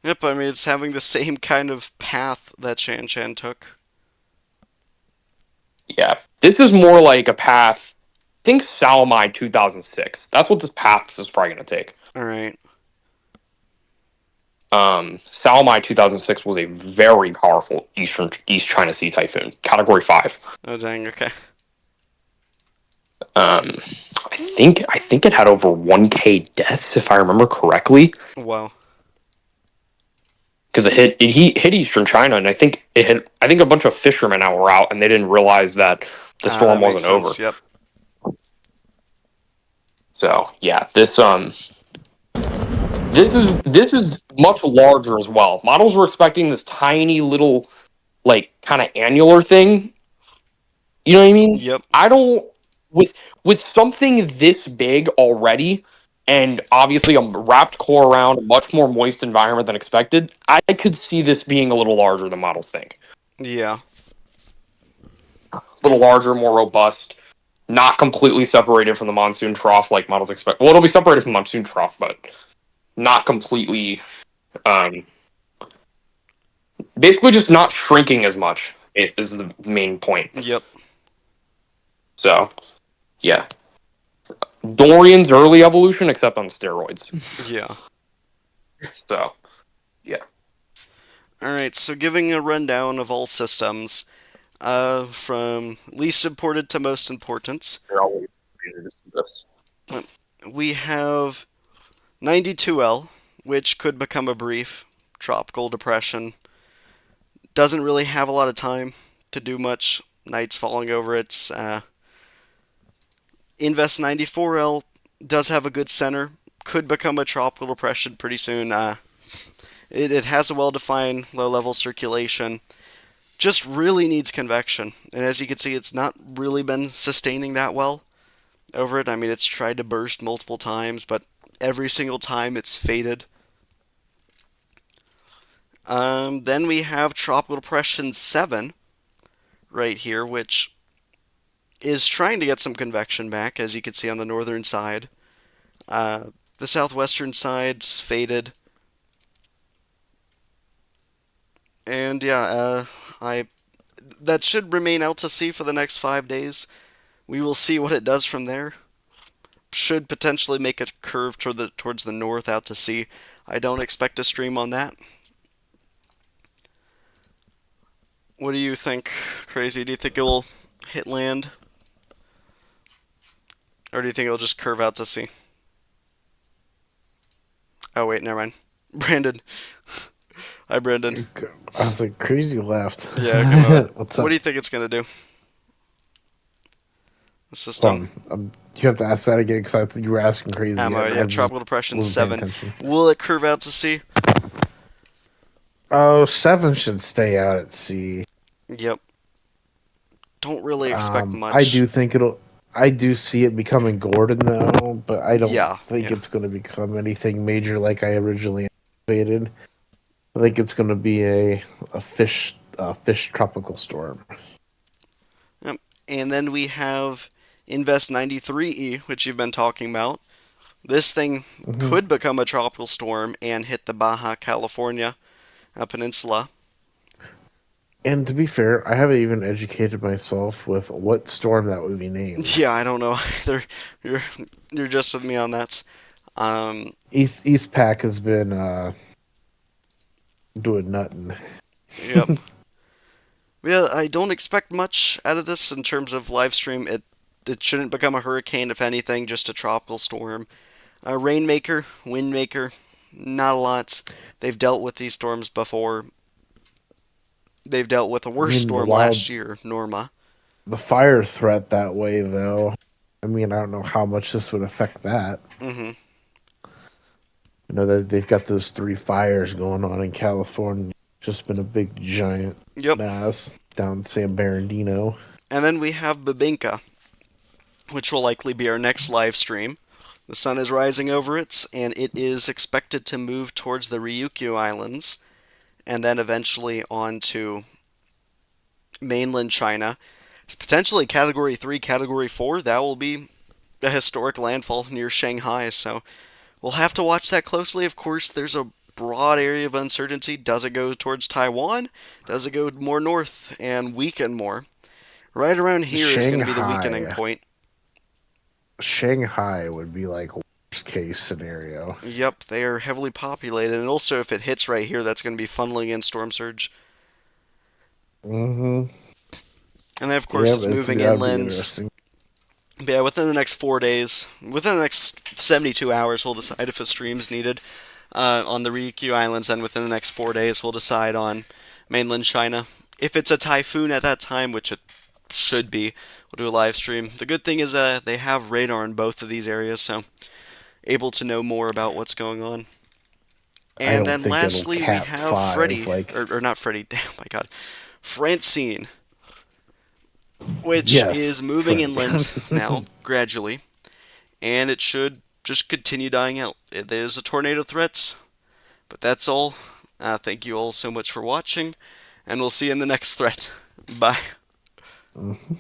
Yep, I mean, it's having the same kind of path that Shan took. Yeah, this is more like a path. Think Salamai 2006. That's what this path is probably going to take. All right. Salamai 2006 was a very powerful East China Sea typhoon, Category 5. Oh dang. Okay. I think it had over 1K deaths, if I remember correctly. Wow. Because it hit Eastern China, and I think a bunch of fishermen were out, and they didn't realize that the storm that makes wasn't over. sense. Yep. So yeah, this is much larger as well. Models were expecting this tiny little, like, kind of annular thing. You know what I mean? Yep. I don't with something this big already, and obviously a wrapped core around a much more moist environment than expected. I could see this being a little larger than models think. Yeah. A little larger, more robust, not completely separated from the monsoon trough like models expect. Well, it'll be separated from the monsoon trough, but not completely. Basically, just not shrinking as much is the main point. Yep. So, yeah. Dorian's early evolution, except on steroids. Yeah. So, yeah. All right. So, giving a rundown of all systems, from least imported to most important, we have 92L, which could become a brief tropical depression. Doesn't really have a lot of time to do much. Nights falling over it. Invest 94L does have a good center. Could become a tropical depression pretty soon. It has a well-defined low-level circulation. Just really needs convection. And as you can see, it's not really been sustaining that well over it. I mean, it's tried to burst multiple times, but every single time it's faded. Then we have Tropical Depression 7 right here, which is trying to get some convection back, as you can see on the northern side. The southwestern side's faded. And yeah, that should remain out to sea for the next 5 days. We will see what it does from there. Should potentially make a curve towards the north out to sea. I don't expect a stream on that. What do you think, Crazy? Do you think it will hit land? Or do you think it'll just curve out to sea? Oh, wait, never mind. Brandon. Hi, Brandon. I was like, Crazy left. Yeah, okay, What's up? what do you think it's going to do? The system. You have to ask that again because I think you were asking Crazy. Yeah, Tropical Depression wasn't 7. paying attention. Will it curve out to sea? Oh, 7 should stay out at sea. Yep. Don't really expect much. I do think I do see it becoming Gordon though, but I don't Yeah, think yeah. it's going to become anything major like I originally anticipated. I think it's going to be a fish tropical storm. Yep. And then we have Invest 93E, which you've been talking about. This thing Hmm. could become a tropical storm and hit the Baja California peninsula. And to be fair, I haven't even educated myself with what storm that would be named. Yeah, I don't know either. You're you're just with me on that. Um, East Pack has been doing nothing. yep. Yeah, I don't expect much out of this in terms of live stream. It shouldn't become a hurricane, if anything, just a tropical storm. Rainmaker, Windmaker, not a lot. They've dealt with these storms before. They've dealt with a I worse mean, storm last year, Norma. the fire threat that way though. I mean, I don't know how much this would affect that. Hmm. You know that they've got those 3 fires going on in California. Just been a big giant Yep. mass down San Bernardino. And then we have Babinka, which will likely be our next live stream. The sun is rising over it, and it is expected to move towards the Ryukyu Islands, and then eventually on to mainland China. It's potentially Category 3, Category 4. That will be a historic landfall near Shanghai, so we'll have to watch that closely. Of course, there's a broad area of uncertainty. Does it go towards Taiwan? Does it go more north and weaken more? Right around here is going to be the weakening Shanghai. point. Shanghai would be like worst case scenario. Yep, they are heavily populated, and also if it hits right here, that's going to be funneling in storm surge. Mm-hmm. And then, of course, Yeah, it's that'd moving be inland. interesting. But yeah, within the next 4 days, within the next 72 hours, we'll decide if a stream's needed on the Ryukyu Islands, and within the next 4 days, we'll decide on mainland China. If it's a typhoon at that time, which it should be, we'll do a live stream. The good thing is that they have radar in both of these areas, so able to know more about what's going on. I And don't then think it'll lastly, we cap have 5 Freddy, like or not Freddy, oh my god, Francine, which is yes, moving Freddy. inland now, gradually, and it should just continue dying out. There's a tornado threat, but that's all. Thank you all so much for watching, and we'll see you in the next threat. Bye. Mhm.